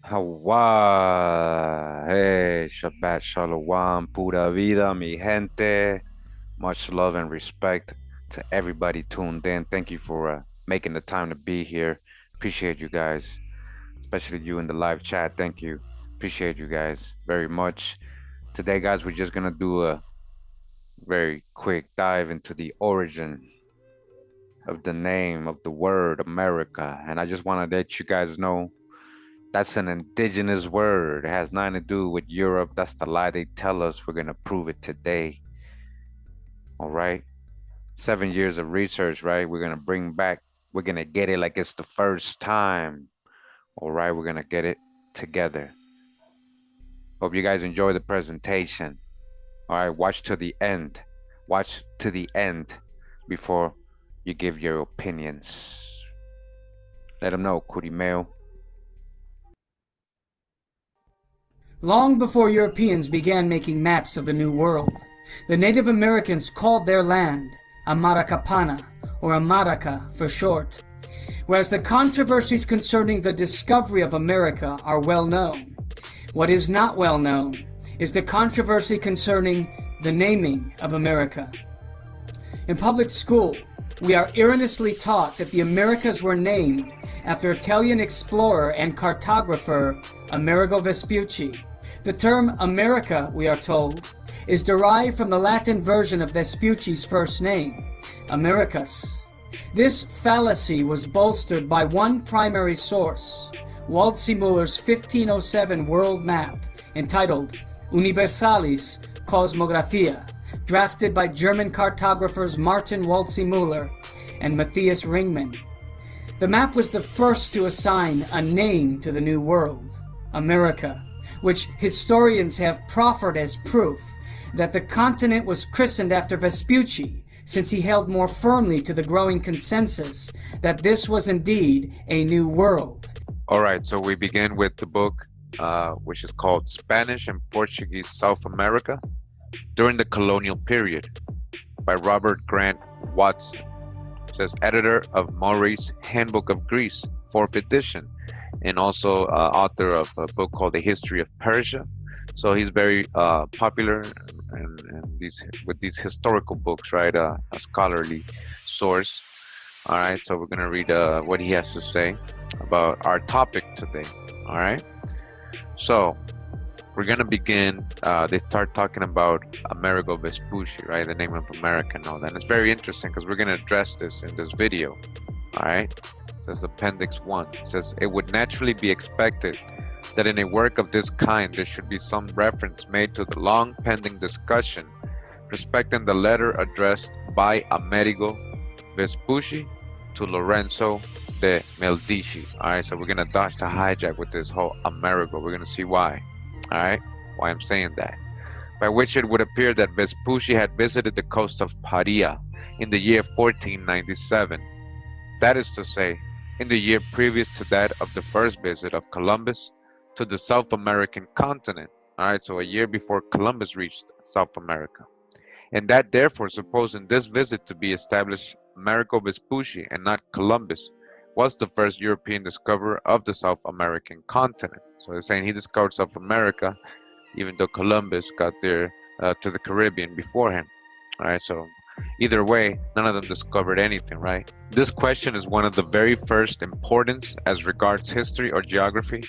Hawa, hey, Shabbat Shalom, pura vida, mi gente. Much love and respect to everybody tuned in. Thank you for making the time to be here. Appreciate you guys, especially you in the live chat. Thank you. Appreciate you guys very much. Today, guys, we're just gonna do a very quick dive into the origin of the name of the word America. And I just want to let you guys know that's an indigenous word. It has nothing to do with Europe. That's the lie they tell us. We're going to prove it today. All right. 7 years of research, right? We're going to bring back, we're going to get it like it's the first time. All right. We're going to get it together. Hope you guys enjoy the presentation. All right, watch to the end. Watch to the end before you give your opinions. Let them know, Kurimeo. Long before Europeans began making maps of the New World, the Native Americans called their land AMARACAPANA, or Amaraka for short. Whereas the controversies concerning the discovery of America are well known, what is not well known is the controversy concerning the naming of America. In public school, we are erroneously taught that the Americas were named after Italian explorer and cartographer Amerigo Vespucci. The term America, we are told, is derived from the Latin version of Vespucci's first name, Americus. This fallacy was bolstered by one primary source, Waldseemüller's 1507 world map entitled Universalis Cosmographia, drafted by German cartographers Martin Waldseemüller and Matthias Ringmann. The map was the first to assign a name to the New World, America, which historians have proffered as proof that the continent was christened after Vespucci, since he held more firmly to the growing consensus that this was indeed a new world. All right, so we begin with the book, which is called Spanish and Portuguese South America During the Colonial Period by Robert Grant Watson. It says editor of Maury's Handbook of Greece, 4th edition, and also author of a book called The History of Persia. So he's very popular and with these historical books, right? A scholarly source. All right, so we're gonna read what he has to say about our topic today. All right, so we're gonna begin. They start talking about Amerigo Vespucci, right? The name of America and all that. And it's very interesting because we're gonna address this in this video. All right, it says Appendix 1. It says it would naturally be expected that in a work of this kind there should be some reference made to the long pending discussion respecting the letter addressed by Amerigo Vespucci to Lorenzo de Medici. All right, so we're gonna dodge the hijack with this whole Amerigo. We're gonna see why. All right, why I'm saying that. By which it would appear that Vespucci had visited the coast of Paria in the year 1497. That is to say, in the year previous to that of the first visit of Columbus to the South American continent. All right, so a year before Columbus reached South America. And that therefore, supposing this visit to be established, Amerigo Vespucci and not Columbus was the first European discoverer of the South American continent. So they're saying he discovered South America, even though Columbus got there to the Caribbean before him. All right, so either way, none of them discovered anything, right? This question is one of the very first importance as regards history or geography,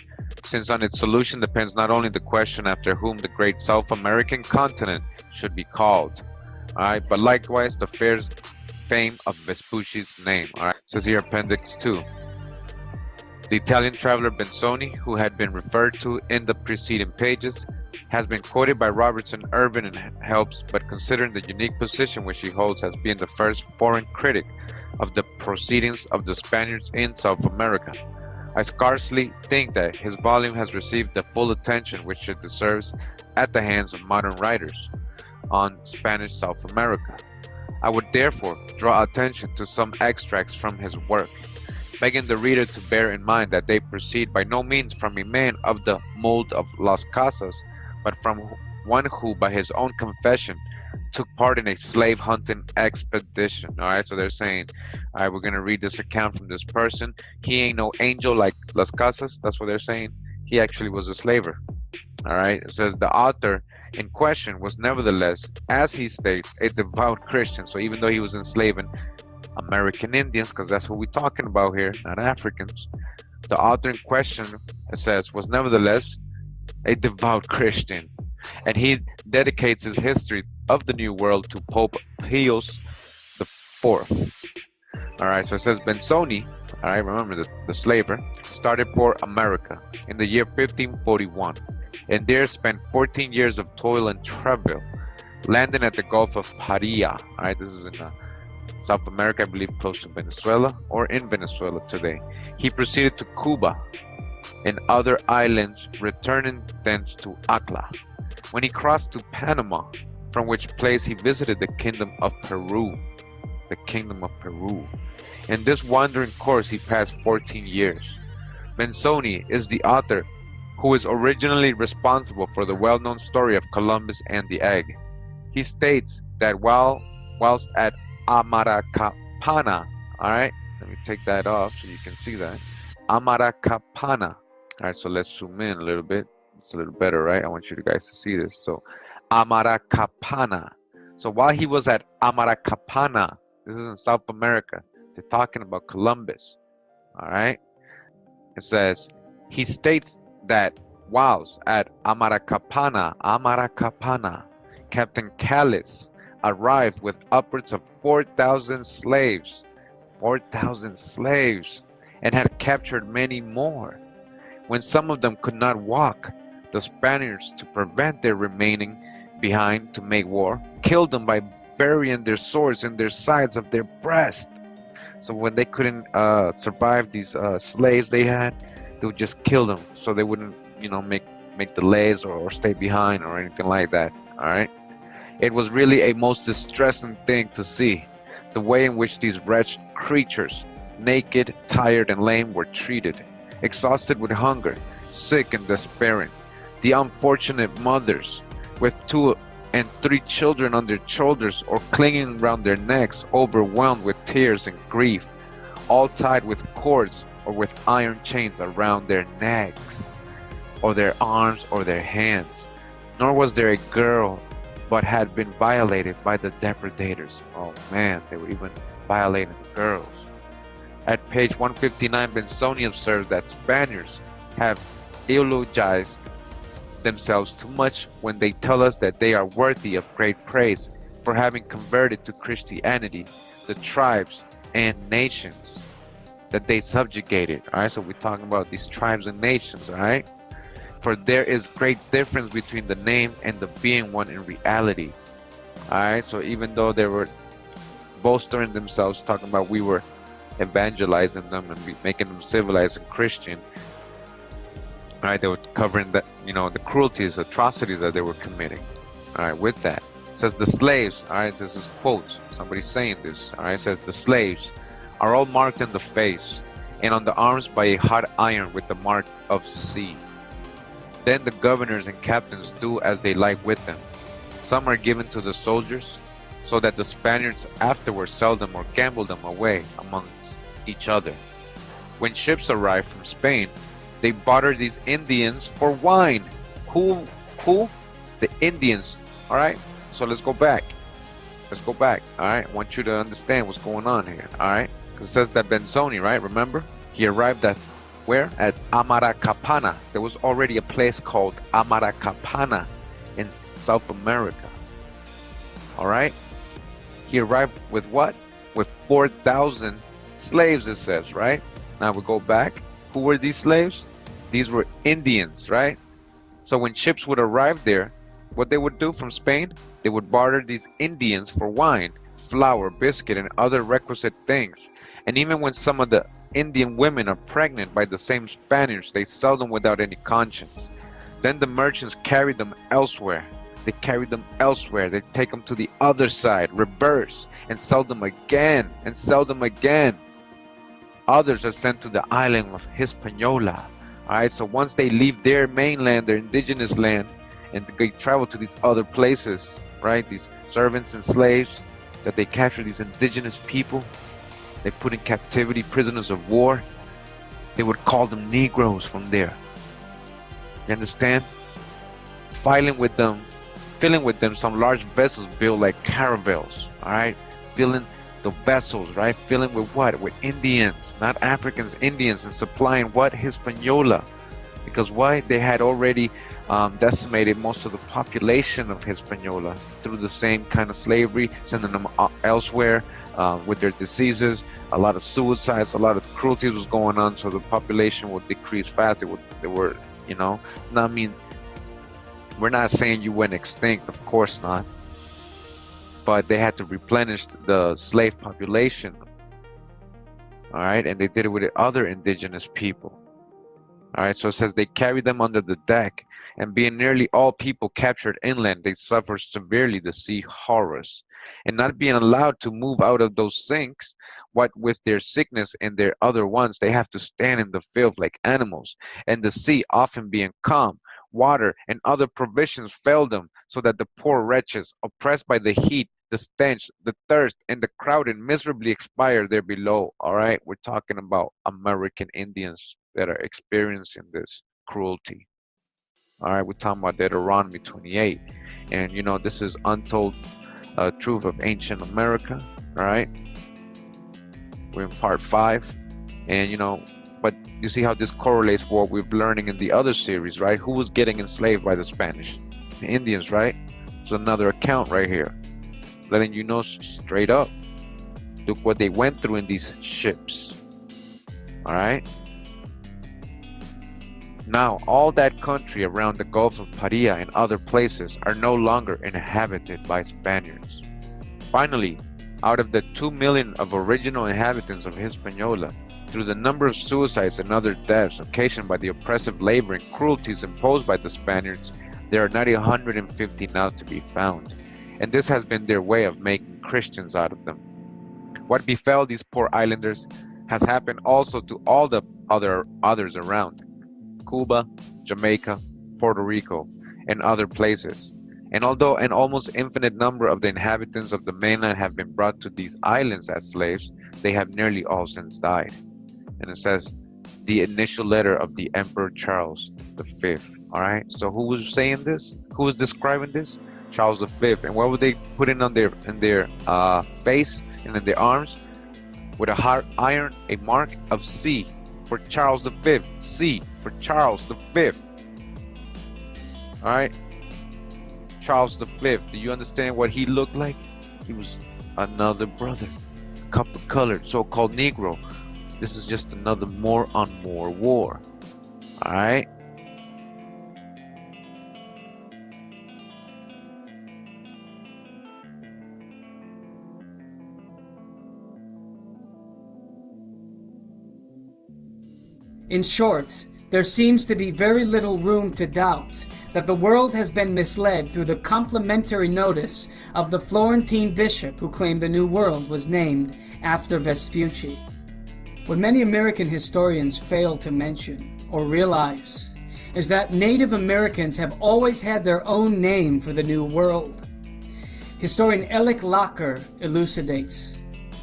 since on its solution depends not only the question after whom the great South American continent should be called, all right, but likewise the fair fame of Vespucci's name. All right, says here Appendix 2. The Italian traveler Benzoni, who had been referred to in the preceding pages, has been quoted by Robertson, Irvin, and Helps, but considering the unique position which he holds as being the first foreign critic of the proceedings of the Spaniards in South America, I scarcely think that his volume has received the full attention which it deserves at the hands of modern writers on Spanish South America. I would therefore draw attention to some extracts from his work, begging the reader to bear in mind that they proceed by no means from a man of the mold of Las Casas, but from one who, by his own confession, took part in a slave hunting expedition. All right, so they're saying, all right, we're going to read this account from this person. He ain't no angel like Las Casas. That's what they're saying. He actually was a slaver. All right, it says the author in question was nevertheless, as he states, a devout Christian. So even though he was enslaving American Indians, because that's what we're talking about here, not Africans, the author in question, it says, was nevertheless a devout Christian, and he dedicates his history of the New World to Pope Pius IV. All right, so it says Benzoni, all right, remember the slaver, started for America in the year 1541, and there spent 14 years of toil and travail, landing at the Gulf of Paria. All right, this is in South America, I believe, close to Venezuela, or in Venezuela today. He proceeded to Cuba, and other islands, returning thence to Acla, when he crossed to Panama, from which place he visited the kingdom of Peru. The kingdom of Peru. In this wandering course he passed 14 years. Benzoni is the author who is originally responsible for the well-known story of Columbus and the egg. He states that whilst at Amarakapana, alright, let me take that off so you can see that. Amarakapana. Alright, so let's zoom in a little bit. It's a little better, right? I want you guys to see this. So, Amarakapana. So while he was at Amarakapana, this is in South America, they're talking about Columbus, alright? It says, he states that whilst at Amarakapana, Captain Callis arrived with upwards of 4,000 slaves, 4,000 slaves, and had captured many more. When some of them could not walk, the Spaniards, to prevent their remaining behind to make war, killed them by burying their swords in their sides of their breast. So when they couldn't survive these slaves they had, they would just kill them so they wouldn't, you know, make delays or stay behind or anything like that. All right. It was really a most distressing thing to see, the way in which these wretched creatures, naked, tired, and lame, were treated, exhausted with hunger, sick and despairing. The unfortunate mothers, with 2 and 3 children on their shoulders or clinging round their necks, overwhelmed with tears and grief, all tied with cords or with iron chains around their necks, or their arms or their hands. Nor was there a girl but had been violated by the depredators. Oh man, they were even violating the girls. At page 159, Benzoni observes that Spaniards have eulogized themselves too much when they tell us that they are worthy of great praise for having converted to Christianity the tribes and nations that they subjugated. All right, so we're talking about these tribes and nations. All right, for there is great difference between the name and the being one in reality. All right, so even though they were bolstering themselves, talking about we were evangelizing them and making them civilized and Christian, all right, they were covering that, you know, the cruelties, atrocities that they were committing. All right, with that, it says the slaves, all right, this is quotes, somebody saying this, all right, it says the slaves are all marked in the face and on the arms by a hot iron with the mark of C. Then the governors and captains do as they like with them. Some are given to the soldiers, so that the Spaniards afterwards sell them or gamble them away amongst each other. When ships arrive from Spain, they barter these Indians for wine. Who? The Indians. All right, so let's go back. All right, I want you to understand what's going on here. All right, because it says that Benzoni, right, remember, he arrived at where? At Amarakapana. There was already a place called Amarakapana in South America. All right, he arrived with what? With 4,000 slaves, it says, right? Now we go back. Who were these slaves? These were Indians, right? So when ships would arrive there, what they would do from Spain, they would barter these Indians for wine, flour, biscuit, and other requisite things. And even when some of the Indian women are pregnant by the same Spaniards, they sell them without any conscience. Then the merchants carry them elsewhere. They take them to the other side, reverse, and sell them again, Others are sent to the island of Hispaniola. All right, so once they leave their mainland, their indigenous land, and they travel to these other places, right, these servants and slaves that they capture, these indigenous people, they put in captivity, prisoners of war, they would call them Negroes from there. You understand? Filling with them some large vessels built like caravels, all right, filling the vessels, right, filling with what? With Indians, not Africans, Indians, and supplying what? Hispaniola. Because why? They had already decimated most of the population of Hispaniola through the same kind of slavery, sending them elsewhere with their diseases. A lot of suicides, a lot of cruelties was going on, so the population would decrease fast. They were, you know, I mean, we're not saying you went extinct, of course not, but they had to replenish the slave population. All right, and they did it with other indigenous people. All right, so it says they carried them under the deck, and being nearly all people captured inland, they suffered severely the sea horrors. And not being allowed to move out of those sinks, what with their sickness and their other ones, they have to stand in the filth like animals. And the sea, often being calm, water and other provisions failed them, so that the poor wretches, oppressed by the heat, the stench, the thirst, and the crowding, miserably expired there below. All right, we're talking about American Indians that are experiencing this cruelty. All right, we're talking about Deuteronomy 28, and you know this is untold truth of ancient America. All right, we're in part 5, and you know, but you see how this correlates with what we've learning in the other series, right? Who was getting enslaved by the Spanish? The Indians, right? It's another account right here, letting you know straight up. Look what they went through in these ships. All right. Now, all that country around the Gulf of Paria and other places are no longer inhabited by Spaniards. Finally, out of the 2 million of original inhabitants of Hispaniola, through the number of suicides and other deaths occasioned by the oppressive labor and cruelties imposed by the Spaniards, there are not 150 now to be found, and this has been their way of making Christians out of them. What befell these poor islanders has happened also to all the others around, Cuba, Jamaica, Puerto Rico, and other places. And although an almost infinite number of the inhabitants of the mainland have been brought to these islands as slaves, they have nearly all since died. And it says, the initial letter of the Emperor Charles V. All right, so who was saying this? Who was describing this? Charles V. And what were they putting on their face and in their arms? With a hot iron, a mark of C for Charles V. C for Charles V. All right, Charles V. Do you understand what he looked like? He was another brother, copper-colored, so-called Negro. This is just another more on more war. All right. In short, there seems to be very little room to doubt that the world has been misled through the complimentary notice of the Florentine bishop who claimed the New World was named after Vespucci. What many American historians fail to mention or realize is that Native Americans have always had their own name for the New World. Historian Alec Locker elucidates,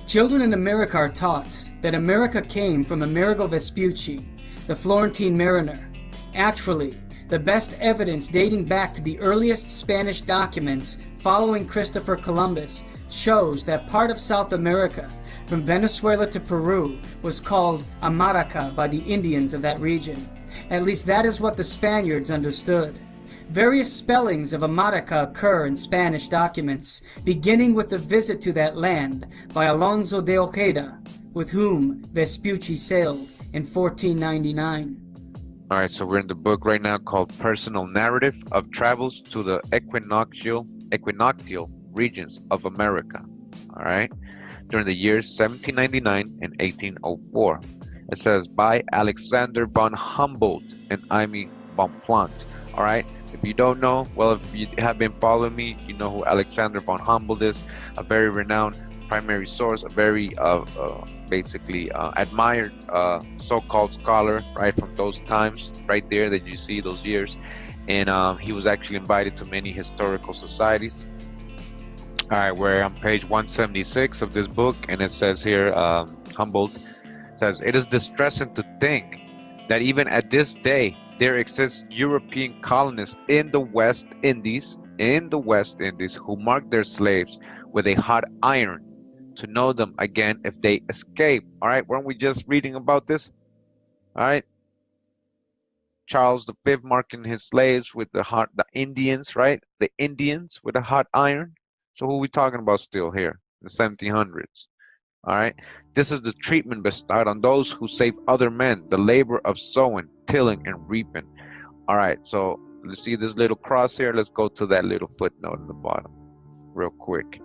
children in America are taught that America came from Amerigo Vespucci, the Florentine mariner. Actually, the best evidence dating back to the earliest Spanish documents following Christopher Columbus shows that part of South America, from Venezuela to Peru, was called America by the Indians of that region. At least that is what the Spaniards understood. Various spellings of America occur in Spanish documents, beginning with the visit to that land by Alonso de Ojeda, with whom Vespucci sailed in 1499. All right, so we're in the book right now called Personal Narrative of Travels to the Equinoctial Regions of America. All right, during the years 1799 and 1804. It says by Alexander von Humboldt and Aimé Bonpland. All right, if you don't know, well, if you have been following me, you know who Alexander von Humboldt is, a very renowned primary source, a very basically admired so-called scholar, right, from those times, right there that you see those years. And he was actually invited to many historical societies. All right, we're on page 176 of this book, and it says here, Humboldt says, it is distressing to think that even at this day there exist European colonists in the West Indies, who mark their slaves with a hot iron to know them again if they escape. All right, weren't we just reading about this? All right, Charles V marking his slaves with the Indians, right? The Indians with a hot iron. So who are we talking about still here? The 1700s. All right, this is the treatment bestowed on those who save other men, the labor of sowing, tilling, and reaping. All right, so let's see this little cross here. Let's go to that little footnote at the bottom real quick.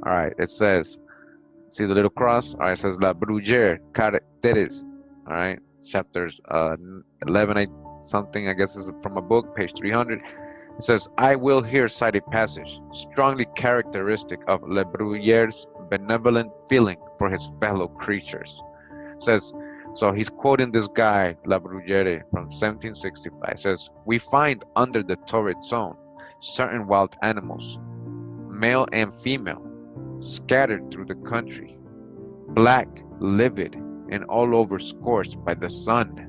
All right, it says, see the little cross? All right, it says La Brugère Caractères. All right, chapters 11, something, I guess is from a book, page 300. It says, I will here cite a passage strongly characteristic of Le Bruyere's benevolent feeling for his fellow creatures. It says, so he's quoting this guy, La Bruyere, from 1765. It says, we find under the torrid zone certain wild animals, male and female, scattered through the country, black, livid, and all over scorched by the sun,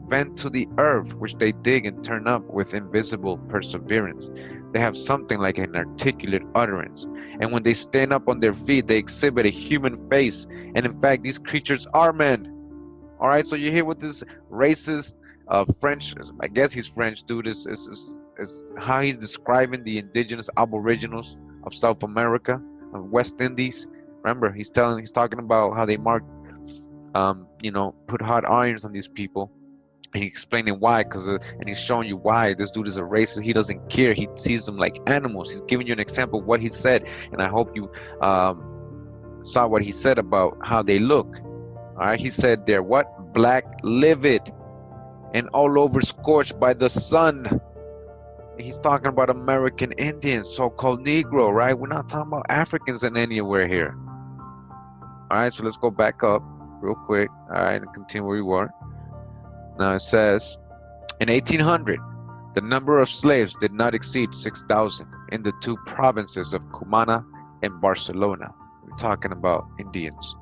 bent to the earth which they dig and turn up with invisible perseverance. They have something like an articulate utterance, and when they stand up on their feet, they exhibit a human face, and in fact, these creatures are men. All right, so you hear what this racist French, I guess he's French dude, is how he's describing the indigenous aboriginals of South America, of West Indies. Remember, he's talking about how they mark, put hot irons on these people. And he's explaining why, and he's showing you why this dude is a racist. He doesn't care. He sees them like animals. He's giving you an example of what he said, and I hope you saw what he said about how they look. All right, he said they're what? Black, livid, and all over scorched by the sun. He's talking about American Indians, so-called Negro, right? We're not talking about Africans in anywhere here. All right, so let's go back up real quick. All right, and continue where we were. Now it says, in 1800, the number of slaves did not exceed 6,000 in the two provinces of Cumana and Barcelona. We're talking about Indians.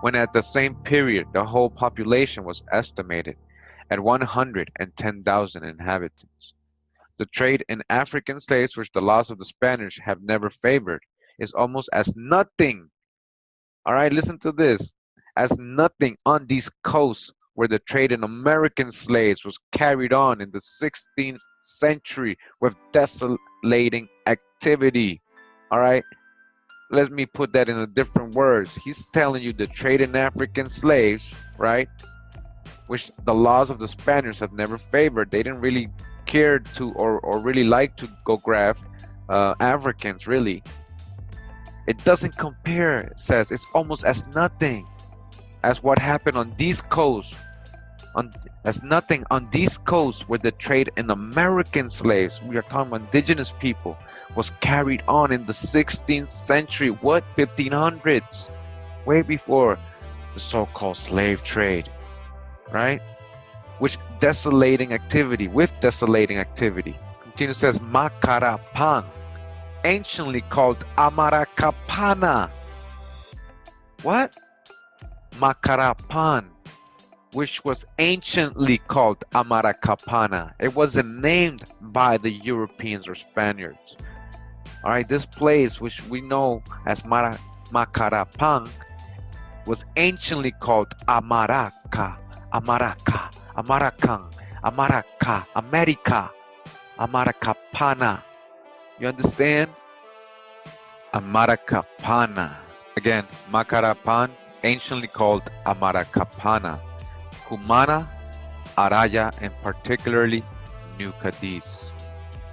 When at the same period, the whole population was estimated at 110,000 inhabitants. The trade in African slaves, which the laws of the Spanish have never favored, is almost as nothing. All right, listen to this. As nothing on these coasts where the trade in American slaves was carried on in the 16th century with desolating activity. All right, let me put that in a different words. He's telling you the trade in African slaves, right, which the laws of the Spaniards have never favored. They didn't really care to or really like to go grab Africans, really. It doesn't compare, it says. It's almost as nothing as what happened on these coasts, as nothing on these coasts where the trade in American slaves, we are talking about indigenous people, was carried on in the 16th century, what, 1500s, way before the so-called slave trade, right? With desolating activity. Continues, says, Macarapan, anciently called Amarakapana. What? Macarapan, which was anciently called Amarakapana. It wasn't named by the Europeans or Spaniards. All right, this place, which we know as Macarapan, was anciently called Amaraka, Amaraka, Amarakan, Amaraka, America, Amarakapana. You understand? Amarakapana. Again, Macarapan, anciently called Amarakapana, Cumana, Araya, and particularly New Cadiz.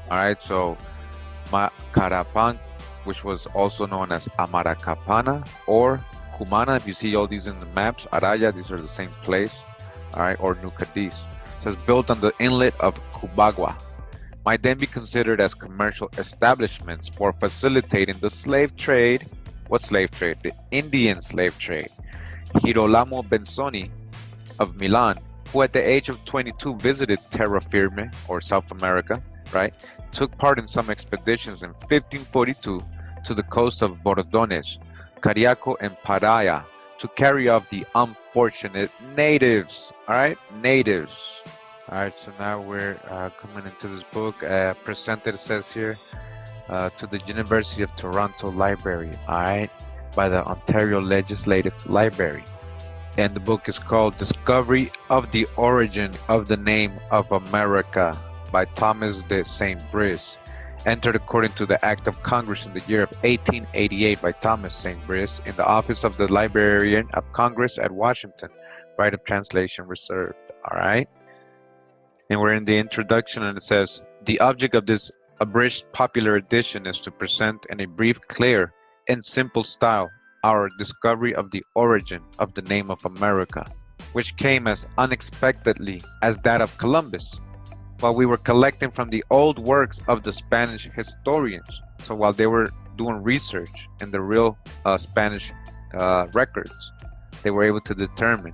Alright, so Macarapan, which was also known as Amarakapana or Cumana, if you see all these in the maps, Araya, these are the same place, alright, or New Cadiz. It says built on the inlet of Cubagua, might then be considered as commercial establishments for facilitating the slave trade. What slave trade? The Indian slave trade. Girolamo Benzoni of Milan, who at the age of 22 visited Terra Firme, or South America, right, took part in some expeditions in 1542 to the coast of Bordones, Cariaco, and Paraya to carry off the unfortunate natives. All right, natives. All right, so now we're coming into this book, presented, it says here, to the University of Toronto Library, all right, by the Ontario Legislative Library. And the book is called Discovery of the Origin of the Name of America by Thomas de St. Brice, entered according to the Act of Congress in the year of 1888 by Thomas St. Brice in the office of the Librarian of Congress at Washington. Right of translation reserved, all right? And we're in the introduction, and it says, the object of this abridged popular edition is to present in a brief, clear, and simple style our discovery of the origin of the name of America. which came as unexpectedly as that of Columbus, while we were collecting from the old works of the Spanish historians. So while they were doing research in the real Spanish records, they were able to determine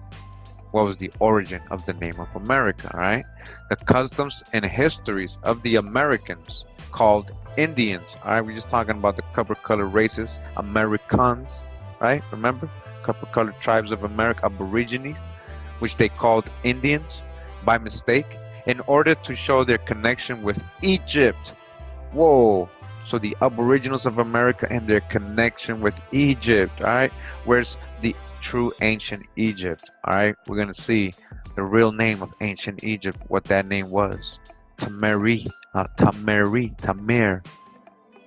what was the origin of the name of America, right? The customs and histories of the Americans called Indians, all right? We're just talking about the copper-colored races, Americans, right? Remember? Copper-colored tribes of America, Aborigines, which they called Indians by mistake, in order to show their connection with Egypt. Whoa! So the Aboriginals of America and their connection with Egypt, all right? Where's the true ancient Egypt, all right? We're gonna see the real name of ancient Egypt, what that name was. Tamer,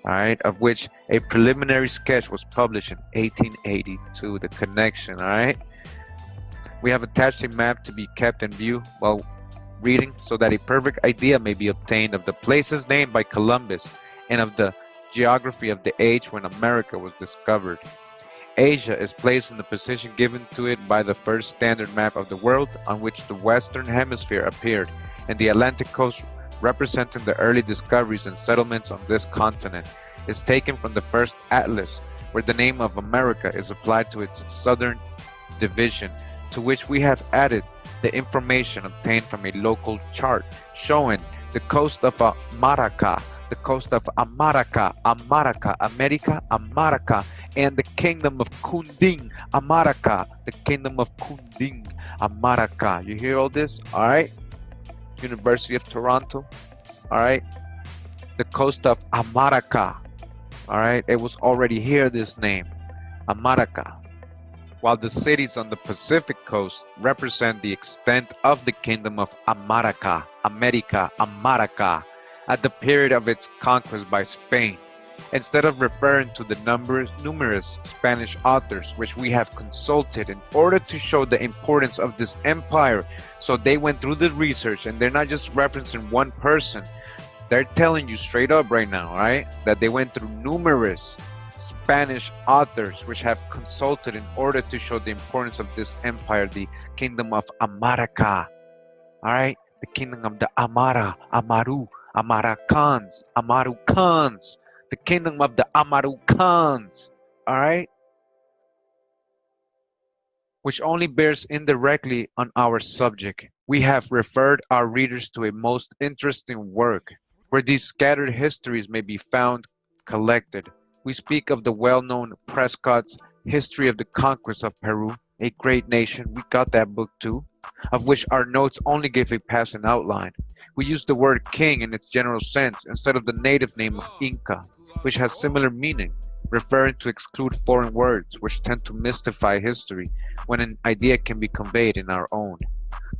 all right? Of which a preliminary sketch was published in 1882, the connection, all right? We have attached a map to be kept in view while reading so that a perfect idea may be obtained of the places named by Columbus and of the geography of the age when America was discovered. Asia is placed in the position given to it by the first standard map of the world, on which the Western Hemisphere appeared, and the Atlantic coast, representing the early discoveries and settlements on this continent, is taken from the first atlas, where the name of America is applied to its southern division, to which we have added the information obtained from a local chart showing the coast of Amaraka, the coast of Amaraka, Amaraka, America, Amaraka, and the kingdom of Kunding, Amaraka, the kingdom of Kunding, Amaraka. You hear all this? All right. University of Toronto. All right. The coast of Amaraka. All right. It was already here, this name, Amaraka. While the cities on the Pacific coast represent the extent of the kingdom of Amaraka, America, Amaraka, at the period of its conquest by Spain. Instead of referring to the numerous Spanish authors which we have consulted in order to show the importance of this empire, so they went through the research and they're not just referencing one person, they're telling you straight up right now, right, that they went through numerous Spanish authors which have consulted in order to show the importance of this empire, the kingdom of Amaraka, all right, the kingdom of the Amara, Amaru, Amarakans, Amarukans, the kingdom of the Amarukans, all right, which only bears indirectly on our subject. We have referred our readers to a most interesting work where these scattered histories may be found collected. We speak of the well-known Prescott's History of the Conquest of Peru, a great nation. We got that book too, of which our notes only give a passing outline. We use the word king in its general sense instead of the native name of Inca, which has similar meaning, referring to exclude foreign words which tend to mystify history when an idea can be conveyed in our own.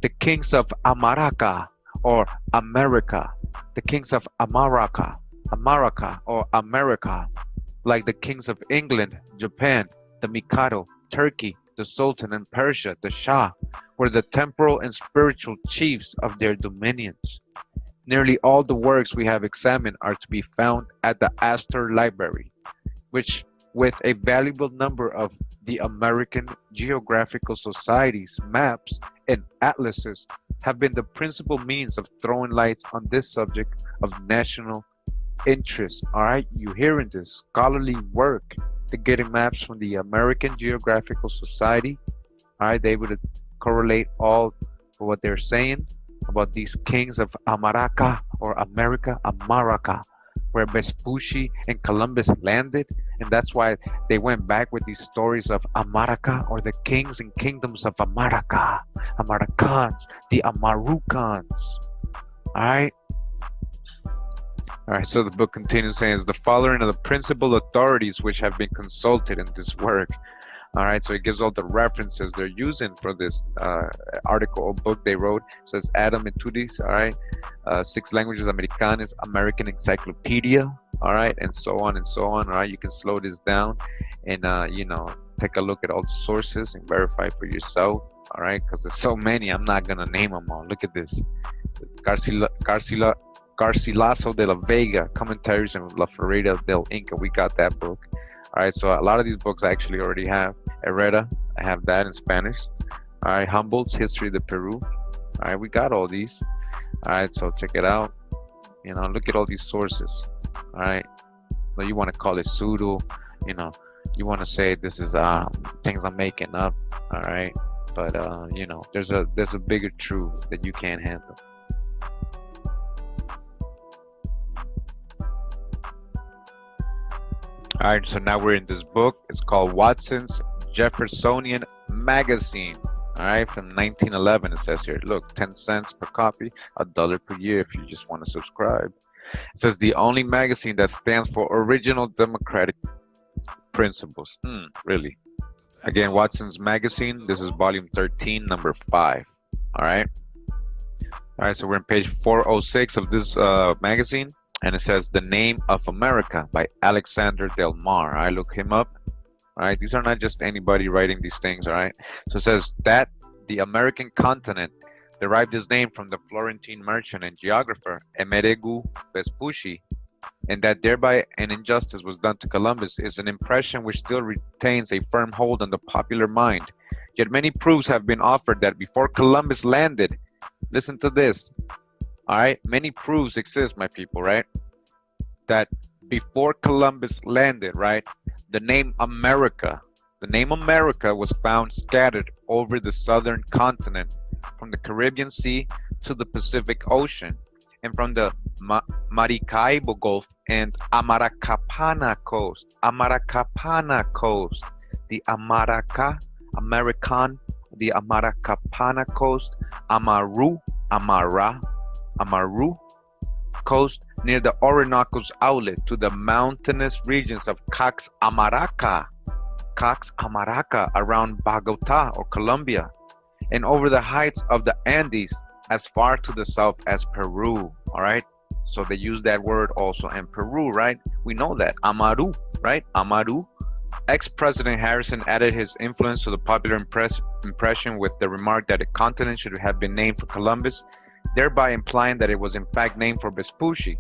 The kings of Amaraka or America, the kings of Amaraka, Amaraka or America, like the kings of England, Japan, the Mikado, Turkey, the Sultan, and Persia, the Shah, were the temporal and spiritual chiefs of their dominions. Nearly all the works we have examined are to be found at the Astor Library, which, with a valuable number of the American Geographical Society's maps and atlases, have been the principal means of throwing light on this subject of national interest. All right, you hearing this scholarly work? They're getting maps from the American Geographical Society. All right, they would correlate all what they're saying about these kings of Amaraka or America, Amaraka, where Vespucci and Columbus landed, and that's why they went back with these stories of Amaraka or the kings and kingdoms of Amaraka, Amarakans, the Amarukans. All right. All right, so the book continues saying, is the following of the principal authorities which have been consulted in this work. All right, so it gives all the references they're using for this article or book they wrote. It says Adam Etudes, all right, 6 languages, Americanas, American Encyclopedia, all right, and so on and so on. All right, you can slow this down and, you know, take a look at all the sources and verify for yourself, all right, because there's so many, I'm not going to name them all. Look at this. Garcilaso de la Vega, Commentaries on La Ferreira del Inca. We got that book. All right, so a lot of these books I actually already have. Herrera, I have that in Spanish. All right, Humboldt's History of the Peru. All right, we got all these. All right, so check it out. You know, look at all these sources. All right, so you want to call it pseudo. You know, you want to say this is things I'm making up. All right, but you know, there's a bigger truth that you can't handle. All right, so now we're in this book. It's called Watson's Jeffersonian Magazine. All right, from 1911. It says here, look, 10 cents per copy, $1 per year if you just want to subscribe. It says the only magazine that stands for original democratic principles. Really? Again, Watson's Magazine. This is volume 13, number 5. All right. All right, so we're on page 406 of this magazine, and it says The Name of America by Alexander Del Mar. I look him up. All right, these are not just anybody writing these things. All right, so it says that the American continent derived its name from the Florentine merchant and geographer Amerigo Vespucci, and that thereby an injustice was done to Columbus is an impression which still retains a firm hold on the popular mind. Yet many proofs have been offered that before Columbus landed, listen to this, all right, many proofs exist, my people, right, that before Columbus landed, right, the name America was found scattered over the southern continent, from the Caribbean Sea to the Pacific Ocean, and from the Maracaibo Gulf and Amarakapana coast, the Amaraka, American, the Amarakapana coast, Amaru coast, near the Orinoco's outlet to the mountainous regions of Cox Amaraka around Bogota or Colombia, and over the heights of the Andes as far to the south as Peru. All right, so they use that word also in Peru, right? We know that Amaru, right? Amaru. Ex-President Harrison added his influence to the popular impression with the remark that a continent should have been named for Columbus, thereby implying that it was in fact named for Vespucci.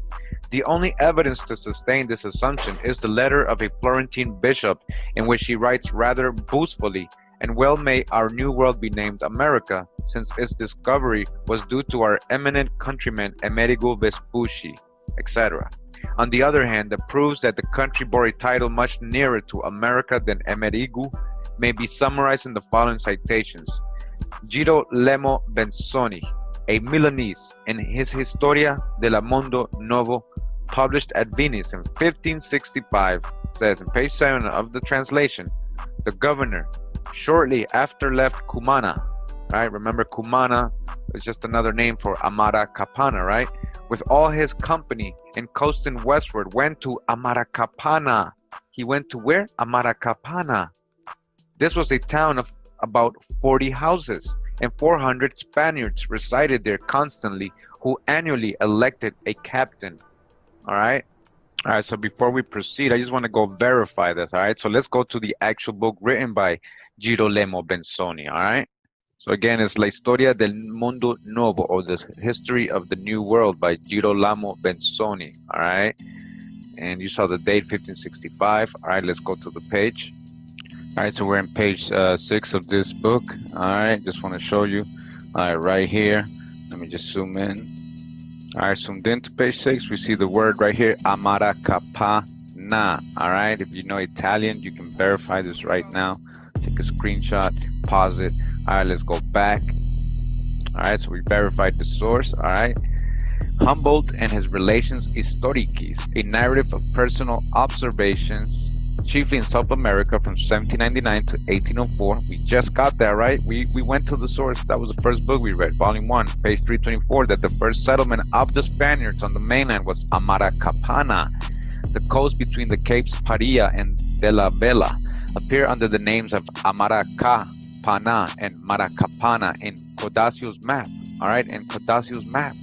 The only evidence to sustain this assumption is the letter of a Florentine bishop, in which he writes rather boastfully, "And well may our new world be named America, since its discovery was due to our eminent countryman Amerigo Vespucci," etc. On the other hand, the proofs that the country bore a title much nearer to America than Amerigo may be summarized in the following citations. Girolamo Benzoni, a Milanese, in his Historia del Mondo Novo, published at Venice in 1565, says in page 7 of the translation, the governor shortly after left Cumana, right? Remember, Cumana is just another name for Amarakapana, right? With all his company and coasting westward, went to Amarakapana. He went to where? Amarakapana. This was a town of about 40 houses, and 400 Spaniards resided there constantly, who annually elected a captain. All right. All right. So before we proceed, I just want to go verify this. All right. So let's go to the actual book written by Girolamo Benzoni. All right. So again, it's La Historia del Mundo Nuevo, or the History of the New World by Girolamo Benzoni. All right. And you saw the date, 1565. All right. Let's go to the page. All right, so we're on page 6 of this book. All right, just want to show you. All right, right here. Let me just zoom in. All right, zoomed into page 6. We see the word right here, Amarakapana. All right, if you know Italian, you can verify this right now. Take a screenshot, pause it. All right, let's go back. All right, so we verified the source. All right. Humboldt and his Relations Historiques, a narrative of personal observations, chiefly in South America from 1799 to 1804. We just got that, right? We went to the source. That was the first book we read, volume 1, page 324, that the first settlement of the Spaniards on the mainland was Amarakapana. The coast between the Capes Paria and de la Vela appear under the names of Amarakapana and Marakapana in Codasio's map, all right? And Codasio's map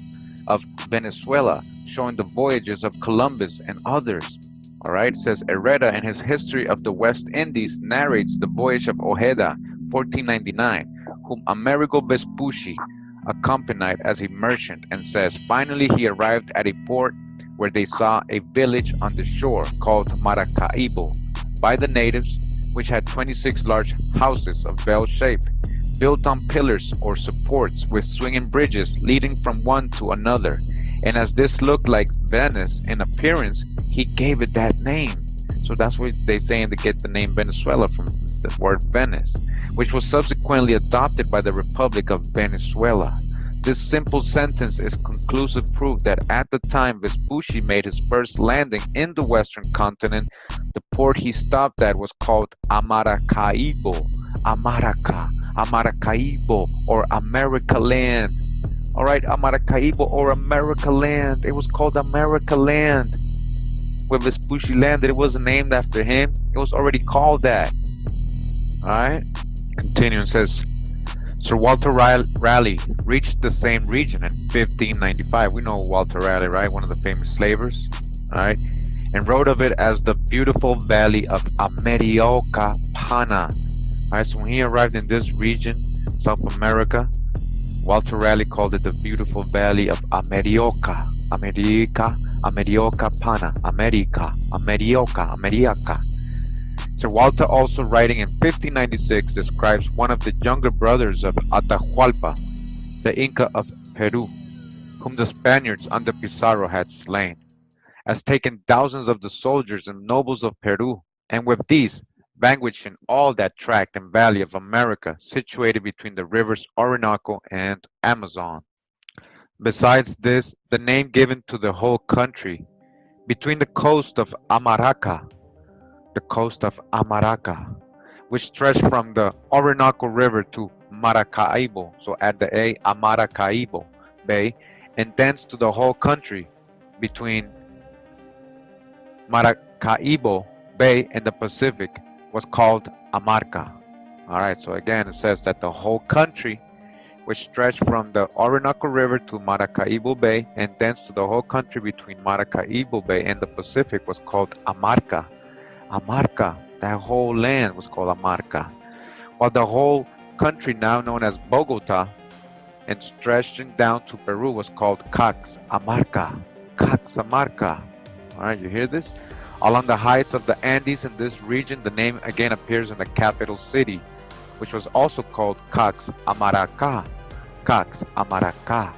of Venezuela, showing the voyages of Columbus and others. All right, it says Herrera in his History of the West Indies narrates the voyage of Ojeda, 1499, whom Amerigo Vespucci accompanied as a merchant, and says finally he arrived at a port where they saw a village on the shore called Maracaibo by the natives, which had 26 large houses of bell shape. built on pillars or supports with swinging bridges leading from one to another. And as this looked like Venice in appearance, he gave it that name. So that's what they saying to get the name Venezuela from the word Venice, which was subsequently adopted by the Republic of Venezuela. This simple sentence is conclusive proof that at the time Vespucci made his first landing in the western continent, the port he stopped at was called Amaracaibo, Amaraka, Amaracaibo, or America Land. All right, Amaracaibo or America Land. It was called America Land. When Vespucci landed, it wasn't named after him. It was already called that. All right. Continuing says, Sir Walter Raleigh reached the same region in 1595. We know Walter Raleigh, right? One of the famous slavers. All right. And wrote of it as the beautiful valley of Amarakapana. All right. So when he arrived in this region, South America, Walter Raleigh called it the beautiful valley of Amerika, Amarakapana, Amerika. Sir Walter, also writing in 1596, describes one of the younger brothers of Atahualpa, the Inca of Peru, whom the Spaniards under Pizarro had slain, as taken thousands of the soldiers and nobles of Peru, and with these vanquishing all that tract and valley of America situated between the rivers Orinoco and Amazon. Besides this, the name given to the whole country between the coast of Amaraka, the coast of Amaraka, which stretched from the Orinoco River to Maracaibo, so at the A, Amaracaibo Bay, and thence to the whole country between Maracaibo Bay and the Pacific, was called Amarca. All right, so again, it says that the whole country, which stretched from the Orinoco River to Maracaibo Bay and thence to the whole country between Maracaibo Bay and the Pacific, was called Amarca. Amarca, that whole land was called Amarca. While the whole country, now known as Bogota and stretching down to Peru, was called Cax Amarca. Cax Amarca. All right, you hear this? Along the heights of the Andes in this region, the name again appears in the capital city, which was also called Cax Amaraka. Cax Amaraka.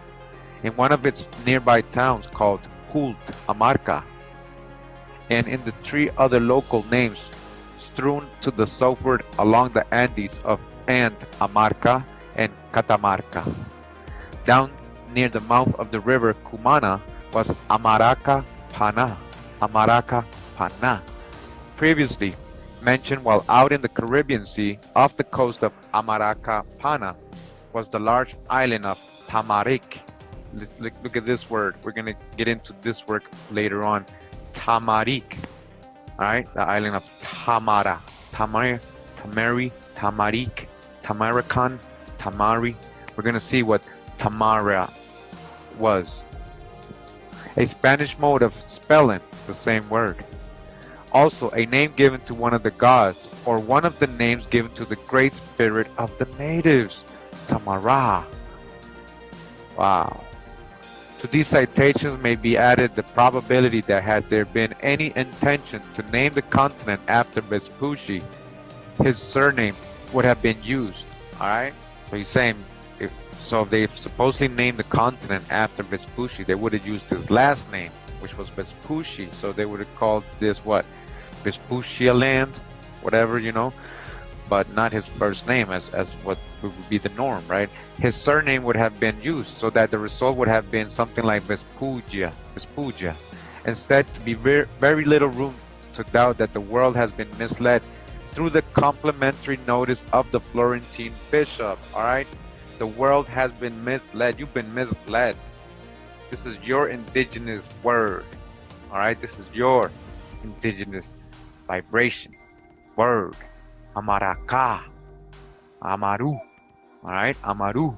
In one of its nearby towns called Hult Amarca, and in the three other local names strewn to the southward along the Andes of And Amarca and Catamarca. Down near the mouth of the river Cumana was Amarakapana. Amarakapana. Previously mentioned, while out in the Caribbean Sea off the coast of Amarakapana was the large island of Amarik. Look at this word. We're going to get into this word later on. Amarik. All right, the island of Tamara. Tamari, Tamarik, Tamarakan, Tamari. We're going to see what Tamara was. A Spanish mode of spelling the same word. Also, a name given to one of the gods, or one of the names given to the great spirit of the natives. Tamara. Wow. To these citations may be added the probability that had there been any intention to name the continent after Vespucci, his surname would have been used. Alright? So he's saying, if they supposedly named the continent after Vespucci, they would have used his last name, which was Vespucci. So they would have called this what? Vespuccia land, whatever, but not his first name as what would be the norm, right? His surname would have been used, so that the result would have been something like Vespuccia. Instead, to be very little room to doubt that the world has been misled through the complimentary notice of the Florentine bishop. All right, the world has been misled. You've been misled. This is your indigenous word. All right, this is your indigenous vibration word. Amaraka, Amaru. All right, Amaru.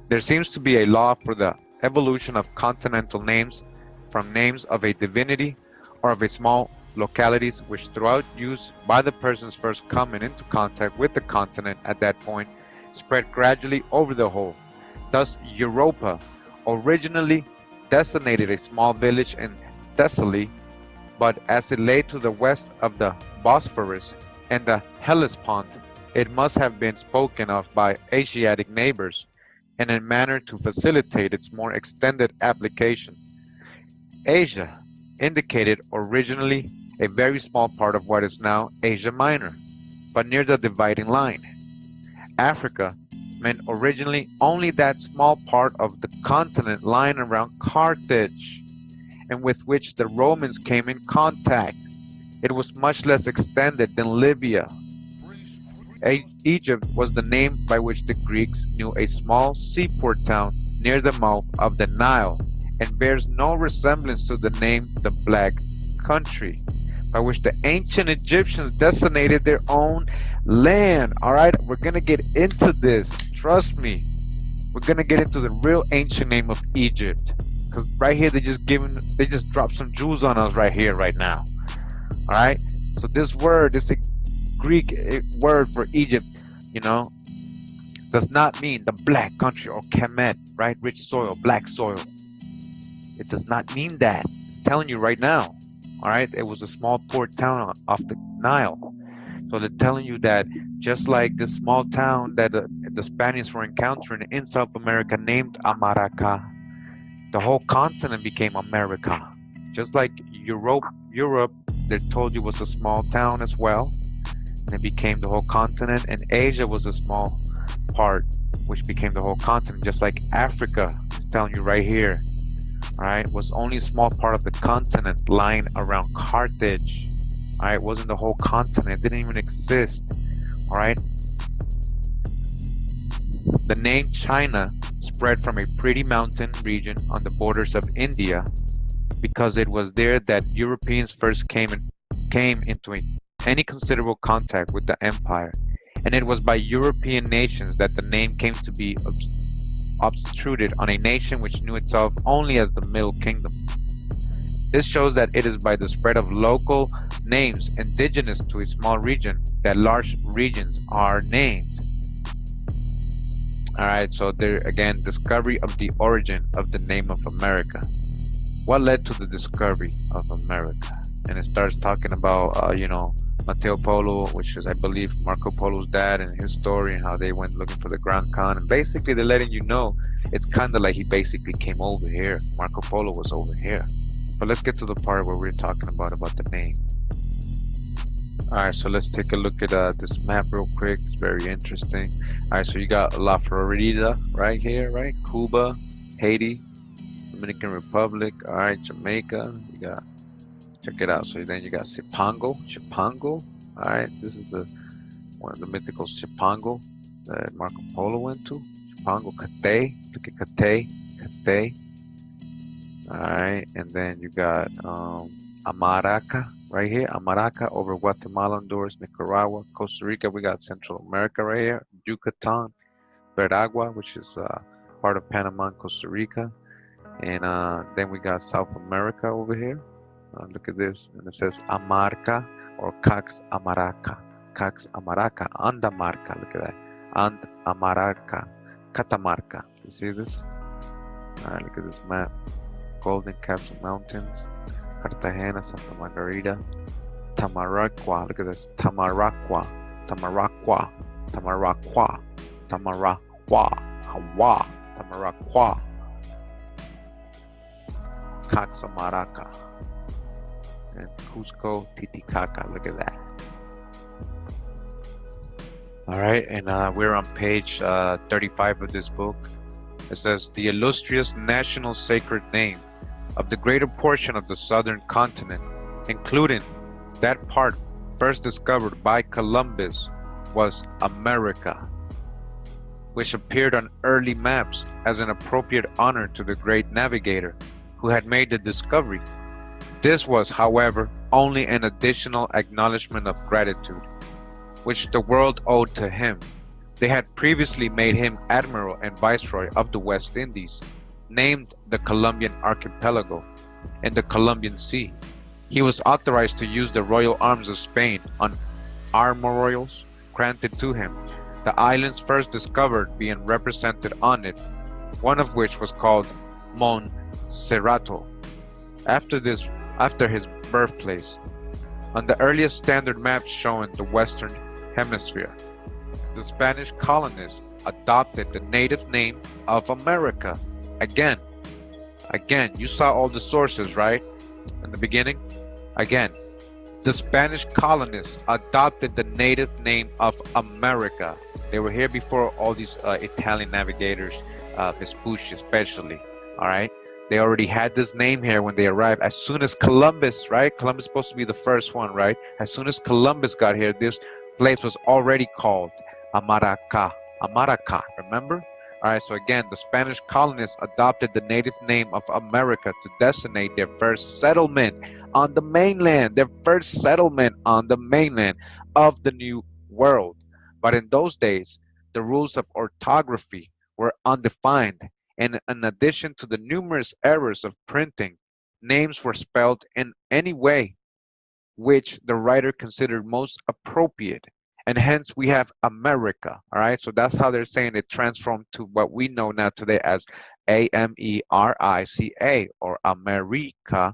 There seems to be a law for the evolution of continental names from names of a divinity or of a small localities, which throughout use by the persons first coming into contact with the continent at that point, spread gradually over the whole. Thus, Europa originally designated a small village in Thessaly, but as it lay to the west of the Bosphorus and the Hellespont, it must have been spoken of by Asiatic neighbors in a manner to facilitate its more extended application. Asia indicated originally a very small part of what is now Asia Minor, but near the dividing line. Africa meant originally only that small part of the continent lying around Carthage, and with which the Romans came in contact. It was much less extended than Libya. Egypt was the name by which the Greeks knew a small seaport town near the mouth of the Nile, and bears no resemblance to the name the Black Country, by which the ancient Egyptians designated their own land. All right, we're gonna get into this. Trust me, we're gonna get into the real ancient name of Egypt, because right here they just dropped some jewels on us right here, right now. All right, so this word is a Greek word for Egypt, does not mean the black country or Kemet, right? Rich soil, black soil. It does not mean that. It's telling you right now. All right, it was a small port town off the Nile. So they're telling you that just like this small town that the Spaniards were encountering in South America named Amaraca, the whole continent became America. Just like Europe, they told you was a small town as well, and it became the whole continent. And Asia was a small part, which became the whole continent. Just like Africa is telling you right here, all right, was only a small part of the continent lying around Carthage. All right, it wasn't the whole continent. It didn't even exist. All right. The name China spread from a pretty mountain region on the borders of India because it was there that Europeans first came into any considerable contact with the empire. And it was by European nations that the name came to be obtruded on a nation which knew itself only as the Middle Kingdom. This shows that it is by the spread of local names indigenous to a small region that large regions are named. All right, so there again, discovery of the origin of the name of America. What led to the discovery of America? And it starts talking about, Mateo Polo, which is, I believe, Marco Polo's dad, and his story and how they went looking for the Grand Khan. And basically, they're letting you know it's kind of like he basically came over here. Marco Polo was over here. But let's get to the part where we're talking about the name. All right, so let's take a look at this map real quick. It's very interesting. All right, so you got La Florida right here, right? Cuba, Haiti, Dominican Republic. All right, Jamaica. You got, check it out. So then you got Chipango. All right, this is one of the mythical Chipango that Marco Polo went to. Chipango, Catay. Look at Catay. All right, and then you got Amaraca right here. Amaraca over Guatemala, Honduras, Nicaragua, Costa Rica. We got Central America right here. Yucatan, Veragua, which is part of Panama and Costa Rica. And then we got South America over here. Look at this, and it says Amarca or Cax Amaraca. Cax Amaraca, Andamarca. Look at that. And Amaraca, Catamarca. You see this? All right, look at this map. Golden Castle Mountains, Cartagena, Santa Margarita, Tamaracua. Look at this. Tamaracua, Hawa, Tamaracua, Caxamaraca, and Cusco, Titicaca. Look at that. All right, and we're on page 35 of this book. It says, the illustrious national sacred name of the greater portion of the southern continent, including that part first discovered by Columbus, was America, which appeared on early maps as an appropriate honor to the great navigator who had made the discovery. This was, however, only an additional acknowledgement of gratitude, which the world owed to him. They had previously made him admiral and viceroy of the West Indies, named the Columbian Archipelago and the Columbian Sea. He was authorized to use the royal arms of Spain on armorials granted to him, the islands first discovered being represented on it, one of which was called Montserrato, after his birthplace. On the earliest standard maps showing the Western Hemisphere, the Spanish colonists adopted the native name of America. Again, you saw all the sources, right? In the beginning, again, the Spanish colonists adopted the native name of America. They were here before all these Italian navigators, Vespucci especially, all right? They already had this name here when they arrived. As soon as Columbus, right? Columbus is supposed to be the first one, right? As soon as Columbus got here, this place was already called Amaraka, remember? All right, so again, the Spanish colonists adopted the native name of America to designate their first settlement on the mainland, of the New World. But in those days, the rules of orthography were undefined, and in addition to the numerous errors of printing, names were spelled in any way which the writer considered most appropriate. And hence we have America, all right? So that's how they're saying it transformed to what we know now today as America or America,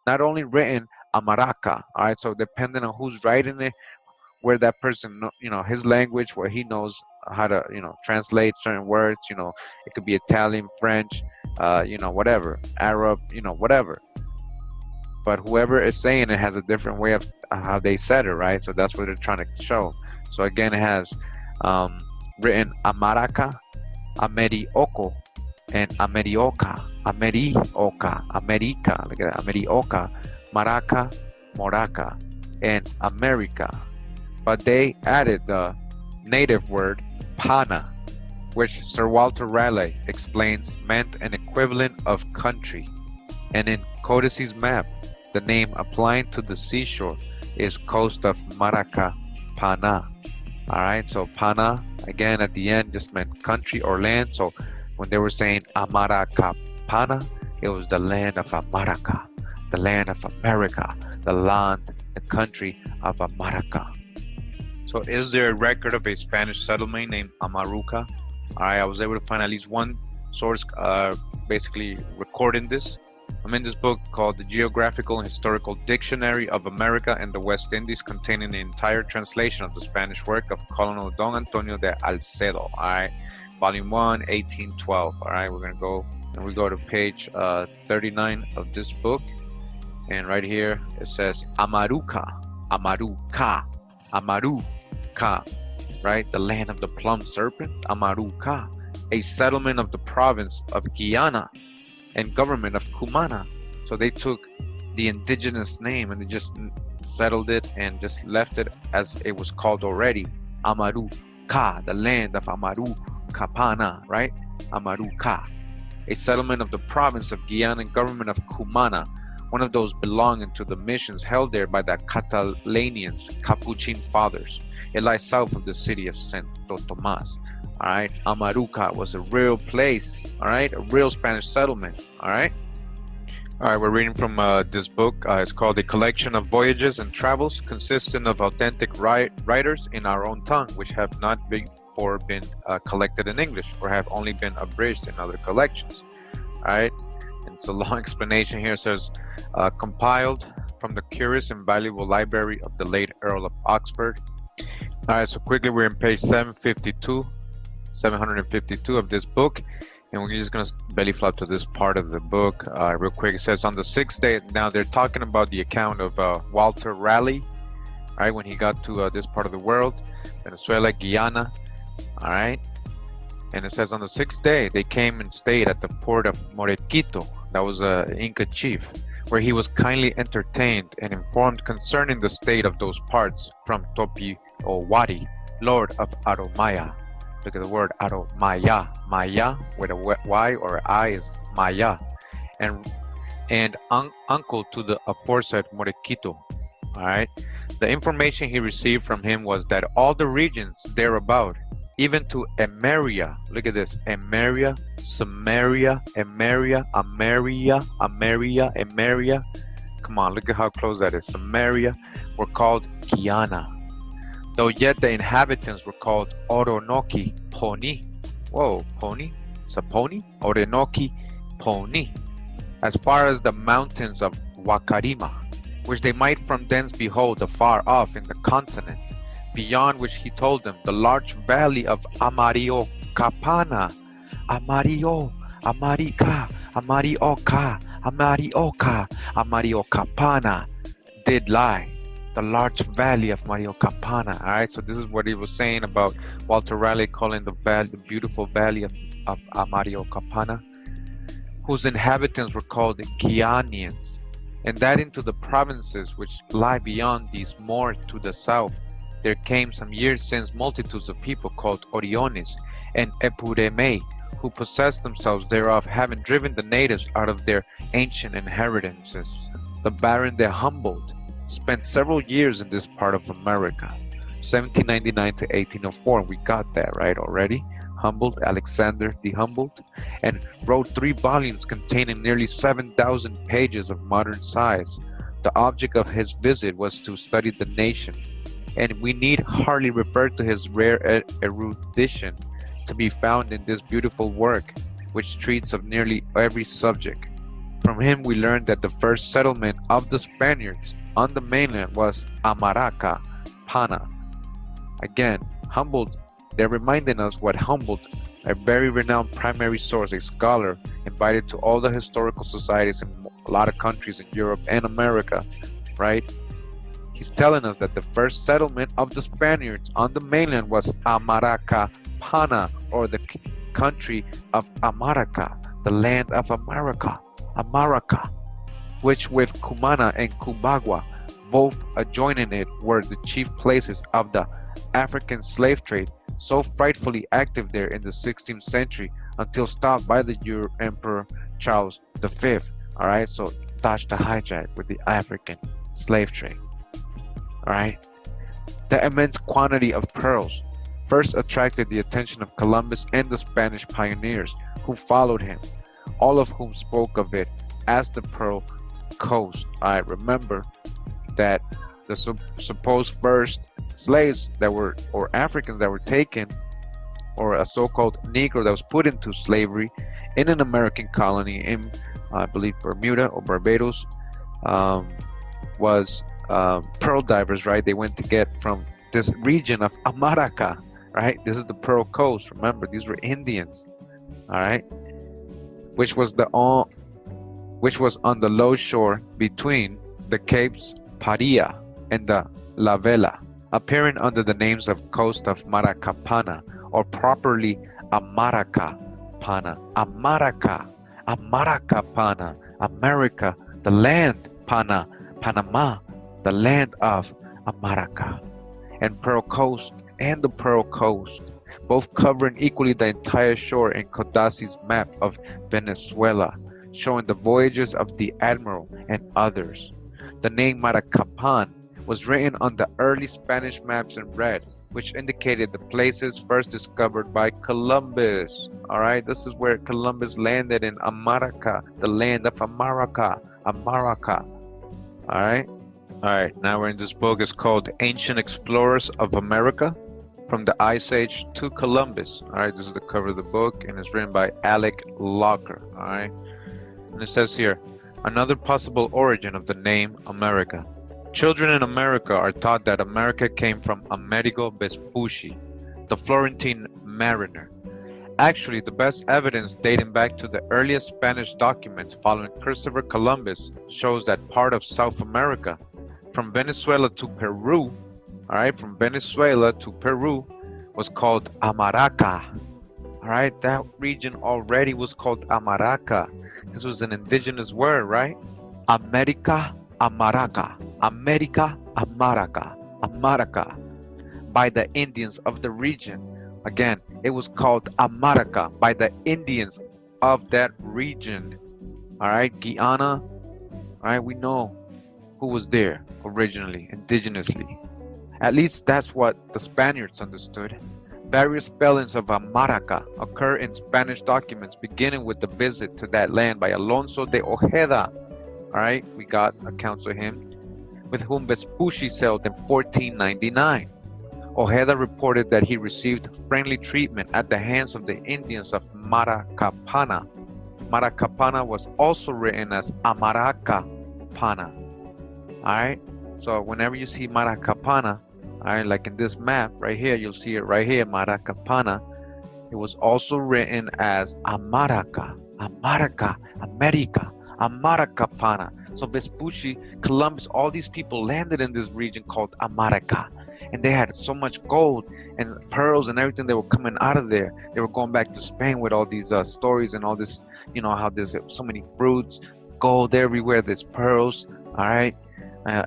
not only written Amaraka, all right? So depending on who's writing it, where that person, his language, where he knows how to, translate certain words, it could be Italian, French, whatever, Arab, whatever. But whoever is saying it has a different way of how they said it, right? So that's what they're trying to show. So again, it has written Amaraka, Amerioko, and Amerioka, Amerioka, America, look at that, Amerioka, Maraca, Moraca, and America. But they added the native word pana, which Sir Walter Raleigh explains meant an equivalent of country. And in Codice's map, the name applying to the seashore is coast of Amarakapana. All right, so Pana, again, at the end just meant country or land. So when they were saying Amarakapana, it was the land of Amaraka, the land of America, the country of Amaraka. So is there a record of a Spanish settlement named Amaruka? All right, I was able to find at least one source basically recording this. I'm in this book called The Geographical and Historical Dictionary of America and the West Indies, containing the entire translation of the Spanish work of Colonel Don Antonio de Alcedo, all right, volume 1, 1812. All right, we're going to go and we go to page 39 of this book. And right here, it says Amaruka, right? The land of the plumed serpent, Amaruka, a settlement of the province of Guyana and government of Cumana. So they took the indigenous name and they just settled it and just left it as it was called already, Amaruka, the land of Amarakapana, right? Amaruka, a settlement of the province of Guyana and government of Cumana, one of those belonging to the missions held there by the Catalanians, Capuchin fathers. It lies south of the city of Santo Tomas. All right, Amaruka was a real place, all right, a real Spanish settlement, all right. All right, we're reading from this book. It's called A Collection of Voyages and Travels, consisting of authentic writers in our own tongue, which have not before been collected in English or have only been abridged in other collections, all right. And it's a long explanation here. It says, compiled from the curious and valuable library of the late Earl of Oxford. All right, so quickly, we're in page 752 of this book, and we're just gonna belly flop to this part of the book real quick. It says, on the sixth day, now they're talking about the account of Walter Raleigh, right, when he got to this part of the world, Venezuela, Guyana, all right. And it says, on the sixth day, they came and stayed at the port of Morequito, that was an Inca chief, where he was kindly entertained and informed concerning the state of those parts from Topi Owari, lord of Aromaya. Look at the word Aromaya, Maya, with a Y or I is Maya, and uncle to the aforesaid Morequito. All right. The information he received from him was that all the regions thereabout, even to Emeria, look at this, Emeria, Samaria, Emeria, Ameria, come on, look at how close that is, Samaria, were called Guyana, though yet the inhabitants were called Oronoki Poni. Whoa, Poni? Saponi? Oronoki Poni. As far as the mountains of Wakarima, which they might from thence behold afar off in the continent, beyond which he told them the large valley of Amarakapana, Amario, Amarika, Amarioka, Amarioka, Amarakapana did lie. The large valley of Amarakapana. All right, so this is what he was saying about Walter Raleigh calling the beautiful valley of Amarakapana, whose inhabitants were called Guianians, and that into the provinces which lie beyond these more to the south there came some years since multitudes of people called Oriones and Epuremei, who possessed themselves thereof, having driven the natives out of their ancient inheritances. The Baron de Humboldt spent several years in this part of America, 1799 to 1804. We got that right already. Humboldt, Alexander de Humboldt, and wrote 3 volumes containing nearly 7,000 pages of modern size. The object of his visit was to study the nation, and we need hardly refer to his rare erudition to be found in this beautiful work, which treats of nearly every subject. From him we learned that the first settlement of the Spaniards on the mainland was Amarakapana. Again, Humboldt, they're reminding us what Humboldt, a very renowned primary source, a scholar, invited to all the historical societies in a lot of countries in Europe and America, right? He's telling us that the first settlement of the Spaniards on the mainland was Amarakapana, or the country of Amaraka, the land of America, Amaraka, which with Cumana and Cumbagua, both adjoining it, were the chief places of the African slave trade, so frightfully active there in the 16th century until stopped by the Emperor Charles V. All right, so touch the hijack with the African slave trade. All right, the immense quantity of pearls first attracted the attention of Columbus and the Spanish pioneers who followed him, all of whom spoke of it as the Pearl Coast. I remember that the supposed first slaves that were, or Africans that were taken, or a so-called Negro that was put into slavery in an American colony in, I believe, Bermuda or Barbados, was pearl divers, right? They went to get from this region of Amaraka, right? This is the Pearl Coast. Remember, these were Indians, all right, which was on the low shore between the Capes Paria and the La Vela, appearing under the names of coast of Marakapana, or properly Amarakapana, Amaraka, Amarakapana, America, the land, Pana, Panama, the land of Amaraka, and Pearl Coast and the Pearl Coast, both covering equally the entire shore in Codazzi's map of Venezuela, showing the voyages of the admiral and others. The name Maracapan was written on the early Spanish maps in red, which indicated the places first discovered by Columbus. All right, this is where Columbus landed, in America, the land of America, Amaraka. All right. Now we're in this book. It's called Ancient Explorers of America, from the Ice Age to Columbus. All right, this is the cover of the book, and it's written by Alec Locker. All right, and it says here, another possible origin of the name America. Children in America are taught that America came from Amerigo Vespucci, the Florentine mariner. Actually, the best evidence dating back to the earliest Spanish documents following Christopher Columbus shows that part of South America, from Venezuela to Peru, all right, from Venezuela to Peru, was called Amaraka. All right, that region already was called Amaraka. This was an indigenous word, right? America, Amaraka, America, Amaraka, Amaraka, by the Indians of the region. Again, it was called Amaraka by the Indians of that region. All right, Guyana, all right, we know who was there originally, indigenously. At least that's what the Spaniards understood. Various spellings of Amaraka occur in Spanish documents, beginning with the visit to that land by Alonso de Ojeda. All right, we got accounts of him, with whom Vespucci sailed in 1499. Ojeda reported that he received friendly treatment at the hands of the Indians of Marakapana. Marakapana was also written as Amarakapana. All right, so whenever you see Marakapana, All right, like in this map right here, you'll see it right here, Amarakapana. It was also written as Amaraka, Amaraka, America, Amarakapana. So Vespucci, Columbus, all these people landed in this region called America, and they had so much gold and pearls and everything that were coming out of there. They were going back to Spain with all these stories and all this, how there's so many fruits, gold everywhere, there's pearls, all right.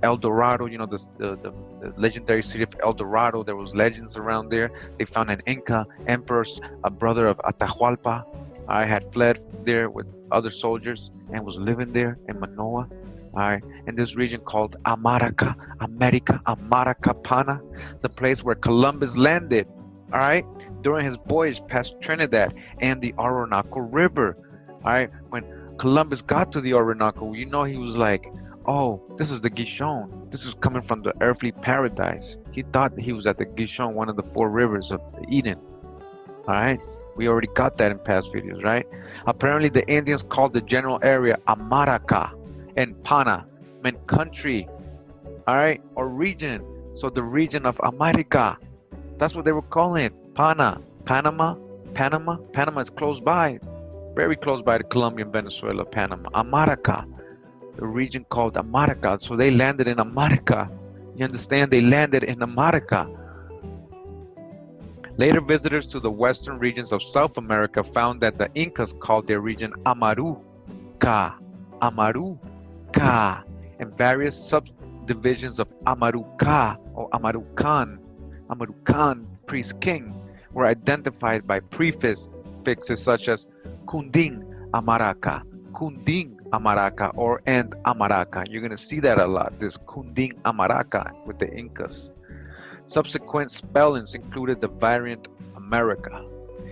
El Dorado, the legendary city of El Dorado, there was legends around there. They found an Inca emperor, a brother of Atahualpa. I had fled there with other soldiers and was living there in Manoa. All right, in this region called Amaraka, America, Amarakapana, the place where Columbus landed, all right, during his voyage past Trinidad and the Orinoco River. All right, when Columbus got to the Orinoco, he was like, oh, this is the Gishon. This is coming from the earthly paradise. He thought he was at the Gishon, one of the 4 rivers of Eden. All right, we already got that in past videos, right? Apparently, the Indians called the general area Amaraka, and Pana meant country, all right, or region. So the region of America, that's what they were calling it. Panama is close by, very close by to Colombian Venezuela, Panama. America, the region called America. So they landed in America. You understand? They landed in America. Later visitors to the western regions of South America found that the Incas called their region Amaruka, and various subdivisions of Amaruka or Amarukan, priest king, were identified by prefixes such as Kunding Amaraka, or and Amaraka. You're going to see that a lot, this Kunding Amaraka with the Incas. Subsequent spellings included the variant America.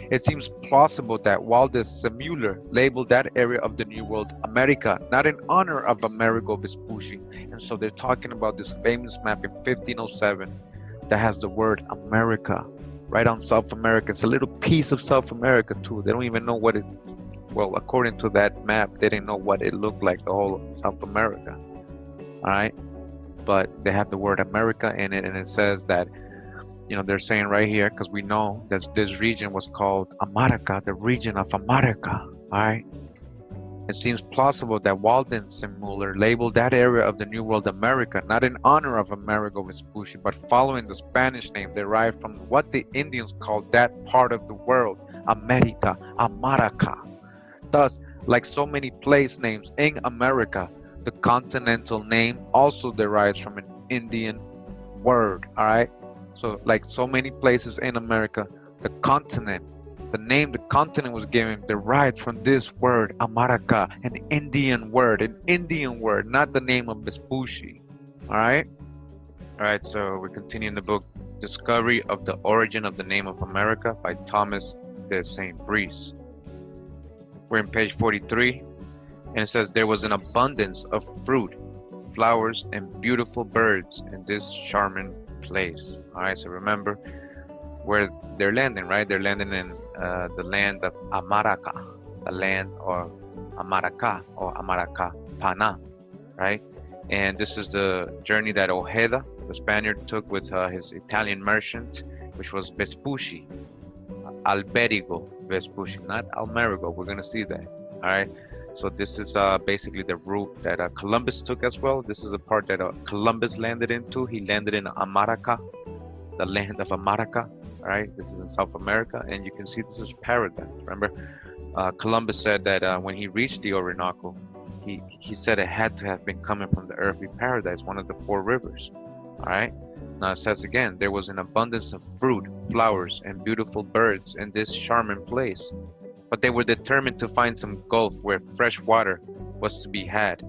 It seems plausible that while the Semmular labeled that area of the New World America, not in honor of Amerigo Vespucci, and so they're talking about this famous map in 1507 that has the word America right on South America. It's a little piece of South America too. They don't even know what it, well, according to that map, they didn't know what it looked like, the whole of South America. All right, but they have the word America in it, and it says that, they're saying right here, because we know that this region was called America, the region of America, all right? It seems plausible that Walden Semmular labeled that area of the New World America, not in honor of Amerigo Vespucci, but following the Spanish name derived from what the Indians called that part of the world, America, Amaraka. Thus, like so many place names in America, the continental name also derives from an Indian word, all right? So like so many places in America, the continent, the name the continent was given derived from this word, Amaraka, an Indian word, not the name of Vespucci, all right? All right, so we continue in the book, Discovery of the Origin of the Name of America by Thomas de Saint Brice. We're in page 43, and it says, there was an abundance of fruit, flowers, and beautiful birds in this charming place. All right, so remember where they're landing, right? They're landing in the land of Amaraka, the land or Amaraka or Amarakapana, right? And this is the journey that Ojeda, the Spaniard, took with his Italian merchant, which was Vespucci, Alberigo Vespucci, not Amerigo. We're going to see that, all right? So this is basically the route that Columbus took as well. This is the part that Columbus landed into. He landed in America, the land of America. All right, this is in South America, and you can see this is paradise. Remember, Columbus said that when he reached the Orinoco, he said it had to have been coming from the earthly paradise, one of the 4 rivers. All right. Now it says again, there was an abundance of fruit, flowers, and beautiful birds in this charming place. But they were determined to find some gulf where fresh water was to be had,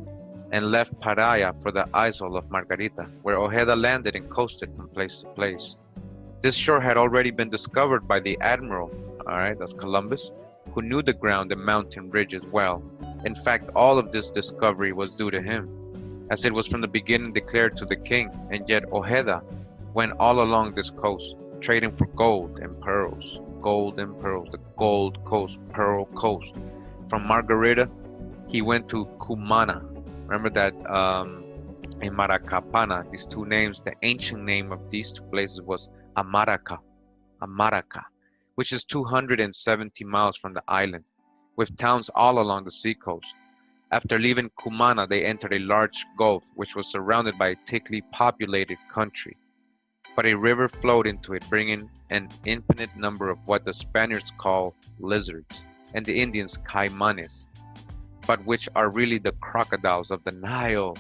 and left Paria for the isle of Margarita, where Ojeda landed and coasted from place to place. This shore had already been discovered by the admiral, all right, that's Columbus, who knew the ground and mountain ridges well. In fact, all of this discovery was due to him, as it was from the beginning declared to the king, and yet Ojeda went all along this coast, trading for gold and pearls. Gold and pearls, the Gold Coast, Pearl Coast. From Margarita, he went to Cumana. Remember that Amarakapana. These two names, the ancient name of these two places was Amaraka, Amaraka, which is 270 miles from the island, with towns all along the seacoast. After leaving Cumana, they entered a large gulf, which was surrounded by a thickly populated country. But a river flowed into it, bringing an infinite number of what the Spaniards call lizards, and the Indians caimanes, but which are really the crocodiles of the Nile.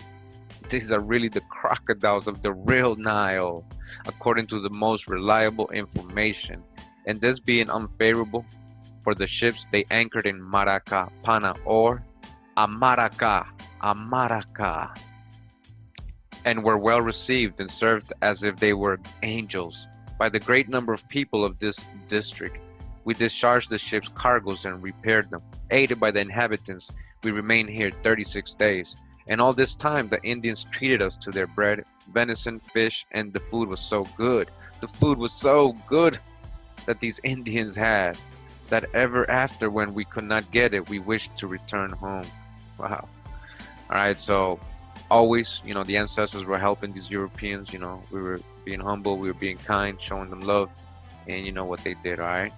These are really the crocodiles of the real Nile, according to the most reliable information. And this being unfavorable for the ships, they anchored in Marakapana or Amaraka, and were well received and served as if they were angels by the great number of people of this district. We discharged the ship's cargoes and repaired them. Aided by the inhabitants, we remained here 36 days. And all this time, the Indians treated us to their bread, venison, fish, and the food was so good. The food was so good that these Indians had, that ever after, when we could not get it, we wished to return home. Wow. All right, so always, the ancestors were helping these Europeans. We were being humble, we were being kind, showing them love, and you know what they did. All right.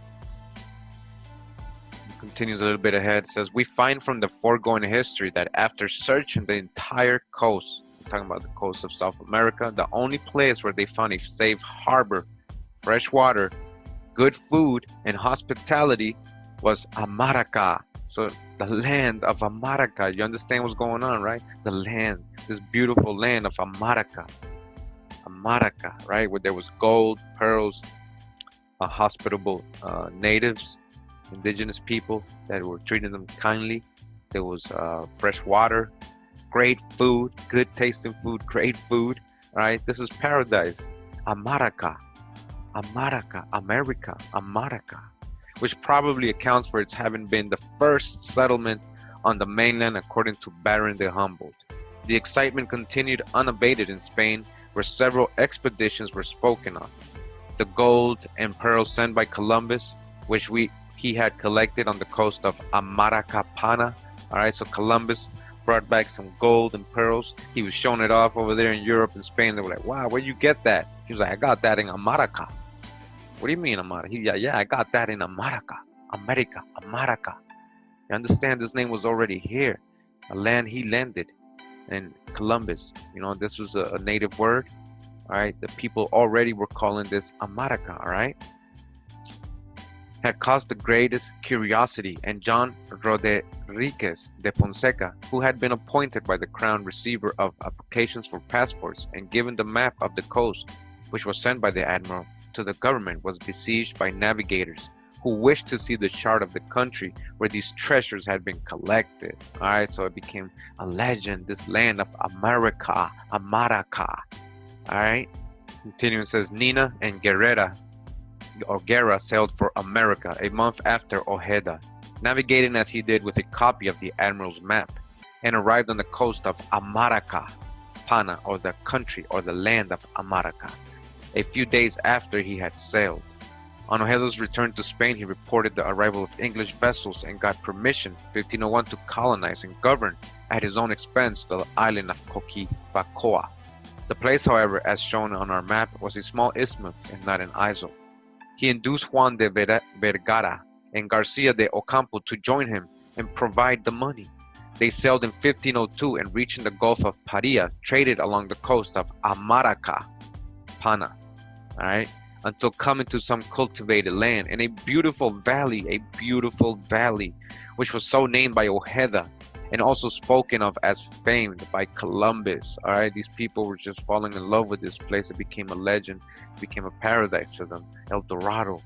Continues a little bit ahead. It says, we find from the foregoing history that after searching the entire coast, I'm talking about the coast of South America, the only place where they found a safe harbor, fresh water, good food, and hospitality was Amaraka. So the land of Amaraka. You understand what's going on, right? The land, this beautiful land of Amaraka, right? Where there was gold, pearls, hospitable natives, indigenous people that were treating them kindly. There was fresh water, great food, good tasting food, great food, right? This is paradise. Amaraka, America, Amaraka, which probably accounts for its having been the first settlement on the mainland according to Baron de Humboldt. The excitement continued unabated in Spain, where several expeditions were spoken of. The gold and pearls sent by Columbus, which he had collected on the coast of Amarakapana. All right, so Columbus brought back some gold and pearls. He was showing it off over there in Europe and Spain. They were like, wow, where'd you get that? He was like, I got that in Amaraka. What do you mean, Amaraka? Yeah, I got that in Amaraka, America, Amaraka. You understand, this name was already here, a land he landed. And Columbus, this was a native word. All right, the people already were calling this Amaraka, all right? Had caused the greatest curiosity, and John Rodriguez de Fonseca, who had been appointed by the crown receiver of applications for passports and given the map of the coast, which was sent by the admiral to the government, was besieged by navigators who wished to see the chart of the country where these treasures had been collected. All right, so it became a legend, this land of America, Amaraka. All right, continuing, says Nina and Guerra sailed for America a month after Ojeda, navigating as he did with a copy of the admiral's map, and arrived on the coast of Amarakapana, or the country or the land of Amaraka, a few days after he had sailed. On Ojeda's return to Spain, he reported the arrival of English vessels and got permission, 1501, to colonize and govern at his own expense the island of Coquipacoa. The place, however, as shown on our map, was a small isthmus and not an isle. He induced Juan de Vergara and Garcia de Ocampo to join him and provide the money. They sailed in 1502 and reaching the Gulf of Paria, traded along the coast of Amarakapana, all right, until coming to some cultivated land in a beautiful valley, which was so named by Ojeda and also spoken of as famed by Columbus. All right, these people were just falling in love with this place. It became a legend, it became a paradise to them, El Dorado.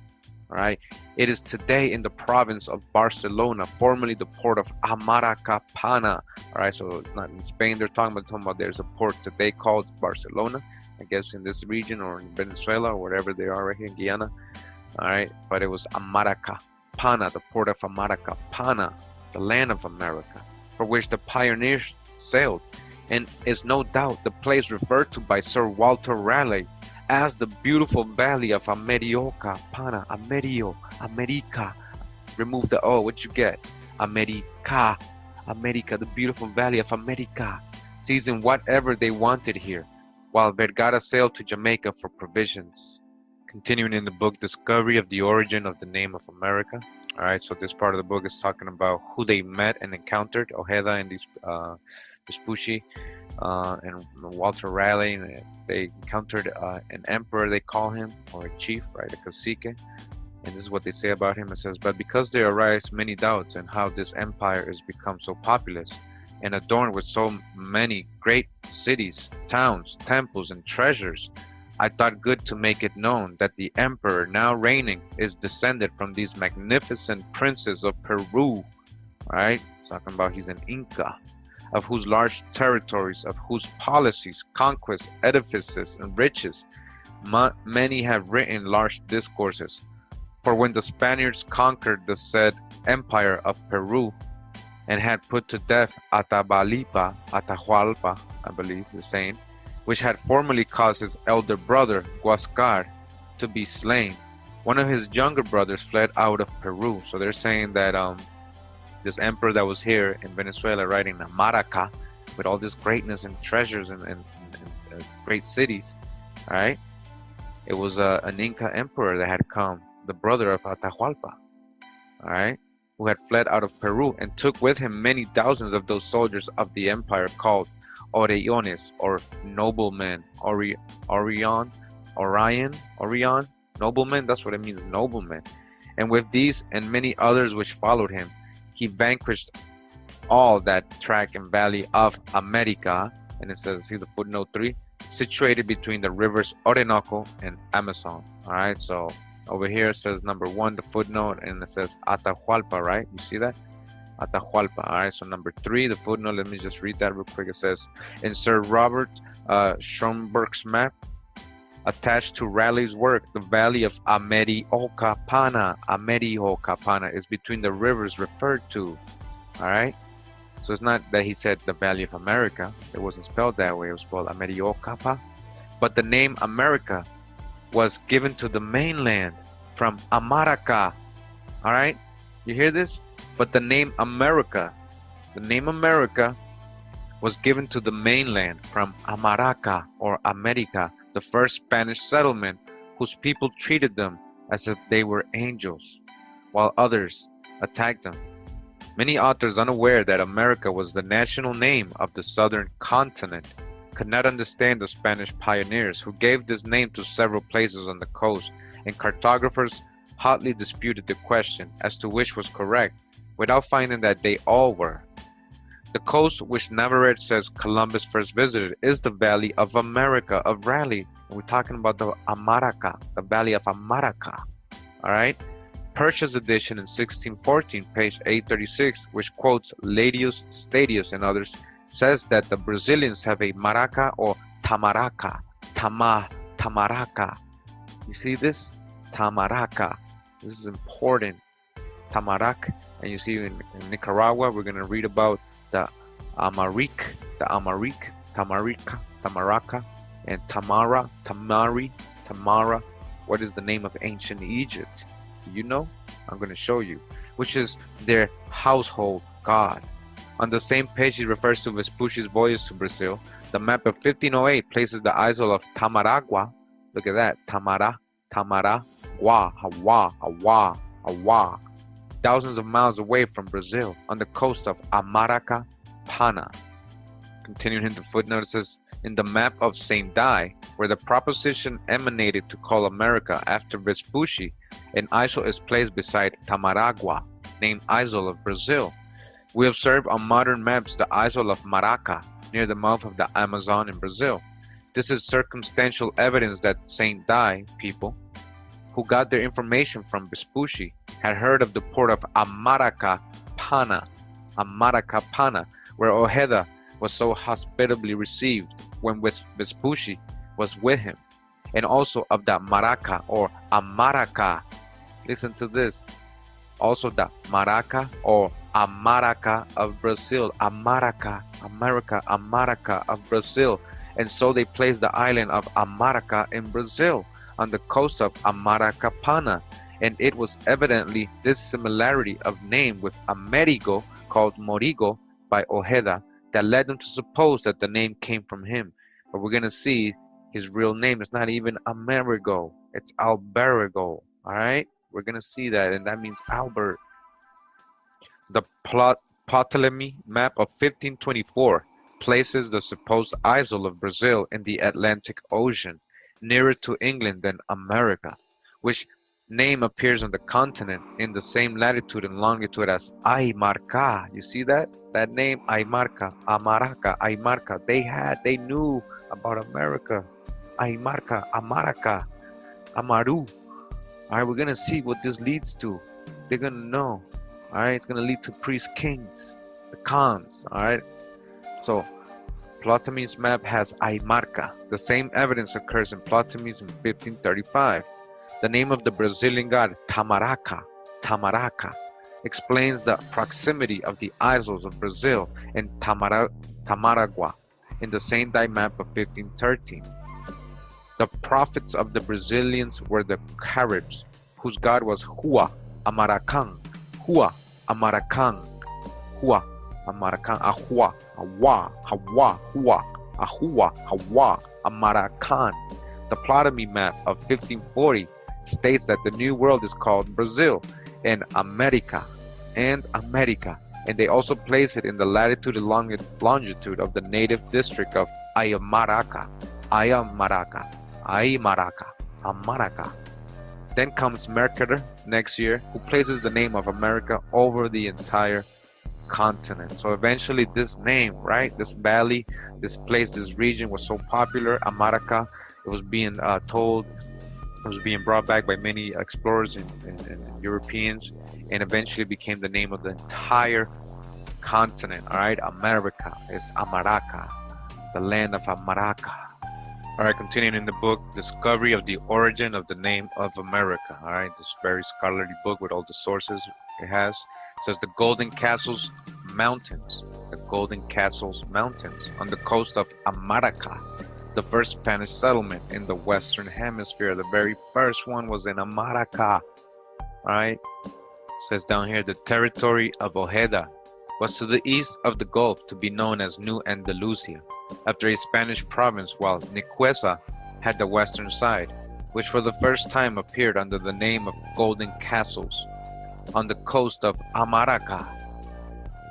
All right, it is today in the province of Barcelona, formerly the port of Amarakapana. All right, so it's not in Spain they're talking about there's a port today called Barcelona, I guess in this region or in Venezuela or wherever they are right here in Guyana. All right, but it was Amarakapana, the port of Amarakapana, the land of America, for which the pioneers sailed, and is no doubt the place referred to by Sir Walter Raleigh as the beautiful valley of Amarakapana, America. Remove the O, what you get? America, the beautiful valley of America. seizing whatever they wanted here, while Vergara sailed to Jamaica for provisions. Continuing in the book, Discovery of the Origin of the Name of America. All right, so this part of the book is talking about who they met and encountered, Ojeda and these Vespucci and Walter Raleigh. And they encountered an emperor, they call him, or a chief, right, a cacique. And this is what they say about him. It says, but because there arise many doubts in how this empire is become so populous and adorned with so many great cities, towns, temples, and treasures, I thought good to make it known that the emperor now reigning is descended from these magnificent princes of Peru, right? It's talking about he's an Inca, of whose large territories, of whose policies, conquests, edifices, and riches, many have written large discourses. For when the Spaniards conquered the said empire of Peru, and had put to death Atahualpa, I believe the saying, which had formerly caused his elder brother, Huascar, to be slain, one of his younger brothers fled out of Peru. So they're saying that this emperor that was here in Venezuela, right, in Amaraca, with all this greatness and treasures and great cities, all right, it was an Inca emperor that had come, the brother of Atahualpa, all right, who had fled out of Peru and took with him many thousands of those soldiers of the empire called Orellones, or noblemen, Orion, noblemen, that's what it means, noblemen. And with these and many others which followed him, he vanquished all that tract and valley of America, and it says, see the footnote 3, situated between the rivers Orinoco and Amazon. All right, so over here it says number 1, the footnote, and it says Atahualpa, right? You see that? Atahualpa. All right, so number 3, the footnote, let me just read that real quick. It says, in Sir Robert Schomburgk's map, attached to Raleigh's work, the valley of Americapana is between the rivers referred to. All right, so it's not that he said the valley of America. It wasn't spelled that way. It was spelled Americapa. But the name America was given to the mainland from Amaraka. All right, you hear this? But the name America was given to the mainland from Amaraka or America, the first Spanish settlement, whose people treated them as if they were angels, while others attacked them. Many authors, unaware that America was the national name of the southern continent, could not understand the Spanish pioneers who gave this name to several places on the coast, and cartographers hotly disputed the question as to which was correct, without finding that they all were. The coast which Navarrete says Columbus first visited is the Valley of America of Raleigh. And we're talking about the Amaraka, the Valley of Amaraka. All right? Purchase edition in 1614, page 836, which quotes Ladius Stadius and others, says that the Brazilians have a maraca or tamaraka. Tamaraka. You see this? Tamaraka. This is important. Tamarak. And you see in Nicaragua, we're going to read about the Amarik, Tamaraka, and Tamara. What is the name of ancient Egypt? Do you know? I'm going to show you, which is their household god. On the same page, he refers to Vespucci's voyage to Brazil. The map of 1508 places the isle of Tamaragua. Look at that. Hawa. Thousands of miles away from Brazil, on the coast of Amarakapana. Continuing in the footnote, it says, in the map of St. Dye, where the proposition emanated to call America after Vespucci, an isle is placed beside Tamaragua, named Isle of Brazil. We observe on modern maps the Isle of Maraca, near the mouth of the Amazon in Brazil. This is circumstantial evidence that St. Dye people, who got their information from Vespucci, had heard of the port of Amarakapana, where Ojeda was so hospitably received when Vespucci was with him, and also of the Maraca or Amaraka. Listen to this. Also the Maraca or Amaraca of Brazil. America, Amaraca of Brazil. And so they placed the island of Amaraca in Brazil, on the coast of Amarakapana, and it was evidently this similarity of name with Amerigo, called Morigo by Ojeda, that led them to suppose that the name came from him. But we're going to see his real name is not even Amerigo, it's Alberigo. All right, we're going to see that, and that means Albert. The Ptolemy map of 1524 places the supposed isle of Brazil in the Atlantic Ocean, nearer to England than America, which name appears on the continent in the same latitude and longitude as Aymarca. You see that? That name, Aymarca, Amaraka, Aymarca. They knew about America. Aymarca, Amaraka, Amaru. All right, we're gonna see what this leads to. They're gonna know. All right, it's gonna lead to priest kings, the Khans. All right, so Ptolemy's map has Aymarca. The same evidence occurs in Ptolemy's in 1535. The name of the Brazilian god Tamaraka, explains the proximity of the isles of Brazil and Tamaragua in the same map of 1513. The prophets of the Brazilians were the Caribs, whose god was Hua Amarakan, Hua Amarakan, Hua Amarakan, Ahua, Hawa, Hawa, Hua, Ahua, Hawa, Amarakan. The Ptolemy map of 1540 states that the New World is called Brazil and America, and they also place it in the latitude and longitude of the native district of Amaraka. Then comes Mercator next year, who places the name of America over the entire continent. So eventually this name, right, this valley, this place, this region was so popular, Amaraka, it was being it was being brought back by many explorers and Europeans, and eventually became the name of the entire continent. All right, America is Amaraka, the land of Amaraka. All right, continuing in the book, Discovery of the Origin of the Name of America. All right, this very scholarly book with all the sources it has. It says the Golden Castles Mountains. The Golden Castles Mountains on the coast of Amaraka, the first Spanish settlement in the Western Hemisphere. The very first one was in Amaraka. All right, it says down here, the territory of Ojeda was to the east of the Gulf, to be known as New Andalusia, after a Spanish province, while Nicuesa had the western side, which for the first time appeared under the name of Golden Castles on the coast of Amaraka.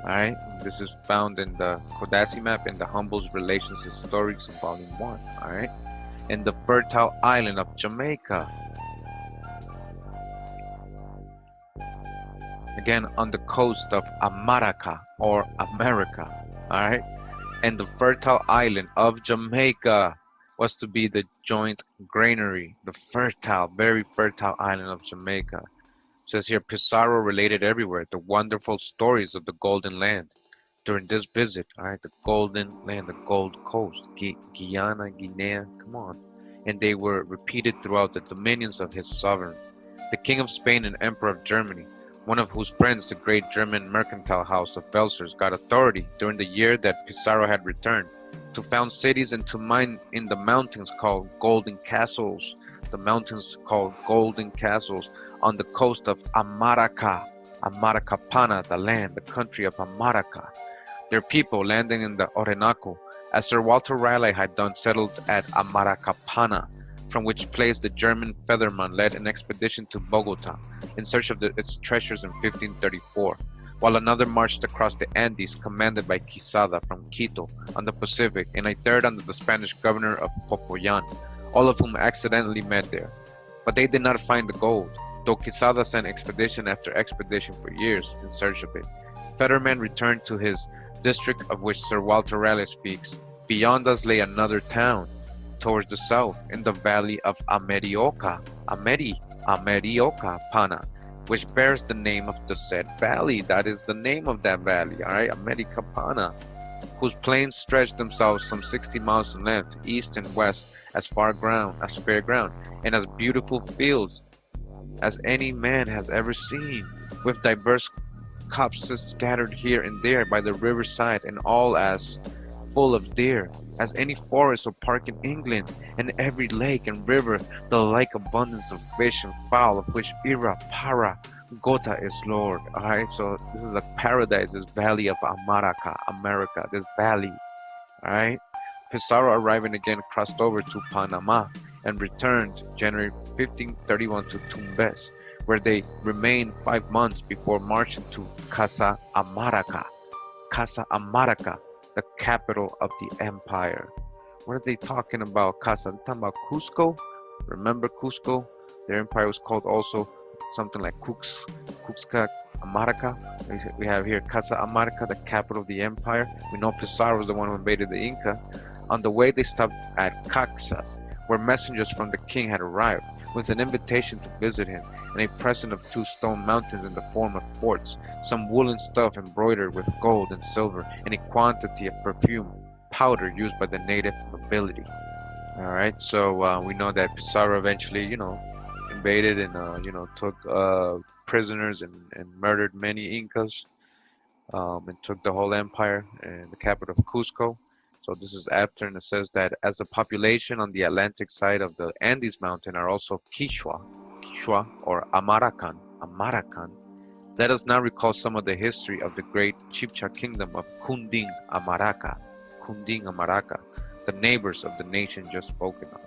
Alright, this is found in the Codazzi map in the Humboldt's Relations Historiques in Volume 1. Alright, in the fertile island of Jamaica. Again, on the coast of America or America, all right? And the fertile island of Jamaica was to be the joint granary, the fertile, very fertile island of Jamaica. It says here, Pizarro related everywhere the wonderful stories of the Golden Land. During this visit, all right, the Golden Land, the Gold Coast, Guyana, Guinea, come on. And they were repeated throughout the dominions of his sovereign, the King of Spain and Emperor of Germany, one of whose friends, the great German mercantile house of Belsers, got authority during the year that Pizarro had returned, to found cities and to mine in the mountains called Golden Castles, the mountains called Golden Castles on the coast of Amaraka, Amarakapana, the land, the country of Amaraka. Their people landing in the Orinoco, as Sir Walter Raleigh had done, settled at Amarakapana, from which place the German Featherman led an expedition to Bogota in search of its treasures in 1534, while another marched across the Andes commanded by Quezada from Quito on the Pacific, and a third under the Spanish governor of Popoyan, all of whom accidentally met there. But they did not find the gold, though Quezada sent expedition after expedition for years in search of it. Fetterman returned to his district, of which Sir Walter Raleigh speaks. Beyond us lay another town, towards the south, in the valley of Amarakapana, which bears the name of the said valley. That is the name of that valley, all right, Amarakapana, whose plains stretch themselves some 60 miles in length, east and west, as fair ground, and as beautiful fields as any man has ever seen, with diverse copses scattered here and there by the riverside, and all as full of deer as any forest or park in England, and every lake and river the like abundance of fish and fowl, of which Ira, Para, Gota is Lord. All right, so this is a paradise, this valley of Amaraka, America, this valley. All right, Pizarro arriving again crossed over to Panama and returned January 1531 to Tumbes, where they remained 5 months before marching to Casa Amaraka, the capital of the empire. What are they talking about? Casa, they're talking about Cusco. Remember Cusco? Their empire was called also something like Cuxca Amaraka. We have here Casa Amaraka, the capital of the empire. We know Pizarro was the one who invaded the Inca. On the way, they stopped at Caxas, where messengers from the king had arrived with an invitation to visit him and a present of 2 stone mountains in the form of forts, some woolen stuff embroidered with gold and silver, and a quantity of perfume powder used by the native nobility. All right, so we know that Pizarro eventually, invaded and took prisoners and murdered many Incas, and took the whole empire and the capital of Cusco. So this is after, and it says that as the population on the Atlantic side of the Andes Mountain are also Quichua or Amarakan, let us now recall some of the history of the great Chibcha kingdom of Kunding Amaraka, the neighbors of the nation just spoken of.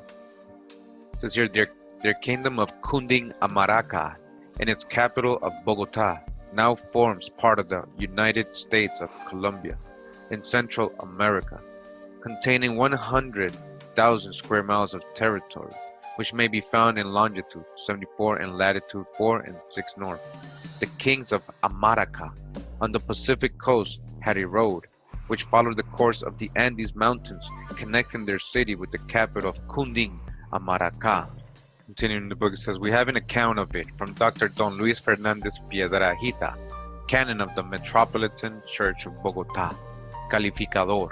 It says here their kingdom of Kunding Amaraka and its capital of Bogota now forms part of the United States of Colombia in Central America, containing 100,000 square miles of territory, which may be found in longitude 74 and latitude 4 and 6 north. The kings of Amaraka on the Pacific coast had a road which followed the course of the Andes Mountains, connecting their city with the capital of Kunding Amaraka. Continuing the book, it says, we have an account of it from Dr. Don Luis Fernandez Piedrahita, canon of the Metropolitan Church of Bogota, calificador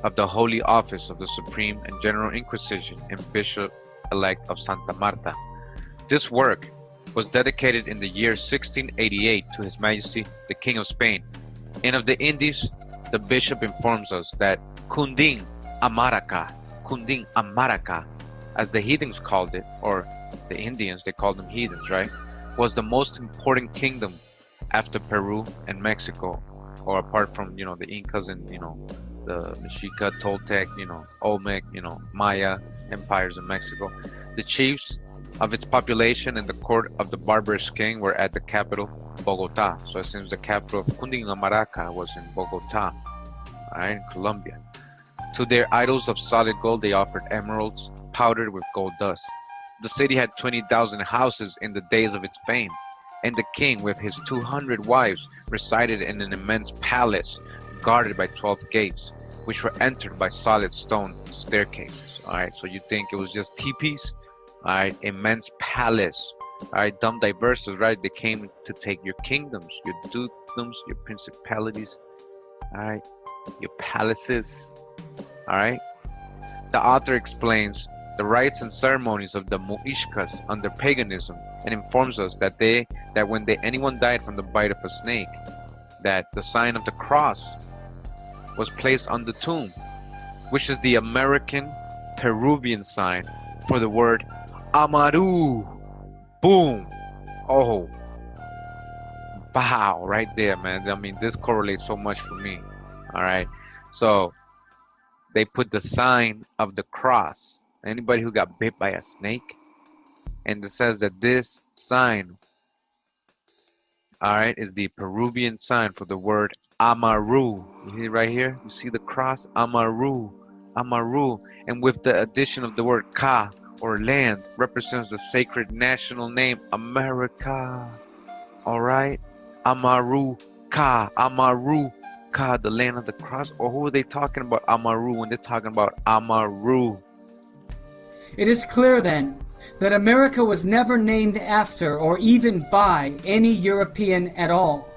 of the Holy Office of the Supreme and General Inquisition and Bishop-elect of Santa Marta. This work was dedicated in the year 1688 to His Majesty the King of Spain. And of the Indies, the bishop informs us that Kunding Amaraka, as the heathens called it, or the Indians, they called them heathens, right? Was the most important kingdom after Peru and Mexico, or apart from, the Incas and, the Mexica, Toltec, Olmec, Maya empires in Mexico. The chiefs of its population and the court of the barbarous king were at the capital, Bogota. So it seems the capital of Cundinamarca was in Bogota, right, in Colombia. To their idols of solid gold, they offered emeralds powdered with gold dust. The city had 20,000 houses in the days of its fame, and the king, with his 200 wives, resided in an immense palace guarded by 12 gates, which were entered by solid stone staircases. All right, so you think it was just teepees? All right, immense palace. All right, dumb diverses, right? They came to take your kingdoms, your dukedoms, your principalities. All right, your palaces. All right. The author explains the rites and ceremonies of the Muiscas under paganism and informs us that when anyone died from the bite of a snake, that the sign of the cross was placed on the tomb, which is the American Peruvian sign for the word Amaru. Boom. Oh, wow, right there, man. I mean, this correlates so much for me. All right, so they put the sign of the cross. Anybody who got bit by a snake, and it says that this sign, all right, is the Peruvian sign for the word Amaru. You see right here? You see the cross? Amaru. And with the addition of the word Ka, or land, represents the sacred national name America. All right? Amaruka, the land of the cross. Or who are they talking about Amaru when they're talking about Amaru? It is clear then that America was never named after or even by any European at all,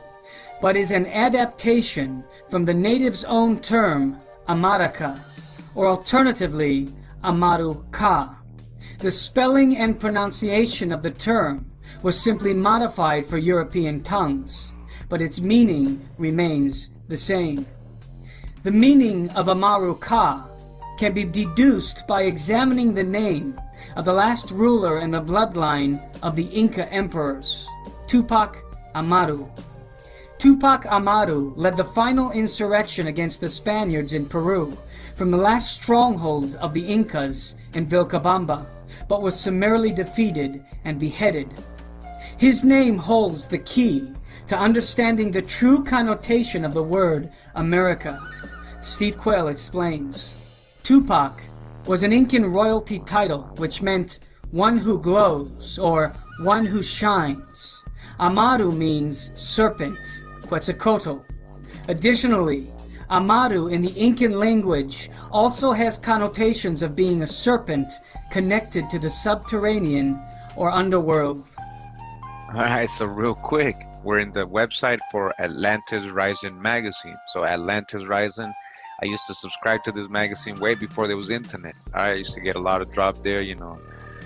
but is an adaptation from the natives' own term, Amaraka, or alternatively, Amaruka. The spelling and pronunciation of the term was simply modified for European tongues, but its meaning remains the same. The meaning of Amaruka can be deduced by examining the name of the last ruler in the bloodline of the Inca emperors, Tupac Amaru. Tupac Amaru led the final insurrection against the Spaniards in Peru from the last stronghold of the Incas in Vilcabamba, but was summarily defeated and beheaded. His name holds the key to understanding the true connotation of the word America. Steve Quayle explains. Tupac was an Incan royalty title which meant one who glows or one who shines. Amaru means serpent, Quetzalcoatl. Additionally, Amaru in the Incan language also has connotations of being a serpent connected to the subterranean or underworld. Alright, so real quick, we're in the website for Atlantis Rising magazine. So Atlantis Rising, I used to subscribe to this magazine way before there was internet. I used to get a lot of drop there, you know,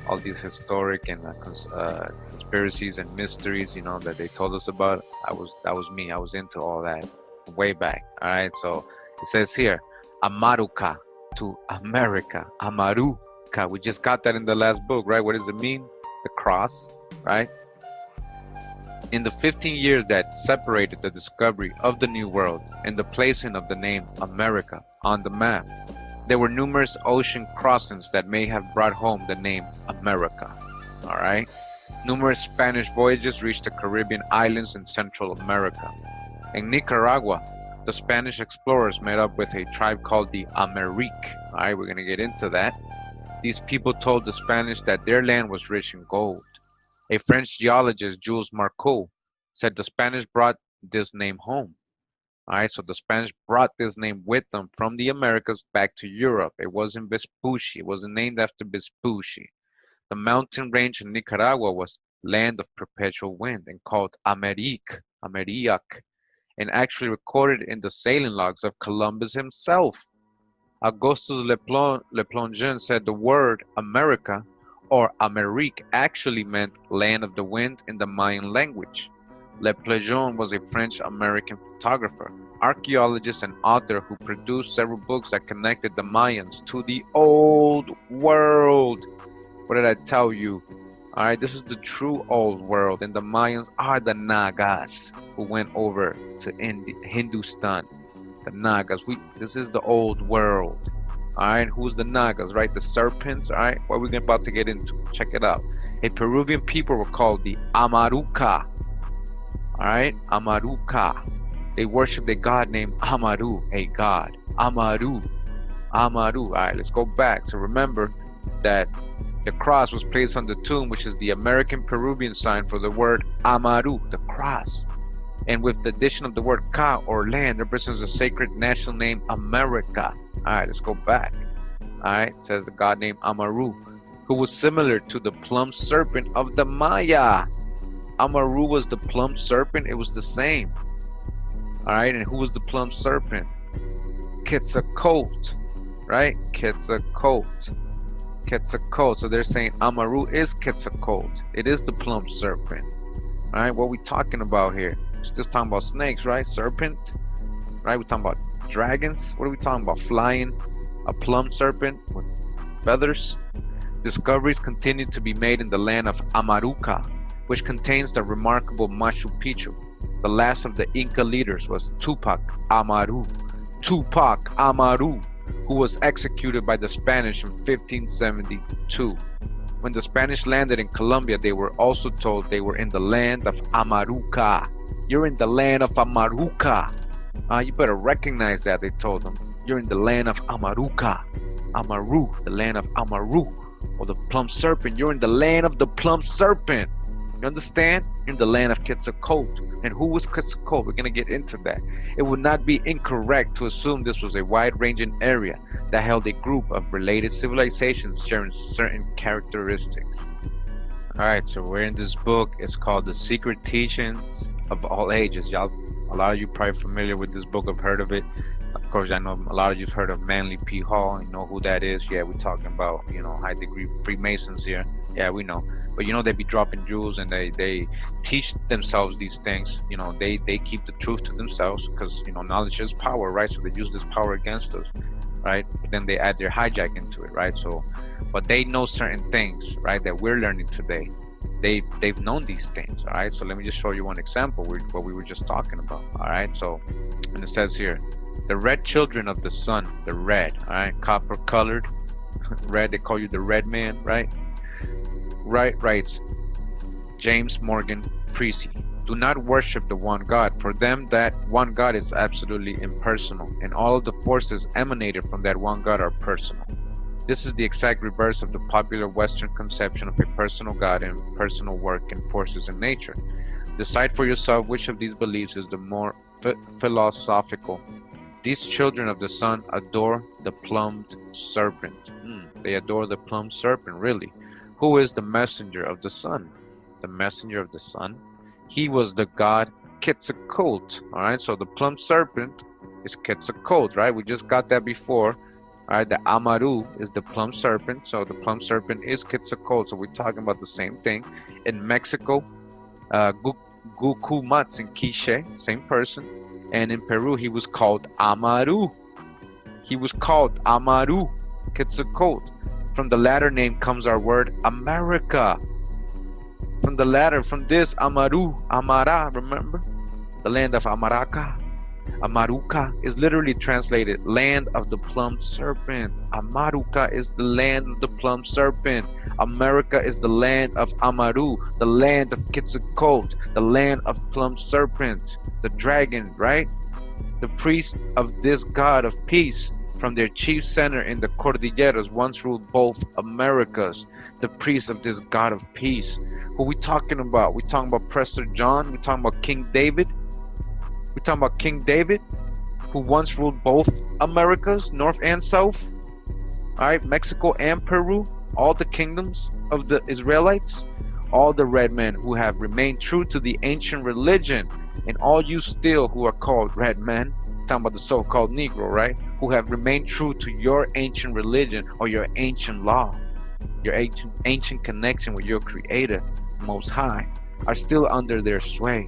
all these historic and conspiracies and mysteries, you know, that they told us about. That was me. I was into all that way back. All right, so it says here, Amaruka to America, Amaruka. We just got that in the last book, right? What does it mean? The cross, right? In the 15 years that separated the discovery of the New World and the placing of the name America on the map, there were numerous ocean crossings that may have brought home the name America. All right. Numerous Spanish voyages reached the Caribbean islands in Central America. In Nicaragua, the Spanish explorers met up with a tribe called the Amerrisque. All right, we're going to get into that. These people told the Spanish that their land was rich in gold. A French geologist, Jules Marcot, said the Spanish brought this name home. All right, so the Spanish brought this name with them from the Americas back to Europe. It wasn't Vespucci. It wasn't named after Vespucci. The mountain range in Nicaragua was land of perpetual wind and called Amerik, and actually recorded in the sailing logs of Columbus himself. Augustus Le Plongeon said the word America or Amérique actually meant land of the wind in the Mayan language. Le Plongeon was a French-American photographer, archaeologist, and author who produced several books that connected the Mayans to the old world. What did I tell you? All right, this is the true old world, and the Mayans are the Nagas who went over to Hindustan. The Nagas. This is the old world. All right, who's the Nagas, right? The serpents, all right? What we're about to get into. Check it out. A Peruvian people were called the Amaruka. All right, Amaruka. They worshiped a god named Amaru, a god. Amaru. All right, let's go back. So remember that the cross was placed on the tomb, which is the American Peruvian sign for the word Amaru, the cross. And with the addition of the word ka, or land, represents the sacred national name America. All right, let's go back. All right, it says a god named Amaru, who was similar to the plumed serpent of the Maya. Amaru was the plumed serpent. It was the same. All right, and who was the plumed serpent? Ketakult, right? Ketakult. So they're saying Amaru is Ketakult. It is the plumed serpent. All right, what are we talking about here? We're still talking about snakes, right? Serpent, right? We're talking about dragons. What are we talking about? Flying a plumed serpent with feathers. Discoveries continue to be made in the land of Amaruka, which contains the remarkable Machu Picchu. The last of the Inca leaders was Tupac Amaru. Tupac Amaru, who was executed by the Spanish in 1572. When the Spanish landed in Colombia, they were also told they were in the land of Amaruka. You're in the land of Amaruka. You better recognize that, they told them. You're in the land of Amaruka. Amaru, the land of Amaru, or the plumed serpent. You're in the land of the plumed serpent. You understand? You're in the land of Ketakult. And who was Ketakult? We're going to get into that. It would not be incorrect to assume this was a wide-ranging area that held a group of related civilizations sharing certain characteristics. All right, so we're in this book. It's called The Secret Teachings of All Ages. Y'all, a lot of you probably familiar with this book. I've heard of it. Of course, I know a lot of you've heard of Manly P. Hall. You know who that is. Yeah, we're talking about, you know, high degree Freemasons here. Yeah, we know. But you know, they be dropping jewels and they teach themselves these things. You know, they keep the truth to themselves because, you know, knowledge is power, right? So they use this power against us, right? But then they add their hijack into it, right? So, but they know certain things, right, that we're learning today. they've known these things. All right, so let me just show you one example what we were just talking about. All right, so and it says here, the red children of the sun, the red, all right, copper colored, red. They call you the red man, right? Right, writes James Morgan Precy. Do not worship the one God. For them, that one God is absolutely impersonal, and all of the forces emanated from that one God are personal. This is the exact reverse of the popular Western conception of a personal God and personal work and forces in nature. Decide for yourself which of these beliefs is the more philosophical. These children of the sun adore the plumed serpent. They adore the plumed serpent, really. Who is the messenger of the sun? The messenger of the sun? He was the god Ketakult. All right, so the plumed serpent is Ketakult, right? We just got that before. All right, the Amaru is the plumed serpent, so the plumed serpent is Ketakult. So we're talking about the same thing. In Mexico, Gucumatz in Quiche, same person. And in Peru, he was called Amaru. He was called Amaru, Ketakult. From the latter name comes our word America. From the latter, from this Amaru, Amara, remember? The land of Amaraka. Amaruka is literally translated land of the plumed serpent. Amaruka is the land of the plumed serpent. America is the land of Amaru, the land of Ketakult, the land of plumed serpent, the dragon, right? The priests of this god of peace from their chief center in the Cordilleras once ruled both Americas. The priests of this god of peace. Who we talking about? We talking about Prester John? We talking about King David? We talking about King David, who once ruled both Americas, North and South? All right, Mexico and Peru, all the kingdoms of the Israelites, all the red men who have remained true to the ancient religion, and all you still who are called red men, talking about the so-called Negro, right? Who have remained true to your ancient religion or your ancient law, your ancient connection with your Creator, Most High, are still under their sway.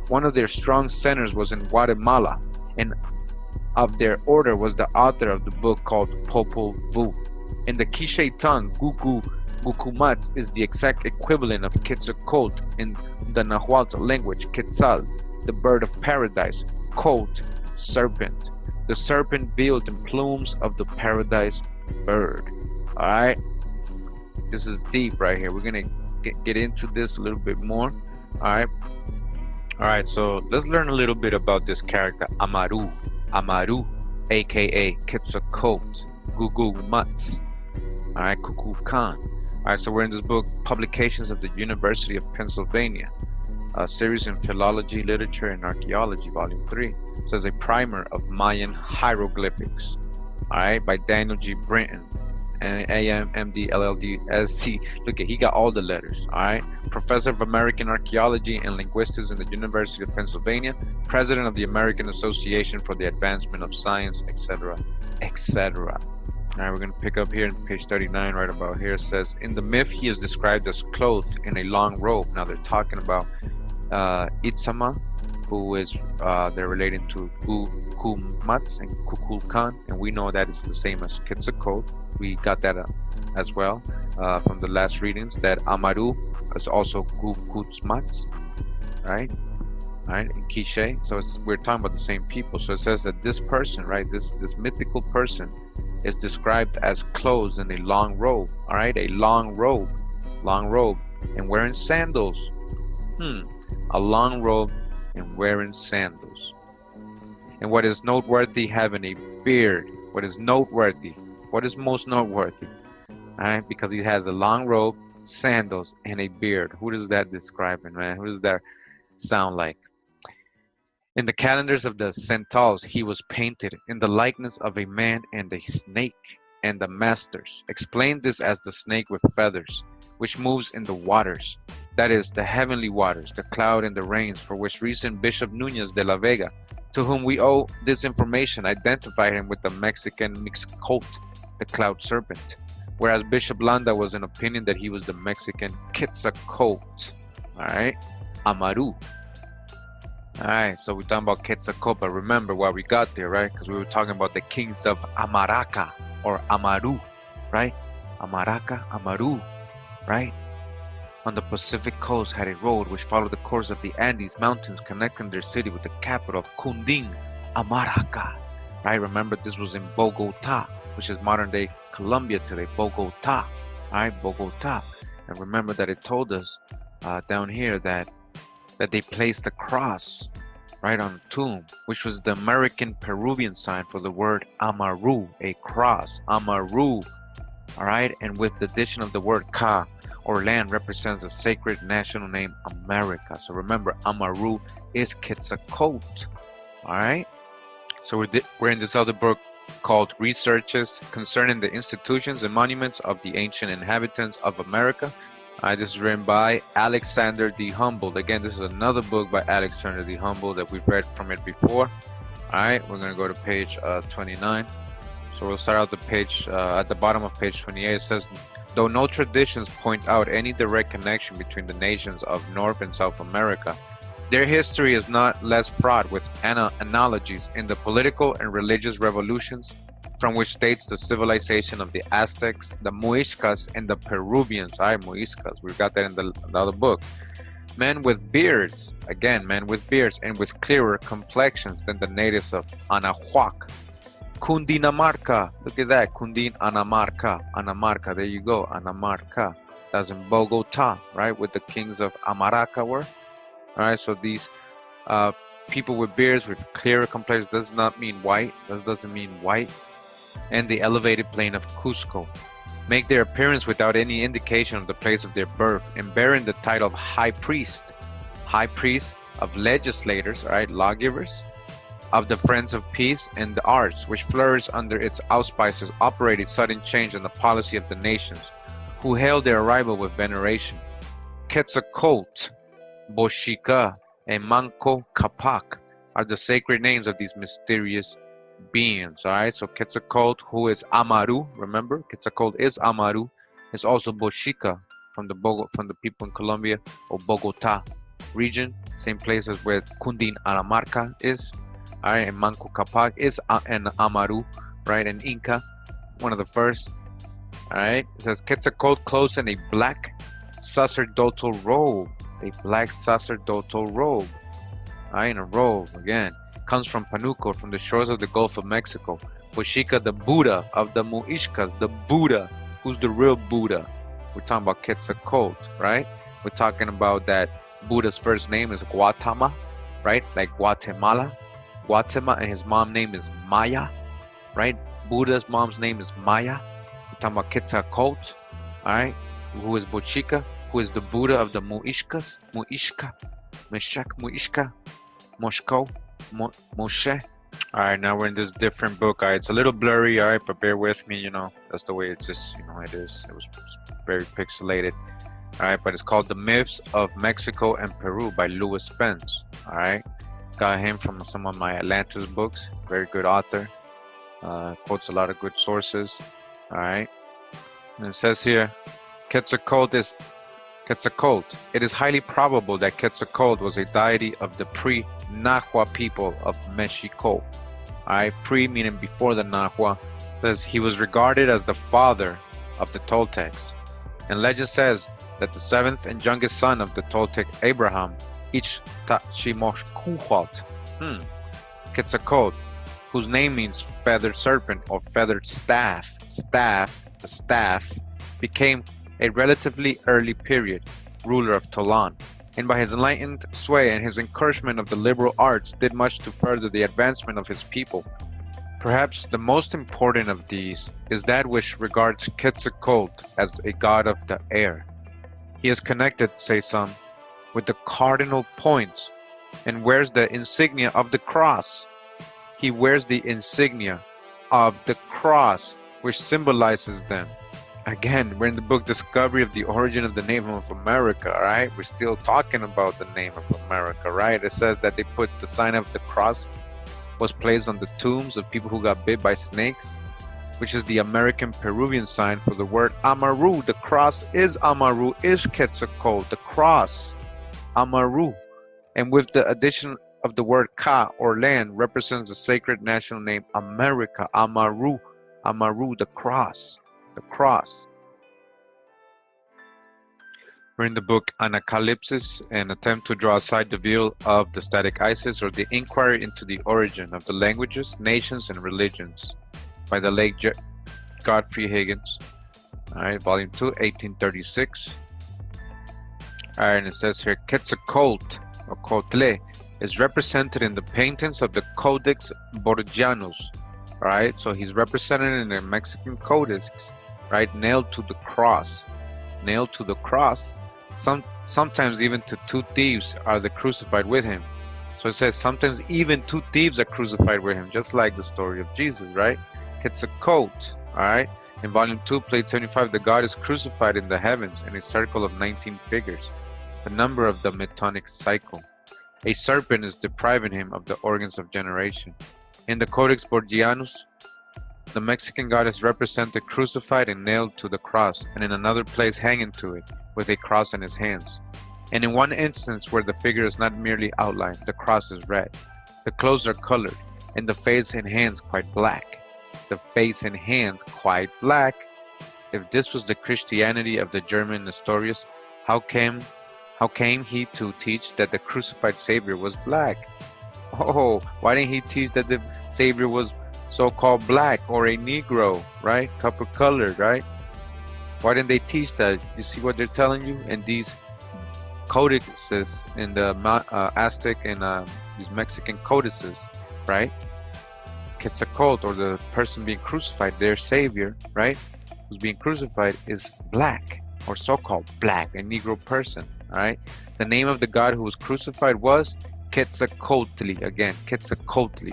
One of their strong centers was in Guatemala, and of their order was the author of the book called Popol Vuh. In the Quiche tongue, Gucumatz is the exact equivalent of Quetzalcoatl in the Nahuatl language, Quetzal, the bird of paradise, Colt, serpent. The serpent veiled in plumes of the paradise bird. All right, this is deep right here. We're gonna get into this a little bit more. All right, so let's learn a little bit about this character, Amaru, aka Quetzalcoatl, Gucumatz, all right, Kukulkan. All right, so we're in this book, Publications of the University of Pennsylvania, a series in Philology, Literature, and Archaeology, Volume 3. It says a primer of Mayan hieroglyphics, all right, by Daniel G. Brinton, and AMMD LLD SC. Look at, he got all the letters. All right, professor of American Archaeology and Linguistics in the University of Pennsylvania, president of the American Association for the Advancement of Science, etc., etc. All right, we're going to pick up here in page 39, right about here. It says, in the myth, he is described as clothed in a long robe. Now they're talking about Itzama, who is, they're relating to Gucumatz and Kukulkan, and we know that it's the same as Quetzalcoatl. We got that as well from the last readings, that Amaru is also Gucumatz, right? All right, in Quiche. So we're talking about the same people. So it says that this person, right, this mythical person is described as clothed in a long robe. All right, a long robe, and wearing sandals. A long robe and wearing sandals. And what is noteworthy, having a beard. What is noteworthy? What is most noteworthy? All right, because he has a long robe, sandals, and a beard. Who does that describe, man? Who does that sound like? In the calendars of the Centaurs, he was painted in the likeness of a man and a snake, and the masters explained this as the snake with feathers, which moves in the waters, that is, the heavenly waters, the cloud and the rains, for which reason Bishop Nunez de la Vega, to whom we owe this information, identified him with the Mexican Mixcolt, the cloud serpent, whereas Bishop Landa was in opinion that he was the Mexican Quetzalcoatl. All right, Amaru. All right, so we're talking about Quetzalcoatl, but remember why we got there, right? Because we were talking about the kings of Amaraka or Amaru, right? Amaraka, Amaru, right? On the Pacific coast had a road which followed the course of the Andes Mountains, connecting their city with the capital of Kundin, Amaraka. Right? Remember, this was in Bogota, which is modern day Colombia today. Bogota. Right? Bogota. And remember that it told us down here that they placed a cross right on the tomb, which was the American Peruvian sign for the word Amaru, a cross, Amaru. All right, and with the addition of the word Ka, or land, represents the sacred national name America. So remember, Amaru is Ketakult. All right, so we're in this other book called Researches Concerning the Institutions and Monuments of the Ancient Inhabitants of America. This is written by Alexander D. Humboldt. Again, this is another book by Alexander D. Humboldt that we've read from it before. All right, we're going to go to page 29. So we'll start out the page at the bottom of page 28. It says, though no traditions point out any direct connection between the nations of North and South America, their history is not less fraught with analogies in the political and religious revolutions from which dates the civilization of the Aztecs, the Muiscas, and the Peruvians. Muiscas, we've got that in the other book. Men with beards, again, men with beards and with clearer complexions than the natives of Anahuac. Cundinamarca, look at that, Anamarca, there you go, Anamarca. That's in Bogota, right, with the kings of Amaraka were. All right, so these people with beards with clearer complexions does not mean white, doesn't mean white. And the elevated plain of Cusco make their appearance without any indication of the place of their birth, and bearing the title of high priest of legislators, right, lawgivers, of the friends of peace and the arts, which flourish under its auspices, operated sudden change in the policy of the nations, who hailed their arrival with veneration. Ketakult, Boshika, and Manco Capac are the sacred names of these mysterious beings. All right, so Ketakult, who is Amaru, remember Ketakult is Amaru, is also Boshika from the people in Colombia or Bogota region, same place as where Cundinamarca is. All right, and Manco Capac is an Amaru, right, an Inca, one of the first. All right, it says Ketakult clothes in a black sacerdotal robe, All right, in a robe again. Comes from Panuco, from the shores of the Gulf of Mexico. Boshika, the Buddha of the Muiscas, the Buddha. Who's the real Buddha? We're talking about Ketakult, right? We're talking about that Buddha's first name is Gautama, right? Like Guatemala. Guatemala, and his mom's name is Maya, right? Buddha's mom's name is Maya. We're talking about Ketakult, all right? Who is Boshika, who is the Buddha of the Muiscas, Muisca, Moscow. Moshe. All right, now we're in this different book. All right, it's a little blurry, all right, but bear with me, that's the way it just, it is. It was very pixelated. All right, but it's called The Myths of Mexico and Peru by Louis Spence. All right, got him from some of my Atlantis books. Very good author. Quotes a lot of good sources. All right, and it says here, Ketakult. It is highly probable that Ketakult was a deity of the pre-Nahua people of Mexico. Alright, pre meaning before the Nahua. Says he was regarded as the father of the Toltecs. And legend says that the seventh and youngest son of the Toltec Abraham, Ichtachimoshkuhalt, Ketakult, whose name means feathered serpent or feathered staff, became a relatively early period ruler of Tolan, and by his enlightened sway and his encouragement of the liberal arts did much to further the advancement of his people. Perhaps the most important of these is that which regards Ketakult as a god of the air. He is connected, say some, with the cardinal points and wears the insignia of the cross. He wears the insignia of the cross, which symbolizes them. Again, we're in the book Discovery of the Origin of the Name of America, all right? We're still talking about the name of America, right? It says that they put the sign of the cross was placed on the tombs of people who got bit by snakes, which is the American Peruvian sign for the word Amaru. The cross is Amaru, is Ketakult, the cross, Amaru. And with the addition of the word Ka, or land, represents the sacred national name America, Amaru, the cross. The cross. We're in the book Anacalypsis, an attempt to draw aside the veil of the static ISIS, or the inquiry into the origin of the languages, nations, and religions, by the late Godfrey Higgins. All right, volume 2, 1836. All right, and it says here, Ketakult, or Kotle, is represented in the paintings of the Codex Borgianus. All right, so he's represented in the Mexican codex, right, nailed to the cross. Nailed to the cross. Sometimes even to two thieves are the crucified with him. So it says sometimes even two thieves are crucified with him, just like the story of Jesus, right? Ketakult, all right? In volume 2, plate 75, the god is crucified in the heavens in a circle of 19 figures, the number of the Metonic cycle. A serpent is depriving him of the organs of generation. In the Codex Borgianus, the Mexican god is represented crucified and nailed to the cross, and in another place hanging to it, with a cross in his hands. And in one instance where the figure is not merely outlined, the cross is red. The clothes are colored, and the face and hands quite black. The face and hands quite black. If this was the Christianity of the German Nestorius, how came he to teach that the crucified Savior was black? Oh, why didn't he teach that the Savior was so-called black or a Negro, right? Copper colored, right? Why didn't they teach that? You see what they're telling you? And these codices in the Aztec and these Mexican codices, right? Ketakult, or the person being crucified, their savior, right? Who's being crucified is black, or so-called black, a Negro person, all right? The name of the god who was crucified was Quetzalcoatl, again, Quetzalcoatl.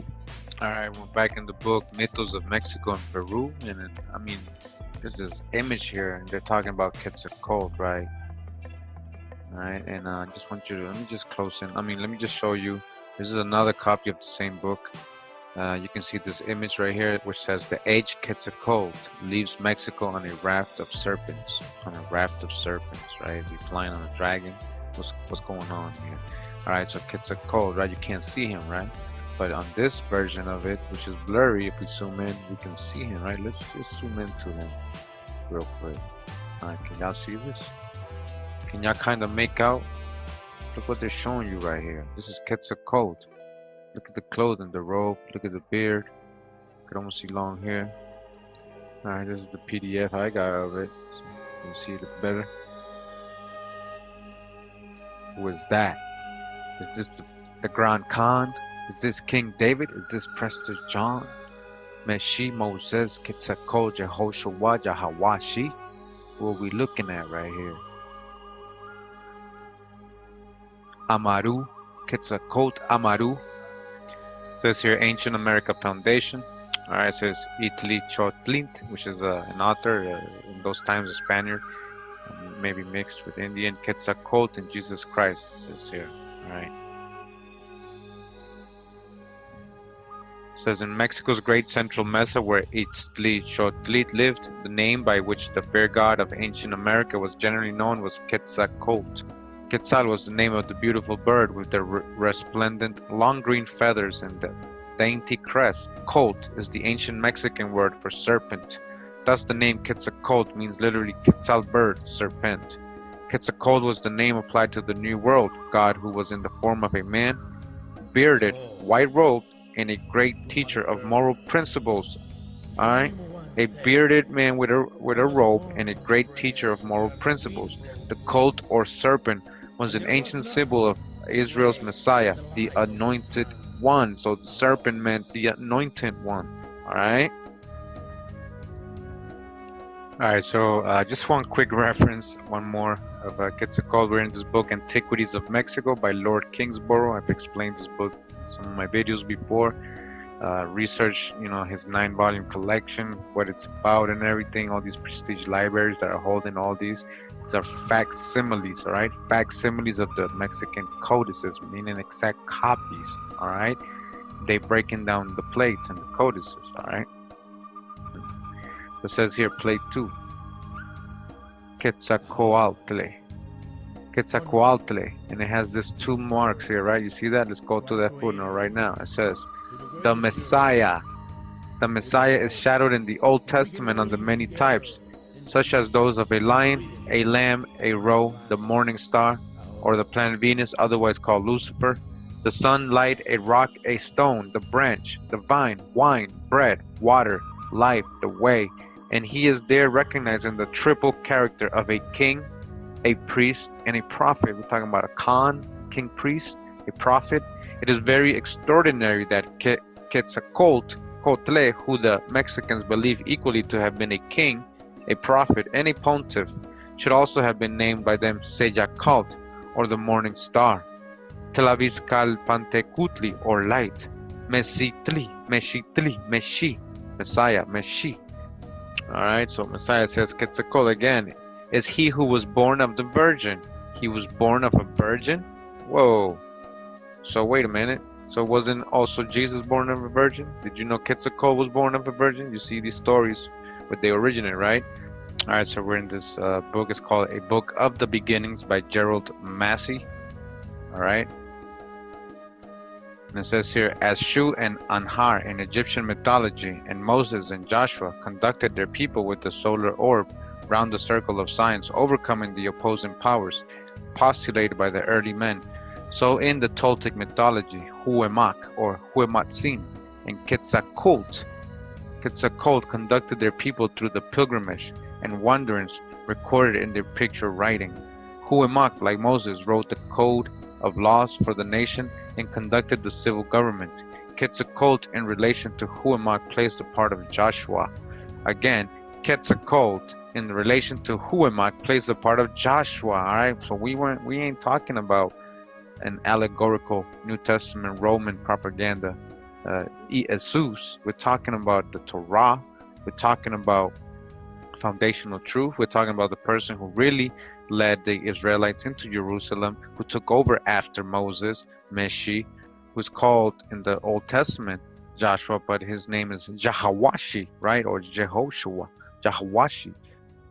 All right, we're back in the book Mythos of Mexico and Peru, and I mean, there's this image here, and they're talking about Quetzalcoatl, right? All right, and I just want you to, let me just close in. I mean, let me just show you. This is another copy of the same book. You can see this image right here, which says the aged Quetzalcoatl leaves Mexico on a raft of serpents. On a raft of serpents, right? Is he flying on a dragon? What's going on here? All right, so Quetzalcoatl, right? You can't see him, right? But on this version of it, which is blurry, if we zoom in, we can see him, right? Let's just zoom into him real quick. All right, can y'all see this? Can y'all kind of make out? Look what they're showing you right here. This is Quetzalcoatl. Look at the clothing, the robe, look at the beard. You can almost see long hair. All right, this is the PDF I got of it. So you can see it better. Who is that? Is this the Grand Khan? Is this King David? Is this Prester John? Meshi, Moses, Quetzalcoatl, Jehoshua, Yahawashi? Who are we looking at right here? Amaru, Quetzalcoatl, Amaru. It says here Ancient America Foundation. All right, it says Itli Chotlint, which is an author, in those times a Spaniard, maybe mixed with Indian. Quetzalcoatl and Jesus Christ, it says here. All right. Says in Mexico's great central mesa where Itztli lived, the name by which the fair god of ancient America was generally known was Quetzalcoatl. Quetzal was the name of the beautiful bird with the resplendent long green feathers and the dainty crest. Colt is the ancient Mexican word for serpent. Thus the name Quetzalcoatl means literally Quetzal bird, serpent. Quetzalcoatl was the name applied to the New World god who was in the form of a man, bearded, white-robed, and a great teacher of moral principles. All right, a bearded man with a robe and a great teacher of moral principles. The colt or serpent was an ancient symbol of Israel's Messiah, the anointed one. So the serpent meant the anointed one. All right. All right. So just one quick reference, one more of Quetzalcoatl. We're in this book, Antiquities of Mexico by Lord Kingsborough. I've explained this book in some of my videos before. Research, his 9-volume collection, what it's about and everything, all these prestige libraries that are holding all these. These are facsimiles, all right? Facsimiles of the Mexican codices, meaning exact copies, all right? They breaking down the plates and the codices, all right? It says here, plate 2. Quetzalcoatl. Quetzalcoatl. And it has this 2 marks here, right? You see that? Let's go to that footnote right now. It says, the Messiah. The Messiah is shadowed in the Old Testament under many types. such as those of a lion, a lamb, a roe, the morning star, or the planet Venus, otherwise called Lucifer, the sun, light, a rock, a stone, the branch, the vine, wine, bread, water, life, the way, and he is there recognized in the triple character of a king, a priest, and a prophet. We're talking about a Khan, king, priest, a prophet. It is very extraordinary that Ketakult, who the Mexicans believe equally to have been a king, a prophet, and a pontiff, should also have been named by them Seyakult, or the morning star, Tlaviscal Pantecutli, or light, Mesitli, Meshi, Messiah, Meshi. Alright, so Messiah says Quetzalcoatl again is he who was born of the virgin. He was born of a virgin? Whoa. So wait a minute. So wasn't also Jesus born of a virgin? Did you know Quetzalcoatl was born of a virgin? You see these stories, but they originate, right? Alright, so we're in this book. It's called A Book of the Beginnings by Gerald Massey. Alright. And it says here, as Shu and Anhar in Egyptian mythology, and Moses and Joshua conducted their people with the solar orb round the circle of science, overcoming the opposing powers postulated by the early men, so in the Toltec mythology, Huemak or Huematzin and Quetzalcoatl conducted their people through the pilgrimage and wanderings recorded in their picture writing. Huemak, like Moses, wrote the code of laws for the nation and conducted the civil government. Quetzalcoatl, in relation to Huemak, plays the part of Joshua. Again, Quetzalcoatl, in relation to Huemak, plays the part of Joshua. All right, so we ain't talking about an allegorical New Testament Roman propaganda. Jesus, we're talking about the Torah. We're talking about foundational truth. We're talking about the person who really led the Israelites into Jerusalem, who took over after Moses, Meshi, who's called in the Old Testament Joshua, but his name is Jehoashi, right? Or Jehoshua, Jehoashi.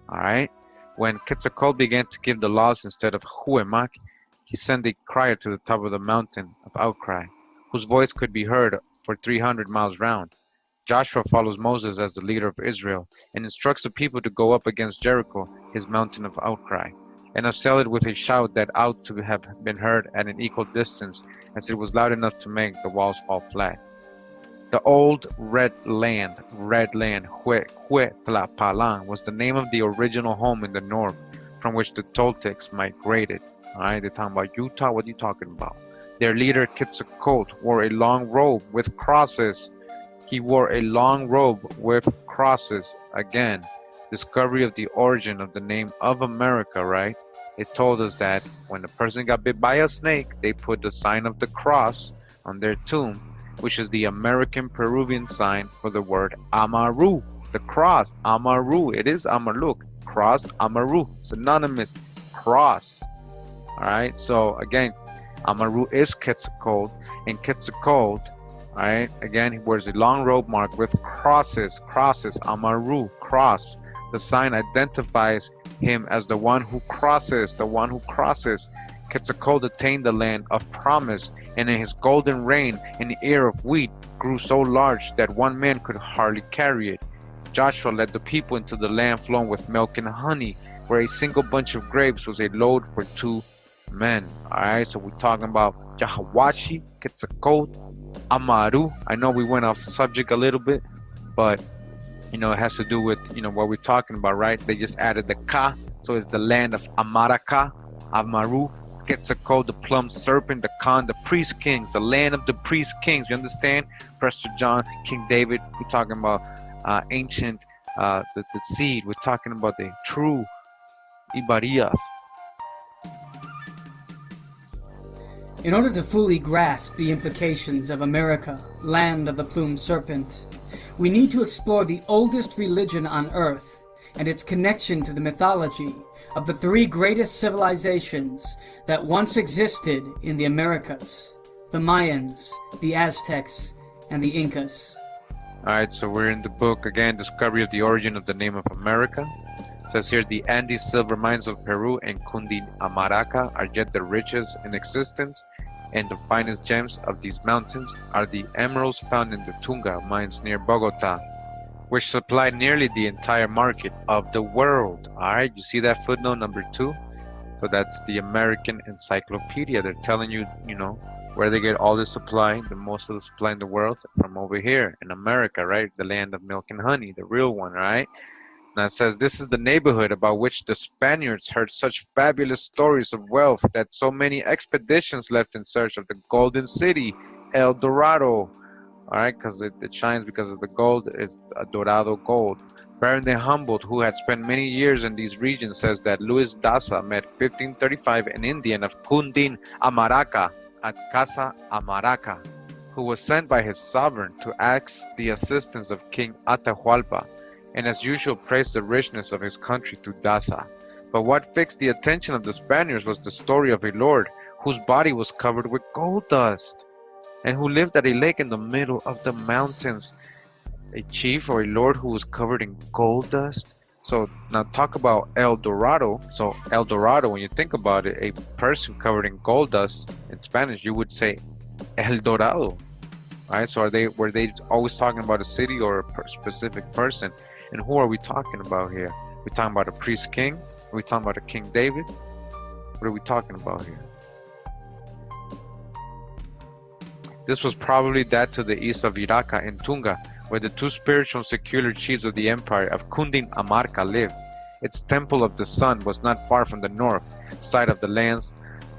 All right. When Quetzalcoatl began to give the laws instead of Huemak, he sent a crier to the top of the mountain of outcry, whose voice could be heard for 300 miles round. Joshua follows Moses as the leader of Israel and instructs the people to go up against Jericho, his mountain of outcry, and assail it with a shout that ought to have been heard at an equal distance, as it was loud enough to make the walls fall flat. The old Red Land, Huetlapalan, was the name of the original home in the north, from which the Toltecs migrated. Alright, they're talking about Utah. What are you talking about? Their leader, Quetzalcoatl, wore a long robe with crosses. He wore a long robe with crosses. Again, discovery of the origin of the name of America, right? It told us that when a person got bit by a snake, they put the sign of the cross on their tomb, which is the American Peruvian sign for the word Amaru, the cross, Amaru. It is Amaluk, cross, Amaru, synonymous, cross. All right, so again, Amaru is Quetzalcoatl, and Quetzalcoatl, all right, again, he wears a long robe marked with crosses, Amaru, cross. The sign identifies him as the one who crosses, Quetzalcoatl attained the land of promise, and in his golden reign, an ear of wheat grew so large that one man could hardly carry it. Joshua led the people into the land flowing with milk and honey, where a single bunch of grapes was a load for 2 men. Alright, so we're talking about Jehoashi, Quetzalcoatl, Amaru. I know we went off subject a little bit, but it has to do with what we're talking about, right? They just added the Ka, so it's the land of Amaraka, Amaru, Quetzalcoatl, the plumed serpent, the Khan, the priest kings, the land of the priest kings. You understand? Pastor John, King David. We're talking about ancient, the seed. We're talking about the true Ibaria. In order to fully grasp the implications of America, land of the plumed serpent, we need to explore the oldest religion on Earth and its connection to the mythology of the 3 greatest civilizations that once existed in the Americas: the Mayans, the Aztecs, and the Incas. Alright, so we're in the book again, Discovery of the Origin of the Name of America. It says here, the Andes silver mines of Peru and Cundinamarca are yet the richest in existence, and the finest gems of these mountains are the emeralds found in the Tunga mines near Bogota. which supplied nearly the entire market of the world. All right, you see that footnote number 2? So that's the American Encyclopedia. They're telling you, where they get all the supply, the most of the supply in the world, from over here in America, right? The land of milk and honey, the real one, right? Now it says, this is the neighborhood about which the Spaniards heard such fabulous stories of wealth that so many expeditions left in search of the golden city, El Dorado. All right, because it shines because of the gold. It's a Dorado gold. Baron de Humboldt, who had spent many years in these regions, says that Luis Daza met 1535 an Indian of Kundin Amaraka at Casa Amaraka, who was sent by his sovereign to ask the assistance of King Atahualpa, and as usual praised the richness of his country to Daza. But what fixed the attention of the Spaniards was the story of a lord whose body was covered with gold dust, and who lived at a lake in the middle of the mountains. A chief or a lord who was covered in gold dust? So now talk about El Dorado. So El Dorado, when you think about it, a person covered in gold dust, in Spanish you would say El Dorado. All right, so were they always talking about a city or a specific person? And who are we talking about here? Are we talking about a priest king? Are we talking about a King David? What are we talking about here? This was probably that to the east of Iraca and Tunga, where the two spiritual and secular chiefs of the empire of Kundin Amarka lived. Its temple of the sun was not far from the north side of the lands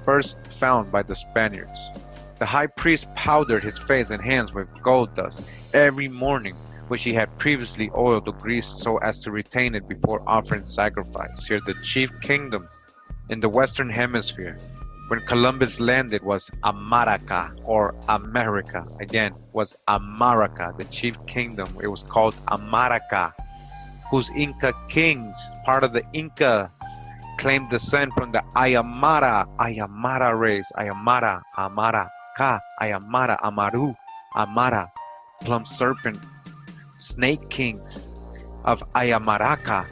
first found by the Spaniards. The high priest powdered his face and hands with gold dust every morning, which he had previously oiled or greased so as to retain it before offering sacrifice. Here the chief kingdom in the western hemisphere when Columbus landed was Amaraca or America. Again, was Amaraka, the chief kingdom. It was called Amaraka, whose Inca kings, part of the Incas, claimed descent from the Ayamara race. Ayamara, Amaraka, Ayamara, Amaru, Amara, plum serpent, snake kings of Ayamaraka,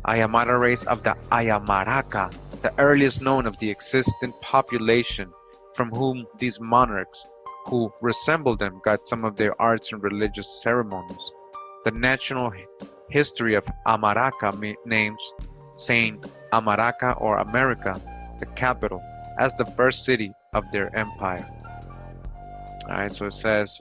Ayamara race of the Ayamaraka, the earliest known of the existent population, from whom these monarchs, who resembled them, got some of their arts and religious ceremonies. The national history of Amaraka names Saint Amaraka or America, the capital, as the first city of their empire. Alright, so it says,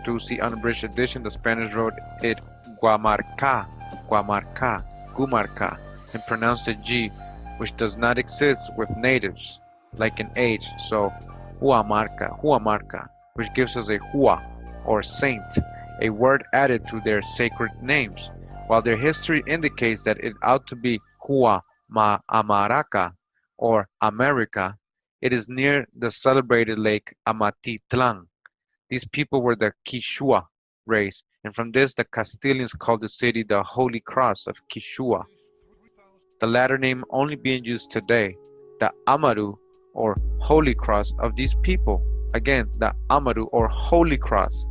to see unabridged edition, the Spanish wrote it Guamarca, Gumarca, and pronounced it G, which does not exist with natives, like an H, so Huamarca, which gives us a Hua, or saint, a word added to their sacred names, while their history indicates that it ought to be Hua Ma Amaraka, or America. It is near the celebrated lake Amatitlan. These people were the Quichua race, and from this the Castilians called the city the Holy Cross of Quichua, the latter name only being used today. The Amaru or Holy Cross of these people, again the Amaru or Holy Cross,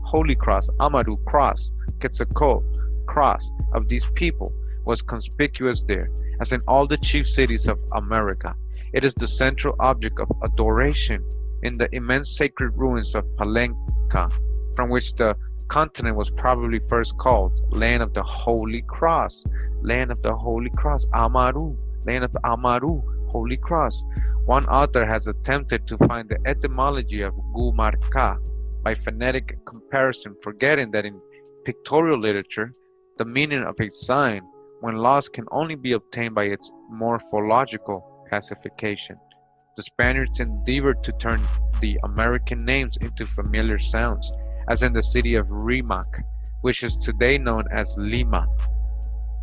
Amaru cross, Ketakult cross of these people, was conspicuous there, as in all the chief cities of America. It is the central object of adoration in the immense sacred ruins of Palenca, from which the continent was probably first called Land of the Holy Cross. Land of the Holy Cross, Amaru, Land of Amaru, Holy Cross. One author has attempted to find the etymology of Gumarca by phonetic comparison, forgetting that in pictorial literature, the meaning of a sign, when lost, can only be obtained by its morphological classification. The Spaniards endeavored to turn the American names into familiar sounds, as in the city of Rimac, which is today known as Lima.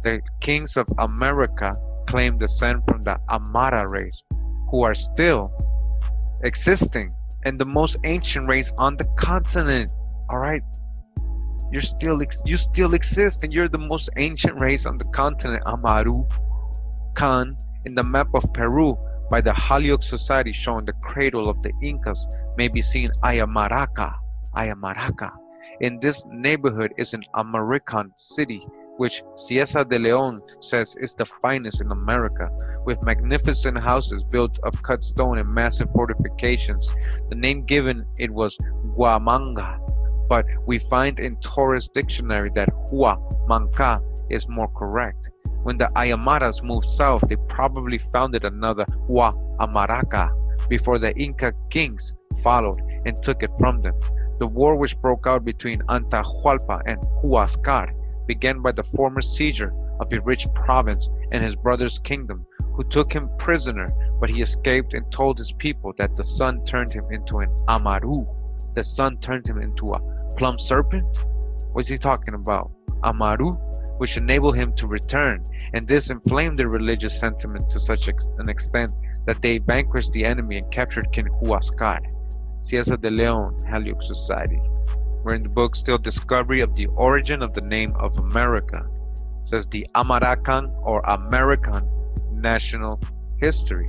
The kings of America claim descent from the Amara race, who are still existing and the most ancient race on the continent. All right, you still exist, and you're the most ancient race on the continent. Amaru Kan in the map of Peru by the Holyoke Society, showing the cradle of the Incas, may be seen Ayamaraka. In this neighborhood is an American city, which Cieza de Leon says is the finest in America, with magnificent houses built of cut stone and massive fortifications. The name given it was Guamanga, but we find in Torres dictionary that Hua Manca is more correct. When the Aymaras moved south, they probably founded another Hua Amaraka before the Inca kings followed and took it from them. The war which broke out between Atahualpa and Huascar began by the former seizure of a rich province and his brother's kingdom, who took him prisoner, but he escaped and told his people that the sun turned him into an Amaru. The sun turned him into a plum serpent? What's he talking about? Amaru? Which enabled him to return, and this inflamed their religious sentiment to such an extent that they vanquished the enemy and captured King Huascar. Cieza de Leon, Haluk Society. We're in the book still Discovery of the Origin of the Name of America. It says the Amarakan or American national history.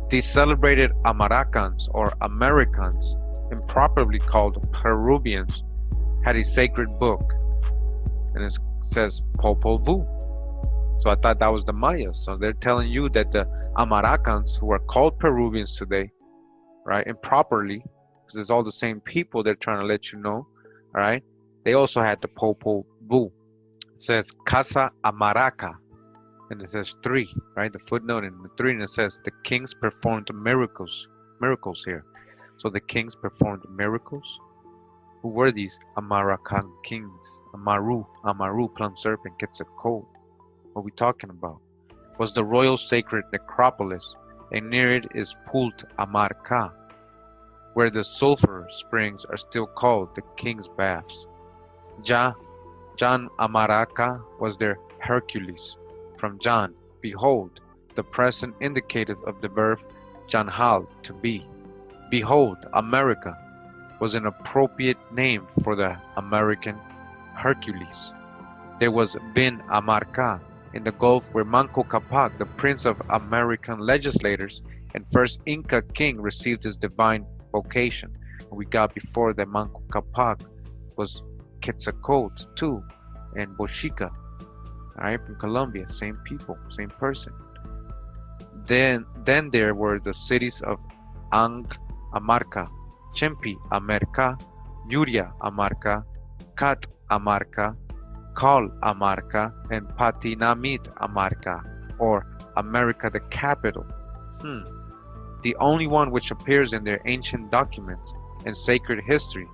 These celebrated Amarakans or Americans, improperly called Peruvians, had a sacred book, and it says Popol Vuh. So I thought that was the Mayas. So they're telling you that the Amarakans, who are called Peruvians today, right, improperly, because it's all the same people, they're trying to let you know, all right, they also had the Popol Vuh. It says Casa Amaraca, and it says 3, right, the footnote in the 3, and it says the kings performed miracles here. So the kings performed miracles. Who were these Amarakan kings? Amaru, plum serpent, Ketakult. What are we talking about? Was the royal sacred necropolis, and near it is Pult Amarka, where the sulfur springs are still called the king's baths. John Amaraka was their Hercules. From John, behold, the present indicative of the verb Janhal, to be. Behold, America was an appropriate name for the American Hercules. There was Bin Amarka in the Gulf where Manco Capac, the prince of American legislators and first Inca king, received his divine vocation. We got before that Manco Capac was Quetzalcoatl too, and Bochica, right, from Colombia, same people, same person. Then there were the cities of Amarca, Chempi Amerka, Yuria Amarca, Cat Amarca, Kal Amarca, and Patinamit Amarca, or America the capital. The only one which appears in their ancient documents and sacred history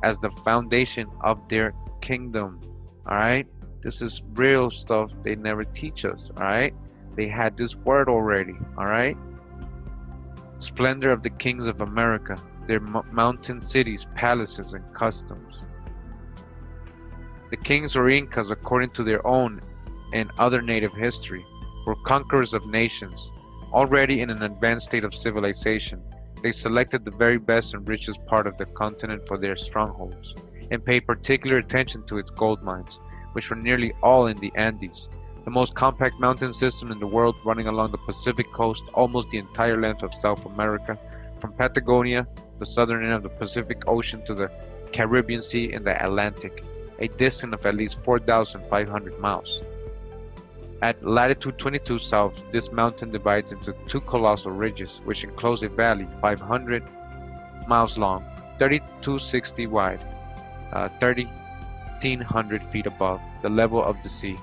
as the foundation of their kingdom. Alright? This is real stuff they never teach us. Alright? They had this word already. Alright? Splendor of the kings of America, their mountain cities, palaces, and customs. The kings or Incas, according to their own and other native history, were conquerors of nations. Already in an advanced state of civilization, they selected the very best and richest part of the continent for their strongholds, and paid particular attention to its gold mines, which were nearly all in the Andes, the most compact mountain system in the world, running along the Pacific coast almost the entire length of South America, from Patagonia, the southern end of the Pacific Ocean, to the Caribbean Sea and the Atlantic, a distance of at least 4,500 miles. At latitude 22 south, this mountain divides into 2 colossal ridges, which enclose a valley 500 miles long, 3,260 wide, 1,300 feet above the level of the sea,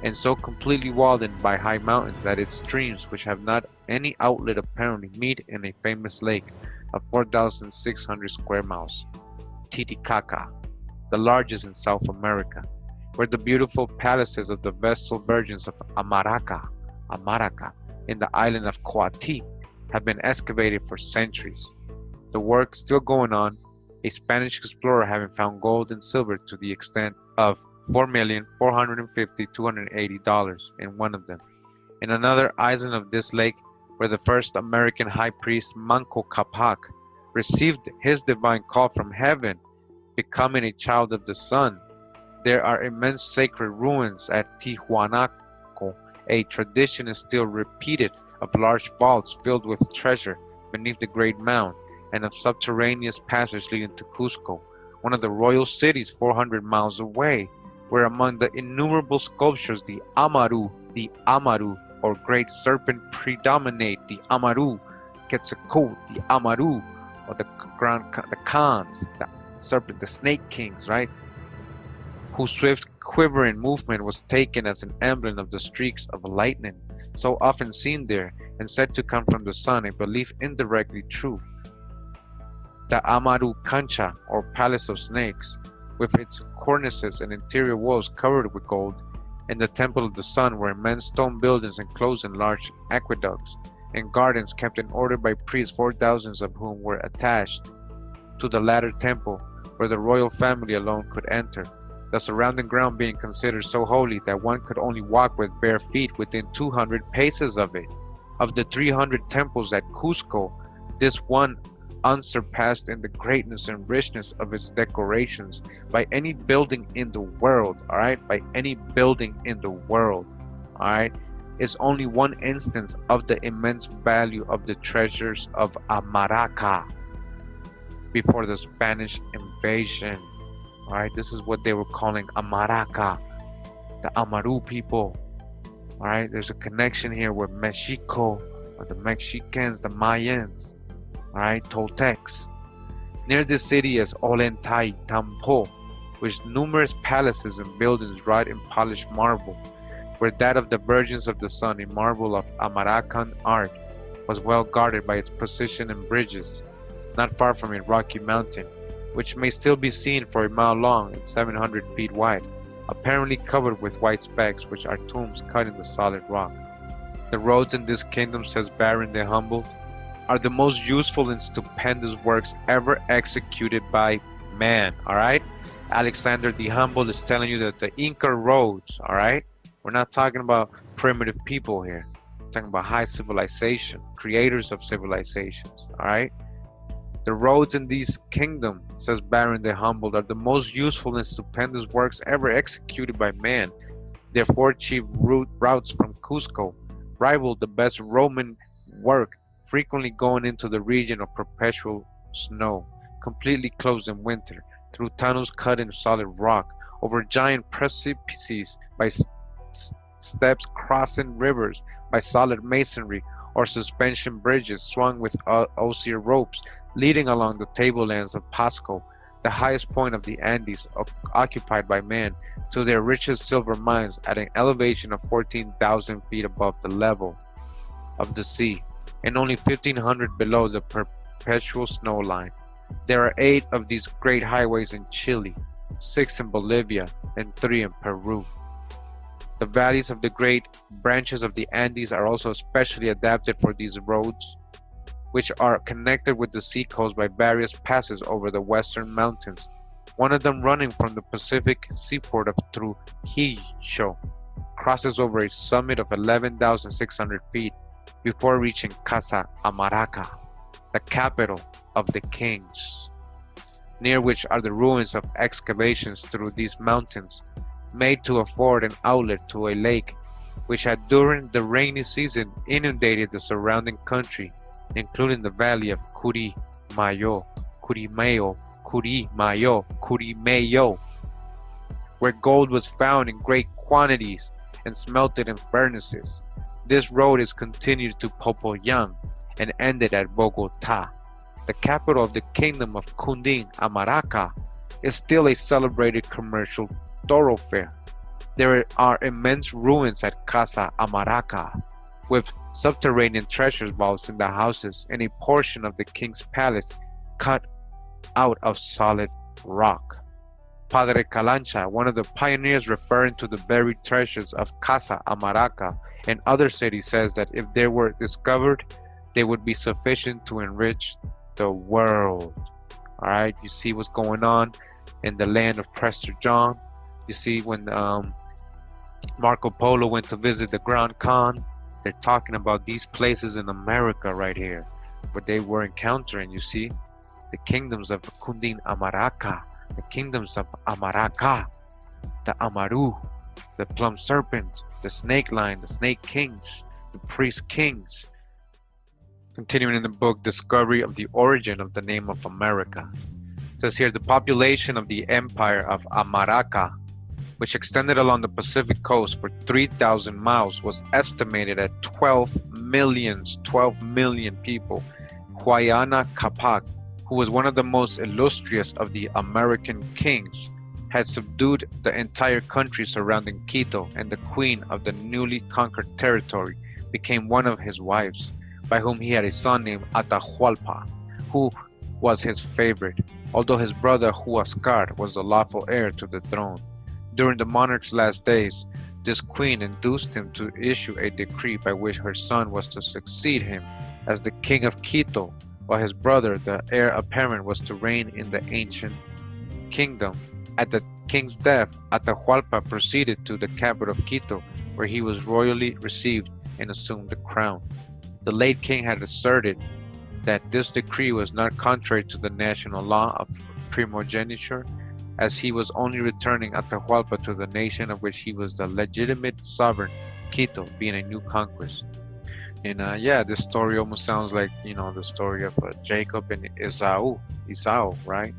and so completely walled in by high mountains that its streams, which have not any outlet apparently, meet in a famous lake of 4,600 square miles, Titicaca, the largest in South America, where the beautiful palaces of the Vestal Virgins of Amaraka in the island of Coati have been excavated for centuries. The work still going on, a Spanish explorer having found gold and silver to the extent of $4,450,280 in one of them. In another island of this lake, where the first American high priest Manco Capac received his divine call from heaven, becoming a child of the sun, there are immense sacred ruins at Tijuanaco. A tradition is still repeated of large vaults filled with treasure beneath the great mound, and of subterraneous passage leading to Cusco, one of the royal cities 400 miles away, where among the innumerable sculptures the Amaru, or great serpent predominate. The Amaru, Quetzalcoatl, the Amaru, or the Khans, the serpent, the snake kings, right? Whose swift quivering movement was taken as an emblem of the streaks of lightning, so often seen there and said to come from the sun, a belief indirectly true. The Amarukancha, or Palace of Snakes, with its cornices and interior walls covered with gold, and the Temple of the Sun, were immense stone buildings enclosed in large aqueducts, and gardens kept in order by priests, 4,000 of whom were attached to the latter temple, where the royal family alone could enter, the surrounding ground being considered so holy that one could only walk with bare feet within 200 paces of it. Of the 300 temples at Cusco, this one unsurpassed in the greatness and richness of its decorations by any building in the world, all right? By any building in the world, all right? Is only one instance of the immense value of the treasures of Amaraka before the Spanish invasion. All right, this is what they were calling Amaraka, the Amaru people. All right, there's a connection here with Mexico, or the Mexicans, the Mayans. All right, Toltecs. Near this city is Ollantaytambo, with numerous palaces and buildings wrought in polished marble, where that of the Virgins of the Sun, a marvel of Amarakan art, was well guarded by its precision and bridges, not far from a rocky mountain, which may still be seen for a mile long and 700 feet wide, apparently covered with white specks, which are tombs cut in the solid rock. The roads in this kingdom, says Baron de Humboldt, are the most useful and stupendous works ever executed by man, alright? Alexander de Humboldt is telling you that the Inca roads, alright? We're not talking about primitive people here. We're talking about high civilization, creators of civilizations, alright? The roads in these kingdom, says Baron de Humboldt, are the most useful and stupendous works ever executed by man. Their four chief routes from Cusco rival the best Roman work, frequently going into the region of perpetual snow, completely closed in winter, through tunnels cut in solid rock, over giant precipices, by steps crossing rivers, by solid masonry, or suspension bridges swung with osier ropes, leading along the tablelands of Pasco, the highest point of the Andes, occupied by man, to their richest silver mines at an elevation of 14,000 feet above the level of the sea, and only 1,500 below the perpetual snow line. There are 8 of these great highways in Chile, 6 in Bolivia, and 3 in Peru. The valleys of the great branches of the Andes are also especially adapted for these roads, which are connected with the seacoast by various passes over the western mountains, one of them running from the Pacific seaport of Trujillo, crosses over a summit of 11,600 feet before reaching Casa Amaraka, the capital of the kings, near which are the ruins of excavations through these mountains, made to afford an outlet to a lake which had during the rainy season inundated the surrounding country, including the valley of Kurimeo, where gold was found in great quantities and smelted in furnaces. This road is continued to Popoyan and ended at Bogota. The capital of the kingdom of Kurimeo, Amaraka, is still a celebrated commercial thoroughfare. There are immense ruins at Casa Amaraka, with subterranean treasure vaults in the houses and a portion of the king's palace cut out of solid rock. Padre Calancha, one of the pioneers referring to the buried treasures of Casa Amaraka and other cities, says that if they were discovered, they would be sufficient to enrich the world. All right, you see what's going on in the land of Prester John. You see when Marco Polo went to visit the Grand Khan, they're talking about these places in America right here, where they were encountering, you see, the kingdoms of Kurimeo Amaraka, the kingdoms of Amaraka, the Amaru, the plum serpent, the snake line, the snake kings, the priest kings. Continuing in the book, Discovery of the Origin of the Name of America. It says here, the population of the empire of Amaraka, which extended along the Pacific coast for 3,000 miles, was estimated at 12 million people. Huayana Capac, who was one of the most illustrious of the American kings, had subdued the entire country surrounding Quito, and the queen of the newly conquered territory became one of his wives, by whom he had a son named Atahualpa, who was his favorite, although his brother Huascar was the lawful heir to the throne. During the monarch's last days, this queen induced him to issue a decree by which her son was to succeed him as the king of Quito, while his brother, the heir apparent, was to reign in the ancient kingdom. At the king's death, Atahualpa proceeded to the capital of Quito, where he was royally received and assumed the crown. The late king had asserted that this decree was not contrary to the national law of primogeniture, as he was only returning Atahualpa to the nation of which he was the legitimate sovereign, Quito being a new conquest. And yeah, this story almost sounds like, the story of Jacob and Esau, right?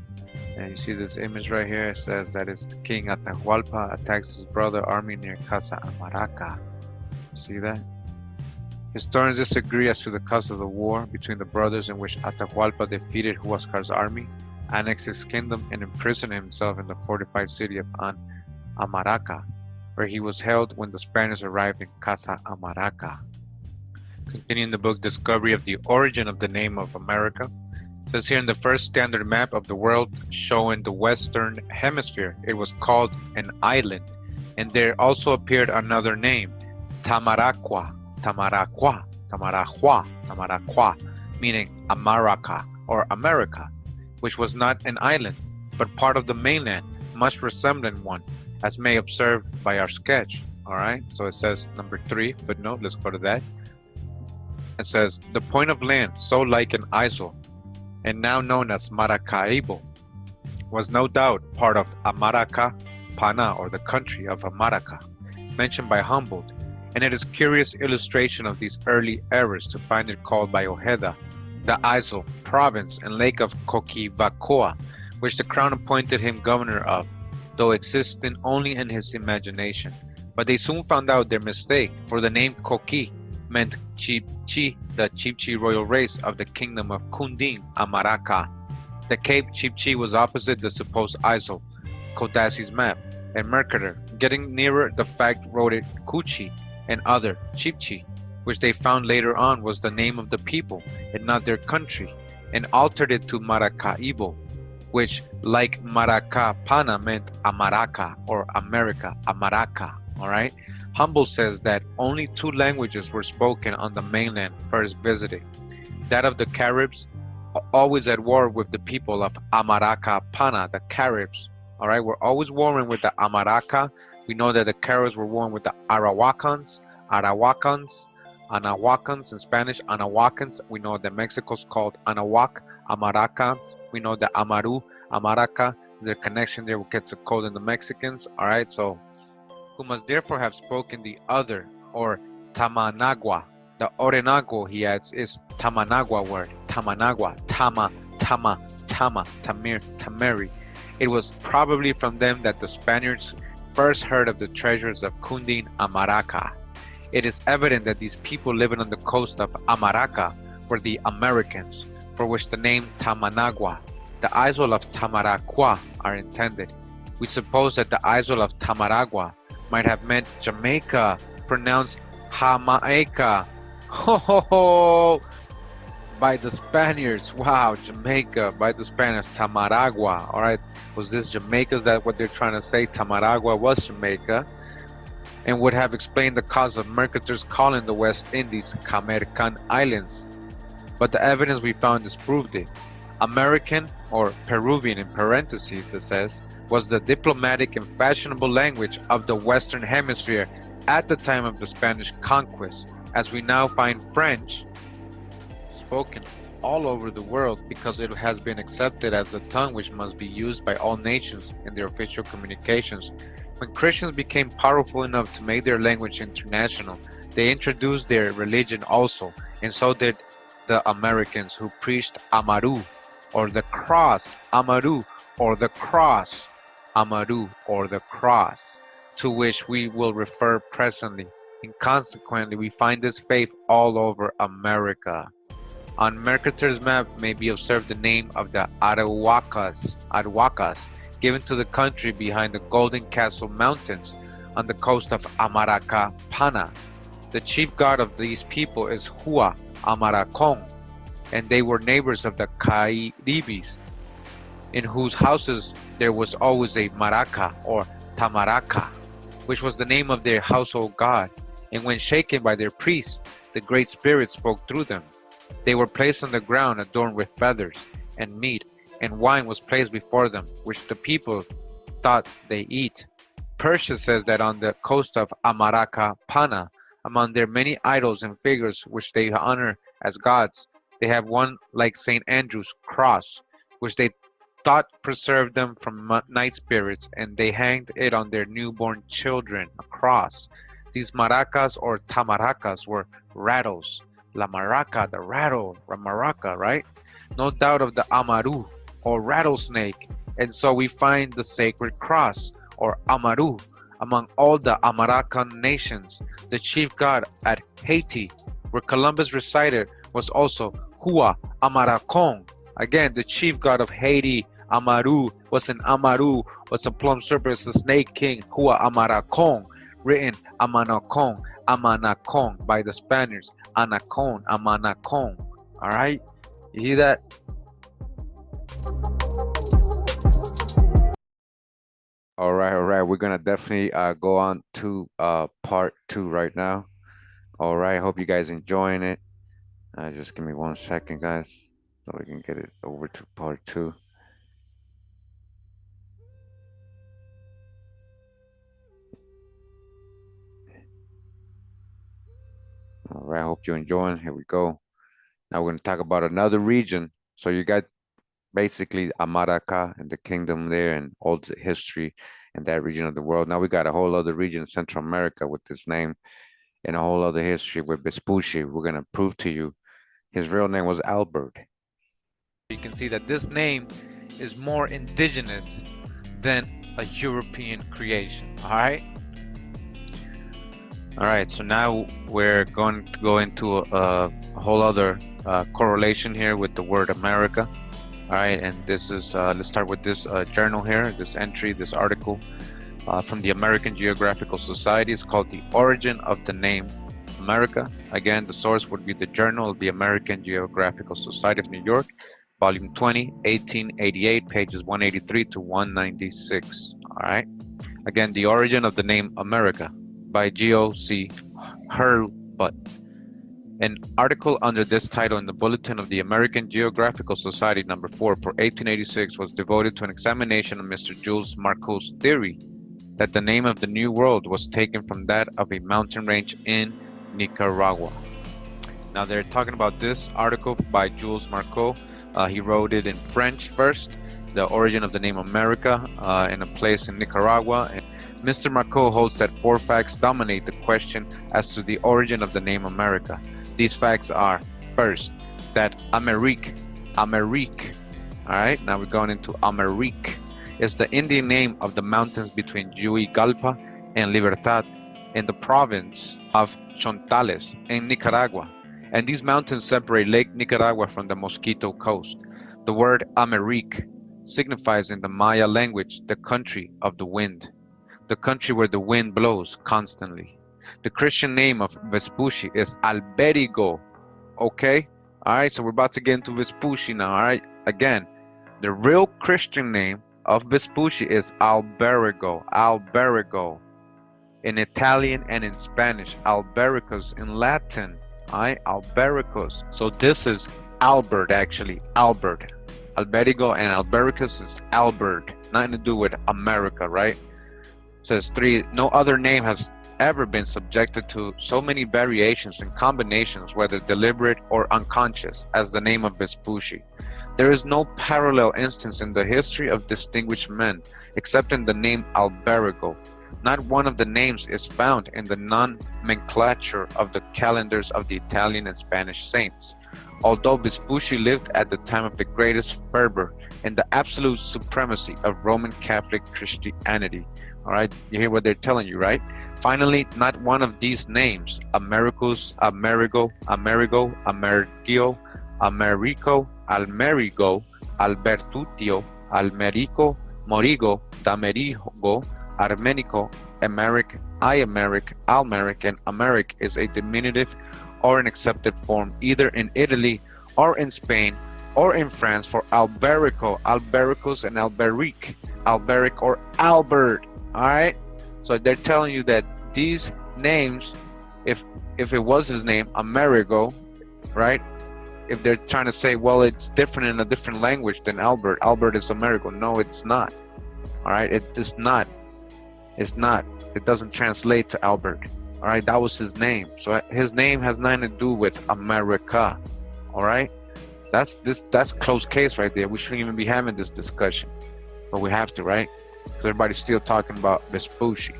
And you see this image right here. It says that it's the king Atahualpa attacks his brother army near Casa Amaraka. See that? Historians disagree as to the cause of the war between the brothers, in which Atahualpa defeated Huascar's army, annexed his kingdom, and imprisoned himself in the fortified city of Amaraka, where he was held when the Spaniards arrived in Casa Amaraka. Continuing the book, Discovery of the Origin of the Name of America. It says here, in the first standard map of the world showing the Western Hemisphere, it was called an island, and there also appeared another name, Tamaraqua, meaning Amaraka or America, which was not an island, but part of the mainland, much resembling one, as may observe by our sketch. All right, so it says number 3, but no, let's go to that. It says, the point of land, so like an isle, and now known as Maracaibo, was no doubt part of Amarakapana, or the country of Amaraka, mentioned by Humboldt, and it is a curious illustration of these early errors to find it called by Ojeda, the isle, province, and lake of Coquivacoa, which the crown appointed him governor of, though existing only in his imagination. But they soon found out their mistake, for the name Coqui meant Chibchi, the Chibchi royal race of the kingdom of Kundin, Amaraka. The Cape Chibchi was opposite the supposed isle, Codazzi's map, and Mercator, getting nearer the fact, wrote it Cuchi and other Chibchi, which they found later on was the name of the people and not their country, and altered it to Maracaibo, which, like Marakapana, meant Amaraka or America, Amaraka. All right. Humboldt says that only 2 languages were spoken on the mainland first visited. That of the Caribs, always at war with the people of Amarakapana, the Caribs. All right, we're always warring with the Amaraka. We know that the Caribs were warring with the Arawakans, Anahuacans in Spanish, Anahuacans. We know that Mexico's called Anahuac, Amarakans. We know that Amaru, Amaraka, the connection there with Ketakult and the Mexicans. All right, so who must therefore have spoken the other, or Tamanagua. The Orenago, he adds, is Tamanagua word. Tamanagua, Tama, Tamir, Tameri. It was probably from them that the Spaniards first heard of the treasures of Kundin Amaraka. It is evident that these people living on the coast of Amaraka were the Americans, for which the name Tamanagua, the isle of Tamaraqua, are intended. We suppose that the isle of Tamaragua might have meant Jamaica, pronounced Jamaica. Ho ho ho! By the Spaniards. Wow, Jamaica by the Spaniards. Tamaragua. All right, was this Jamaica? Is that what they're trying to say? Tamaragua was Jamaica, and would have explained the cause of Mercator's calling the West Indies Camercan Islands. But the evidence we found disproved it. American, or Peruvian in parentheses, it says, was the diplomatic and fashionable language of the Western Hemisphere at the time of the Spanish conquest, as we now find French spoken all over the world because it has been accepted as the tongue which must be used by all nations in their official communications. When Christians became powerful enough to make their language international, they introduced their religion also, and so did the Americans, who preached Amaru, or the cross, Amaru, or the cross, Amaru, or the cross, to which we will refer presently, and consequently we find this faith all over America. On Mercator's map may be observed the name of the Arahuacas, given to the country behind the Golden Castle Mountains on the coast of Amarakapana. The chief god of these people is Hua Amarakon, and they were neighbors of the Caribes, in whose houses there was always a maraca or tamaraka, which was the name of their household god, and when shaken by their priests, the Great Spirit spoke through them. They were placed on the ground adorned with feathers, and meat and wine was placed before them, which the people thought they eat. Persia says that on the coast of Amarakapana, among their many idols and figures which they honor as gods, they have one like St. Andrew's cross, which they thought preserved them from night spirits, and they hanged it on their newborn children, a cross. These maracas or tamaracas were rattles. La maraca, the rattle, la maraca, right? No doubt of the Amaru or rattlesnake, and so we find the sacred cross or Amaru among all the Amarakan nations. The chief god at Haiti, where Columbus resided, was also Hua Amarakon. Again, the chief god of Haiti, Amaru, was an Amaru, was a plum serpent, the snake king, Hua Amarakon, written Amanacon, Amanacon by the Spaniards, Anacon, Amanacon. All right, you hear that? All right. We're gonna definitely go on to part 2 right now. All right, hope you guys enjoying it. Just give me 1 second, guys, so we can get it over to part 2. All right, hope you're enjoying. Here we go. Now we're going to talk about another region. So you got basically Amaraka and the kingdom there and all the history in that region of the world. Now we got a whole other region in Central America with this name and a whole other history with Vespucci. We're going to prove to you his real name was Albert. You can see that this name is more indigenous than a European creation. All right, so now we're going to go into a whole other correlation here with the word America. All right, and this is, let's start with this journal here, this entry, this article from the American Geographical Society. It's called The Origin of the Name America. Again, the source would be the Journal of the American Geographical Society of New York, Volume 20, 1888, pages 183 to 196. All right, again, The Origin of the Name America by G.O.C. Hurlbut. An article under this title in the Bulletin of the American Geographical Society number 4 for 1886 was devoted to an examination of Mr. Jules Marcou's theory that the name of the New World was taken from that of a mountain range in Nicaragua. Now they're talking about this article by Jules Marcou. He wrote it in French first, The Origin of the Name America, in a place in Nicaragua. And Mr. Marcou holds that 4 facts dominate the question as to the origin of the name America. These facts are, first, that Amarik, all right, now we're going into Amarik, is the Indian name of the mountains between Yuigalpa and Libertad in the province of Chontales in Nicaragua. And these mountains separate Lake Nicaragua from the Mosquito Coast. The word Amarik signifies in the Maya language the country of the wind, the country where the wind blows constantly. The Christian name of Vespucci is Alberigo. Okay? All right, so we're about to get into Vespucci now. All right, again, the real Christian name of Vespucci is Alberigo. Alberigo in Italian and in Spanish. Albericus in Latin. All right, Albericus. So this is Albert, actually. Albert. Alberigo and Albericus is Albert. Nothing to do with America, right? Says 3, no other name has ever been subjected to so many variations and combinations, whether deliberate or unconscious, as the name of Vespucci. There is no parallel instance in the history of distinguished men, except in the name Alberigo. Not one of the names is found in the nomenclature of the calendars of the Italian and Spanish saints. Although Vespucci lived at the time of the greatest fervor and the absolute supremacy of Roman Catholic Christianity. All right, you hear what they're telling you, right? Finally, not one of these names, Americus, Amerigo, Amerigo, Amerigio, Americo, Almerigo, Albertutio, Almerico, Morigo, Damerigo, Armenico, Americ, Iameric, Almeric, and Americ is a diminutive or an accepted form either in Italy or in Spain or in France for Alberico, Albericus, and Alberic, Alberic or Albert. All right. So they're telling you that these names, if it was his name, Amerigo, right? If they're trying to say, well, it's different in a different language than Albert. Albert is Amerigo. No, it's not. All right. It is not. It's not. It doesn't translate to Albert. All right. That was his name. So his name has nothing to do with America. All right. That's close case right there. We shouldn't even be having this discussion, but we have to, right? Because everybody's still talking about Vespucci.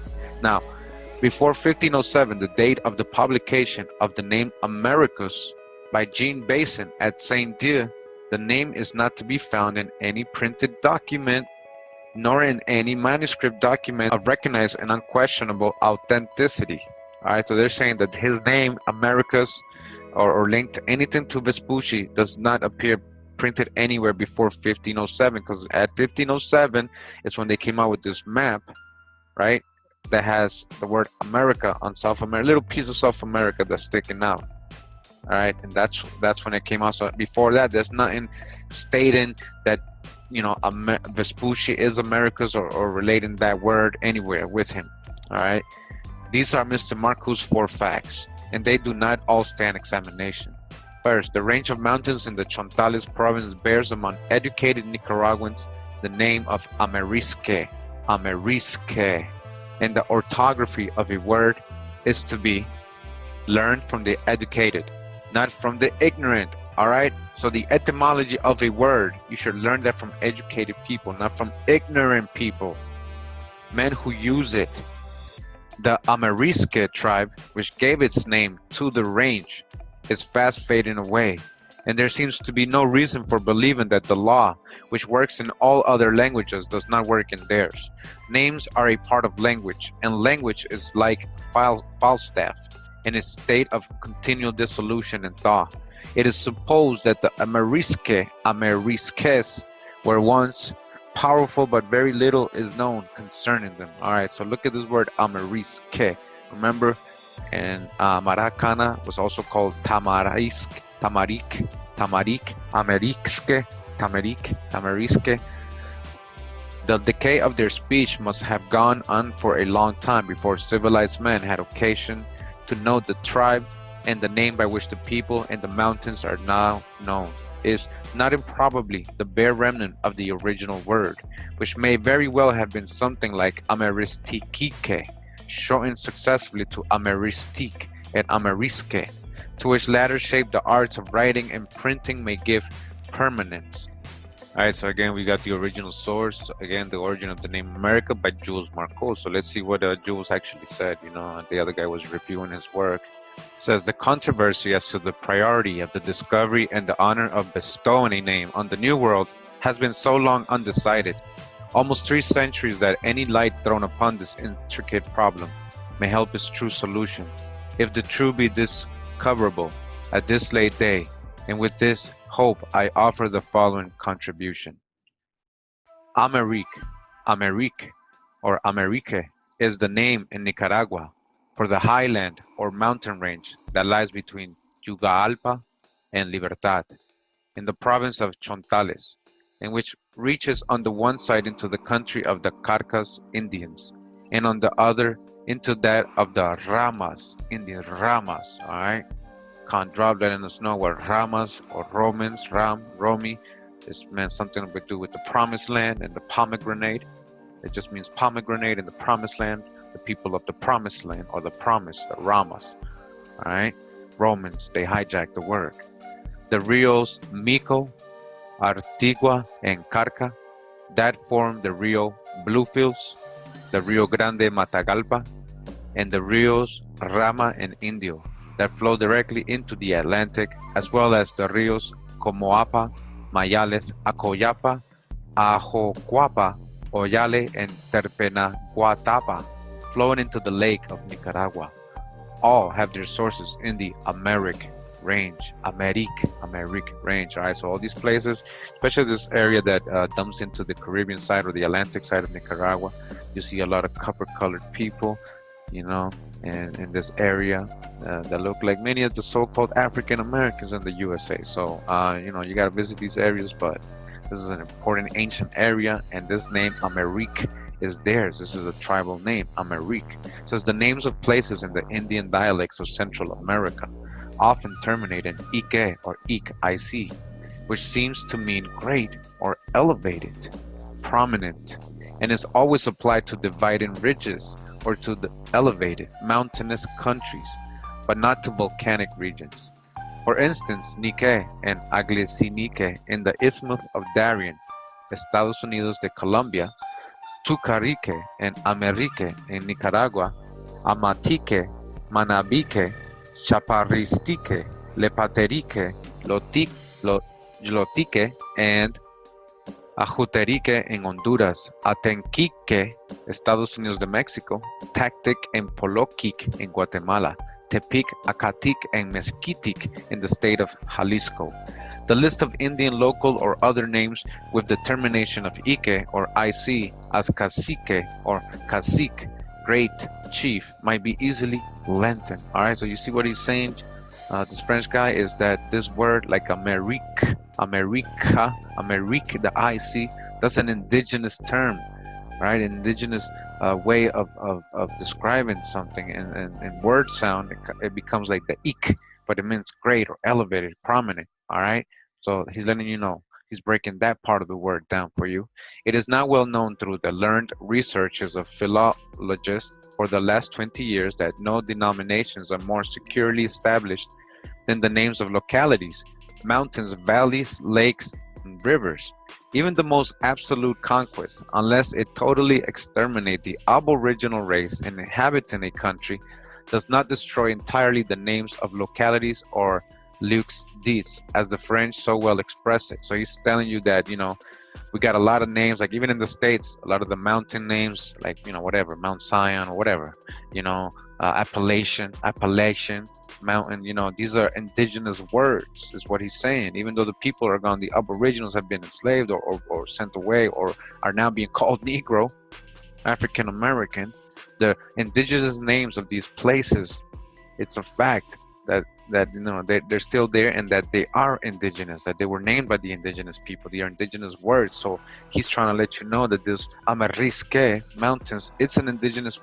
Now, before 1507, the date of the publication of the name Americus by Jean Basson at Saint-Dié, the name is not to be found in any printed document, nor in any manuscript document of recognized and unquestionable authenticity. All right, so they're saying that his name, Americus, or linked to anything to Vespucci, does not appear printed anywhere before 1507, because at 1507 is when they came out with this map, right, that has the word America on South America, a little piece of South America that's sticking out. All right, and that's when it came out. So before that, there's nothing stating that, you know, Vespucci is Americas or relating that word anywhere with him. All right, these are Mr. Marcou's 4 facts, and they do not all stand examination. First, the range of mountains in the Chontales province bears among educated Nicaraguans the name of Amerrisque, Amerrisque, and the orthography of a word is to be learned from the educated, not from the ignorant. All right, so the etymology of a word, you should learn that from educated people, not from ignorant people, men who use it. The Amerrisque tribe, which gave its name to the range, is fast fading away, and there seems to be no reason for believing that the law, which works in all other languages, does not work in theirs. Names are a part of language, and language is like Falstaff, in a state of continual dissolution and thaw. It is supposed that the Amerrisques were once powerful, but very little is known concerning them. All right, so look at this word Amerrisque. Remember, and Amarakana was also called Tamarisque, Tamarik, Amerrisque, Amerrisque. The decay of their speech must have gone on for a long time before civilized men had occasion to know the tribe, and the name by which the people in the mountains are now known is not improbably the bare remnant of the original word, which may very well have been something like Amerristique, shortened successfully to Amerristique and Amerrisque, to which latter shape the arts of writing and printing may give permanence. All right, so again, we got the original source, again, the origin of the name America by Jules Marcos. So let's see what Jules actually said. You know, the other guy was reviewing his work. Says the controversy as to the priority of the discovery and the honor of bestowing a name on the New World has been so long undecided, almost 3 centuries, that any light thrown upon this intricate problem may help its true solution, if the truth be discoverable at this late day. And with this hope, I offer the following contribution. Amarik, Amerique, or Amerique is the name in Nicaragua for the highland or mountain range that lies between Yugalpa and Libertad in the province of Chontales, and which reaches on the one side into the country of the Carcas Indians, and on the other into that of the Ramas, Indian Ramas, all right? Can't drop, letting us know what Ramas or Romans, Romi, this meant something to do with the promised land and the pomegranate. It just means pomegranate in the promised land, the people of the promised land, or the promise, the Ramas, all right? Romans, they hijacked the word. The rios Mico, Artigua, and Carca, that form the Rio Bluefields, the Rio Grande Matagalpa, and the rios Rama and Indio, that flow directly into the Atlantic, as well as the rios Comoapa, Mayales, Acoyapa, Ajocuapa, Oyale, and Terpenaguatapa, flowing into the lake of Nicaragua. All have their sources in the Americ range, Amerique range. All right, so all these places, especially this area that dumps into the Caribbean side or the Atlantic side of Nicaragua, you see a lot of copper-colored people, you know, in this area that look like many of the so-called African Americans in the USA. So, you know, you got to visit these areas, but this is an important ancient area, and this name Amerique is theirs. This is a tribal name, Amerique. It says the names of places in the Indian dialects of Central America often terminate in Ike or Ik, I-C, which seems to mean great or elevated, prominent, and is always applied to dividing ridges or to the elevated mountainous countries, but not to volcanic regions. For instance, Nike and Aglecinique in the Isthmus of Darien, Estados Unidos de Colombia, Tucarique and Amerique in Nicaragua, Amatique, Manabique, Chaparristique, Lepaterique, Lotique, and Ajuterique en Honduras, Atenquique, Estados Unidos de México, Tactic and Poloquic in Guatemala, Tepic, Acatic, and Mezquitic in the state of Jalisco. The list of Indian local or other names with the termination of Ike or IC as Cacique or Cacique, great chief, might be easily lengthened. All right, so you see what he's saying, this French guy, is that this word like Amerique, America, Amerique, the IC, that's an indigenous term, right? Indigenous way of describing something, and word sound, it becomes like the ik, but it means great or elevated, prominent. All right, so he's letting you know, he's breaking that part of the word down for you. It is now well known through the learned researches of philologists for the last 20 years that no denominations are more securely established than the names of localities, mountains, valleys, lakes, and rivers. Even the most absolute conquest, unless it totally exterminate the aboriginal race inhabiting a country, does not destroy entirely the names of localities or lieux dits, as the French so well express it. So he's telling you that, you know, we got a lot of names, like even in the States, a lot of the mountain names, like, you know, whatever, Mount Zion or whatever, you know, Appalachian Mountain, you know, these are indigenous words, is what he's saying. Even though the people are gone, the aboriginals have been enslaved or sent away or are now being called Negro, African American, the indigenous names of these places, it's a fact that you know, they're still there, and that they are indigenous, that they were named by the indigenous people. They are indigenous words. So he's trying to let you know that this Amerrisque Mountains, it's an indigenous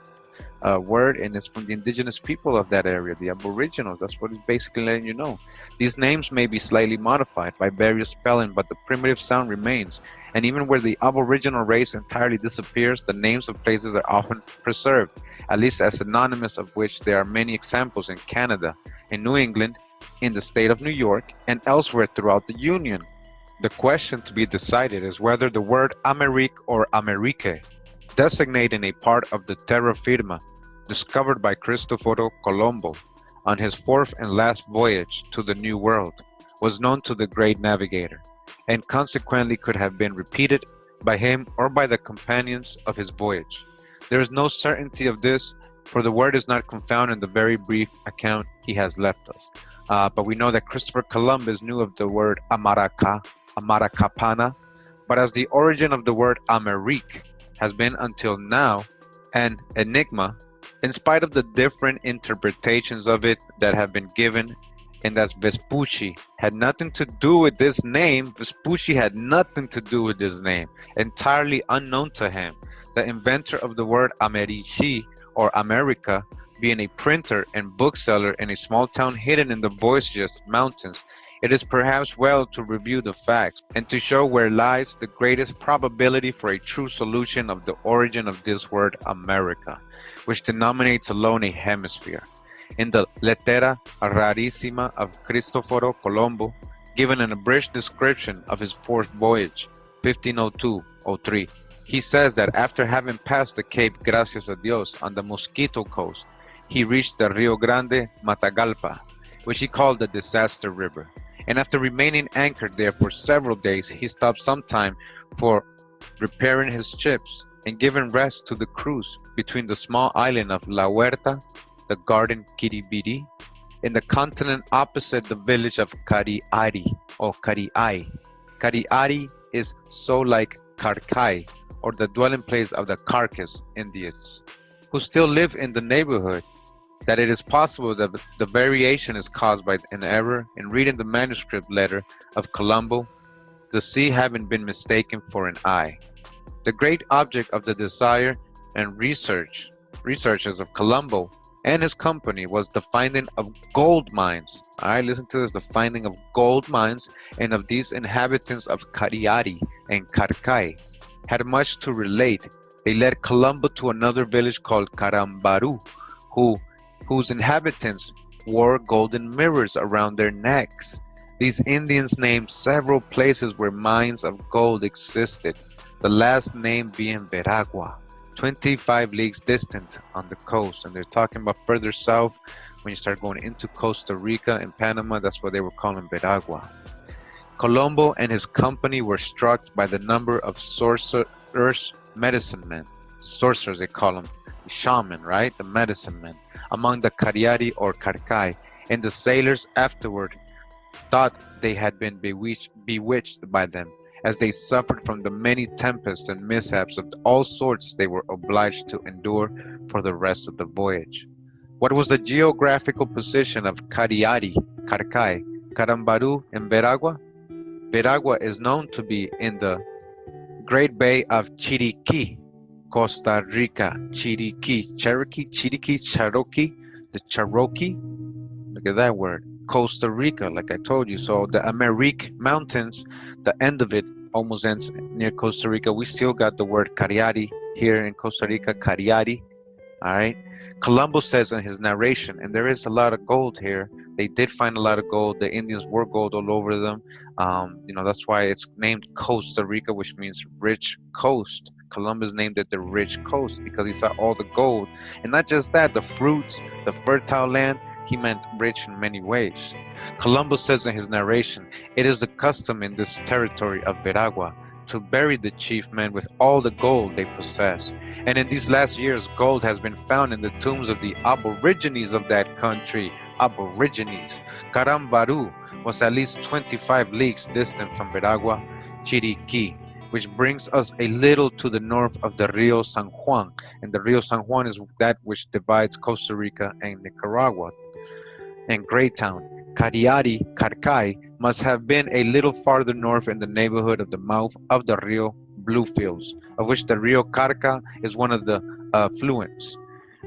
word, and it's from the indigenous people of that area, the aboriginals. That's what he's basically letting you know. These names may be slightly modified by various spelling, but the primitive sound remains. And even where the aboriginal race entirely disappears, the names of places are often preserved, at least as synonymous, of which there are many examples in Canada, in New England, in the state of New York, and elsewhere throughout the Union. The question to be decided is whether the word Amerique or Amerique, designating a part of the terra firma discovered by Cristoforo Colombo on his fourth and last voyage to the New World, was known to the great navigator, and consequently could have been repeated by him or by the companions of his voyage. There is no certainty of this, for the word is not confound in the very brief account he has left us. But we know that Christopher Columbus knew of the word Amaraka, Amarakapana, but as the origin of the word Amerique has been until now an enigma, in spite of the different interpretations of it that have been given, and that Vespucci had nothing to do with this name. Vespucci had nothing to do with this name, entirely unknown to him. The inventor of the word Amerrisque or America, being a printer and bookseller in a small town hidden in the Vosges Mountains, it is perhaps well to review the facts and to show where lies the greatest probability for a true solution of the origin of this word America, which denominates alone a hemisphere. In the Lettera Rarissima of Cristoforo Colombo, given an abridged description of his fourth voyage, 1502-03, he says that after having passed the Cape Gracias a Dios on the Mosquito Coast, he reached the Rio Grande Matagalpa, which he called the Disaster River. And after remaining anchored there for several days, he stopped sometime for repairing his ships and giving rest to the crews between the small island of La Huerta, the garden Kiribiri, in the continent opposite the village of Cariari or Cariai. Cariari is so like Carcai, or the dwelling place of the Carcass Indians, who still live in the neighborhood, that it is possible that the variation is caused by an error in reading the manuscript letter of Colombo, the C having been mistaken for an I. The great object of the desire and researches of Colombo and his company was the finding of gold mines. All right, listen to this, the finding of gold mines, and of these inhabitants of Cariari and Carcai had much to relate. They led Colombo to another village called Carambaru, whose inhabitants wore golden mirrors around their necks. These Indians named several places where mines of gold existed, the last name being Veragua, 25 leagues distant on the coast. And they're talking about further south, when you start going into Costa Rica and Panama, that's what they were calling Veragua. Colombo and his company were struck by the number of sorcerers, medicine men, sorcerers they call them, shaman, right? The medicine men, among the Cariari or Carcai, and the sailors afterward thought they had been bewitched by them, as they suffered from the many tempests and mishaps of all sorts they were obliged to endure for the rest of the voyage. What was the geographical position of Cariari, Carcai, Carambaru, and Veragua? Veragua is known to be in the Great Bay of Chiriquí, Costa Rica. Chiriquí, Cherokee, Chiriquí, Cherokee, the Cherokee. Look at that word. Costa Rica, like I told you. So the Amerrisque Mountains, the end of it almost ends near Costa Rica. We still got the word Cariari here in Costa Rica, Cariari. All right. Colombo says in his narration, and there is a lot of gold here. They did find a lot of gold. The Indians wore gold all over them. That's why it's named Costa Rica, which means rich coast. Columbus named it the rich coast because he saw all the gold. And not just that, the fruits, the fertile land, he meant rich in many ways. Columbus says in his narration, it is the custom in this territory of Veragua to bury the chief men with all the gold they possess. And in these last years, gold has been found in the tombs of the aborigines of that country. Aborigines. Carambaru was at least 25 leagues distant from Veragua, Chiriquí, which brings us a little to the north of the Rio San Juan. And the Rio San Juan is that which divides Costa Rica and Nicaragua. And Greytown, Cariari, Carcai, must have been a little farther north in the neighborhood of the mouth of the Rio Bluefields, of which the Rio Carca is one of the affluents,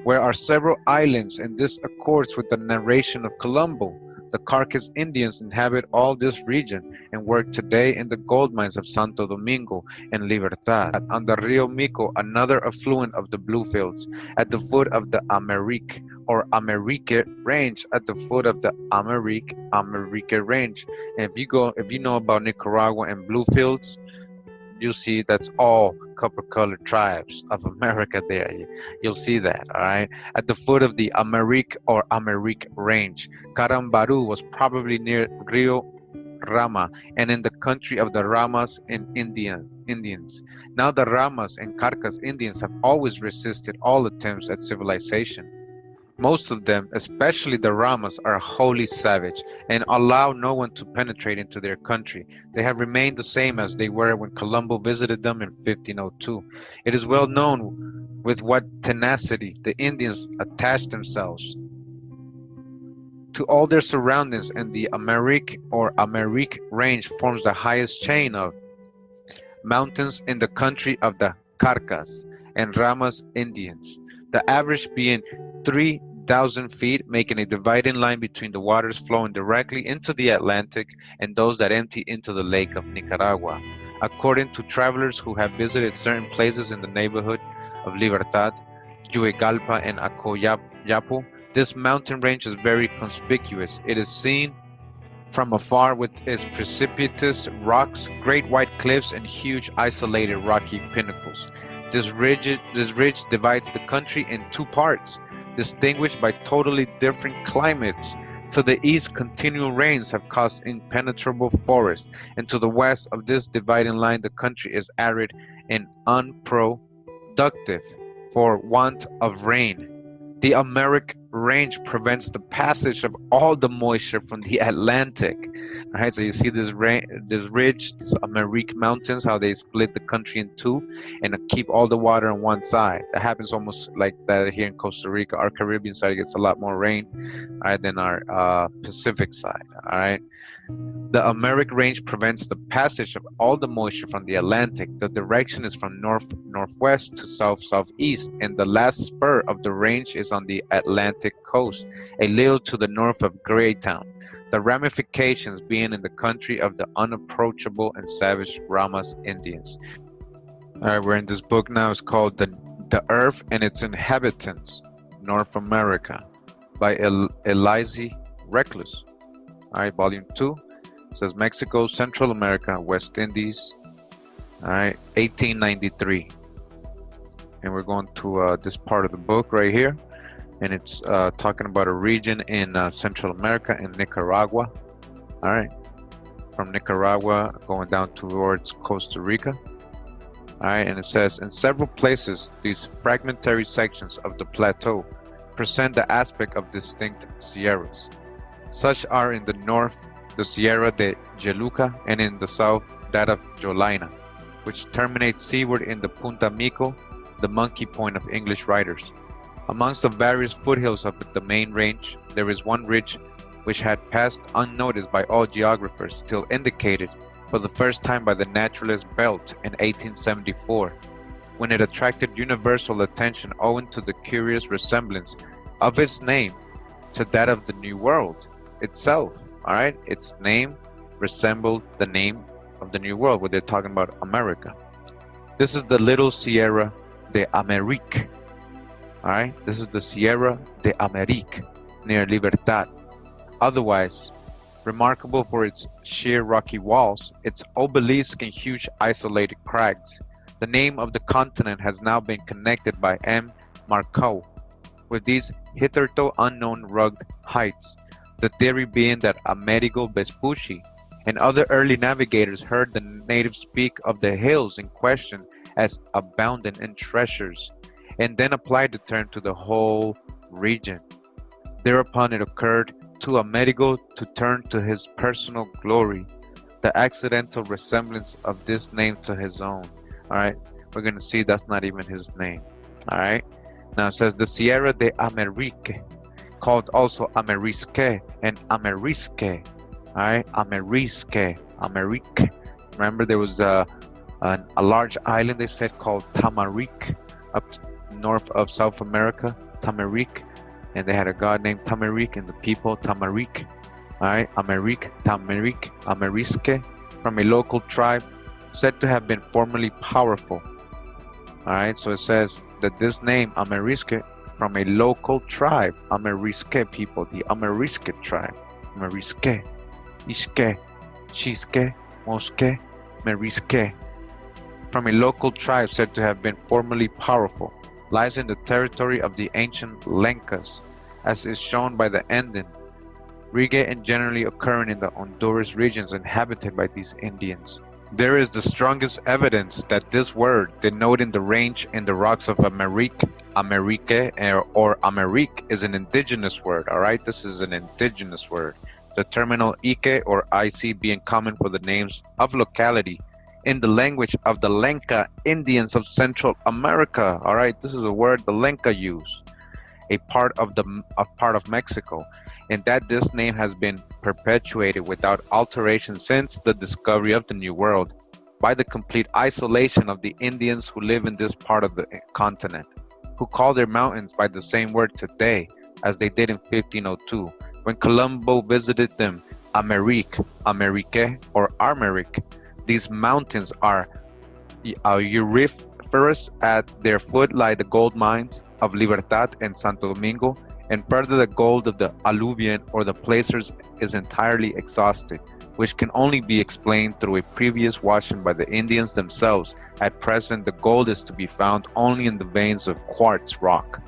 where are several islands, and this accords with the narration of Colombo. The Carcass Indians inhabit all this region and work today in the gold mines of Santo Domingo and Libertad. On the Rio Mico, another affluent of the Bluefields, at the foot of the Amarik or Amerrisque range, at the foot of the Amerrisque range. And if you know about Nicaragua and Bluefields, you see that's all copper-colored tribes of America there. You'll see that, all right? At the foot of the Amarik or Amerrisque range, Carambaru was probably near Rio Rama and in the country of the Ramas and Indians. Now the Ramas and Carcas Indians have always resisted all attempts at civilization. Most of them, especially the Ramas, are wholly savage and allow no one to penetrate into their country. They have remained the same as they were when Colombo visited them in 1502. It is well known with what tenacity the Indians attached themselves to all their surroundings, and the Amarik or Amerrisque range forms the highest chain of mountains in the country of the Carcas and Ramas Indians, the average being 3,000 feet, making a dividing line between the waters flowing directly into the Atlantic and those that empty into the Lake of Nicaragua. According to travelers who have visited certain places in the neighborhood of Libertad, Yuegalpa, and Acoyapo, this mountain range is very conspicuous. It is seen from afar with its precipitous rocks, great white cliffs, and huge isolated rocky pinnacles. This ridge divides the country in two parts, distinguished by totally different climates. To the east, continual rains have caused impenetrable forests, and to the west of this dividing line, the country is arid and unproductive for want of rain. The Americ range prevents the passage of all the moisture from the Atlantic. All right, so you see this ridge, this Amerrisque Mountains, how they split the country in two and keep all the water on one side. That happens almost like that here in Costa Rica. Our Caribbean side gets a lot more rain, all right, than our Pacific side. All right. The Americ range prevents the passage of all the moisture from the Atlantic. The direction is from north-northwest to south-southeast, and the last spur of the range is on the Atlantic coast, a little to the north of Greytown. The ramifications being in the country of the unapproachable and savage Ramas Indians. All right, we're in this book now. It's called The Earth and Its Inhabitants, North America, by Elise Reclus. All right, volume 2. It says Mexico, Central America, West Indies. All right, 1893. And we're going to this part of the book right here. And it's talking about a region in Central America in Nicaragua. All right, from Nicaragua going down towards Costa Rica. All right, and it says in several places, these fragmentary sections of the plateau present the aspect of distinct sierras. Such are in the north the Sierra de Geluca, and in the south that of Jolaina, which terminates seaward in the Punta Mico, the monkey point of English writers. Amongst the various foothills of the main range, there is one ridge which had passed unnoticed by all geographers till indicated for the first time by the naturalist Belt in 1874, when it attracted universal attention owing to the curious resemblance of its name to that of the New World itself. All right, its name resembled the name of the New World, where they're talking about America. This is the little Sierra de Amerique. All right, this is the Sierra de Amerique near Libertad. Otherwise remarkable for its sheer rocky walls, its obelisk and huge isolated crags. The name of the continent has now been connected by M. Marco with these hitherto unknown rugged heights. The theory being that Amerigo Vespucci and other early navigators heard the natives speak of the hills in question as abounding in treasures, and then applied the term to the whole region. Thereupon it occurred to Amerigo to turn to his personal glory the accidental resemblance of this name to his own. All right, we're going to see that's not even his name. All right, now it says the Sierra de Amerique, called also Amerrisque and Amerrisque. All right, Amerrisque, Amarik. Remember, there was a large island they said called Tamarik up north of South America, Tamarik, and they had a god named Tamarik and the people Tamarik. All right, Amarik, Tamarik, Amerrisque, from a local tribe said to have been formerly powerful. All right, so it says that this name Amerrisque from a local tribe, Amerrisque people, the Amerrisque tribe, Amerrisque, Ishke, Shiske, Moske, Merisque, from a local tribe said to have been formerly powerful, lies in the territory of the ancient Lencas, as is shown by the ending, Riga, and generally occurring in the Honduras regions inhabited by these Indians. There is the strongest evidence that this word, denoting the range in the rocks of Amerique, Amerique, or Amarik, is an indigenous word. All right, this is an indigenous word. The terminal Ike or IC being common for the names of locality in the language of the Lenca Indians of Central America. All right, this is a word the Lenca use, a part of Mexico, and that this name has been perpetuated without alteration since the discovery of the New World by the complete isolation of the Indians who live in this part of the continent, who call their mountains by the same word today as they did in 1502 when Colombo visited them, Amerique, Amerique, or Amarik. These mountains are auriferous. At their foot lie the gold mines of Libertad and Santo Domingo, and further the gold of the alluvion or the placers is entirely exhausted, which can only be explained through a previous washing by the Indians themselves. At present, the gold is to be found only in the veins of quartz rock.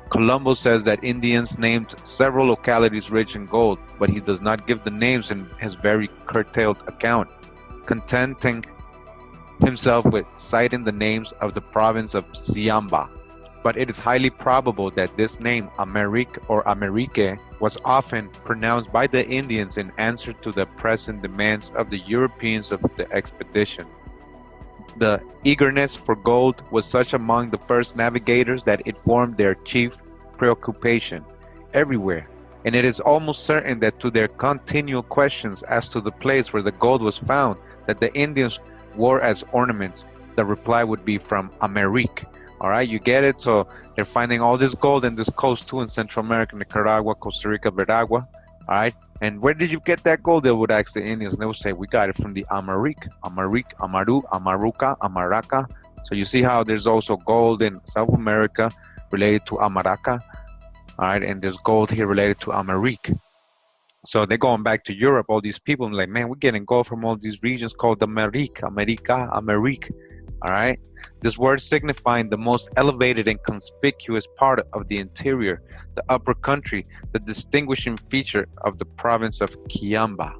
Colombo says that Indians named several localities rich in gold, but he does not give the names in his very curtailed account, contenting himself with citing the names of the province of Siamba, but it is highly probable that this name, Amerik or Amerrisque, was often pronounced by the Indians in answer to the present demands of the Europeans of the expedition. The eagerness for gold was such among the first navigators that it formed their chief preoccupation everywhere, and it is almost certain that to their continual questions as to the place where the gold was found that the Indians wore as ornaments, the reply would be from Amarik. All right, you get it? So they're finding all this gold in this coast too, in Central America, Nicaragua, Costa Rica, Veragua. All right, and where did you get that gold? They would ask the Indians, and they would say, we got it from the Amarik, Amaru, Amaruka, Amaraka. So you see how there's also gold in South America related to Amaraka. All right, and there's gold here related to Amarik. So they're going back to Europe, all these people, and like, man, we're getting gold from all these regions called Amarik, America, Amarik. All right, this word signifying the most elevated and conspicuous part of the interior, the upper country, the distinguishing feature of the province of Quiamba.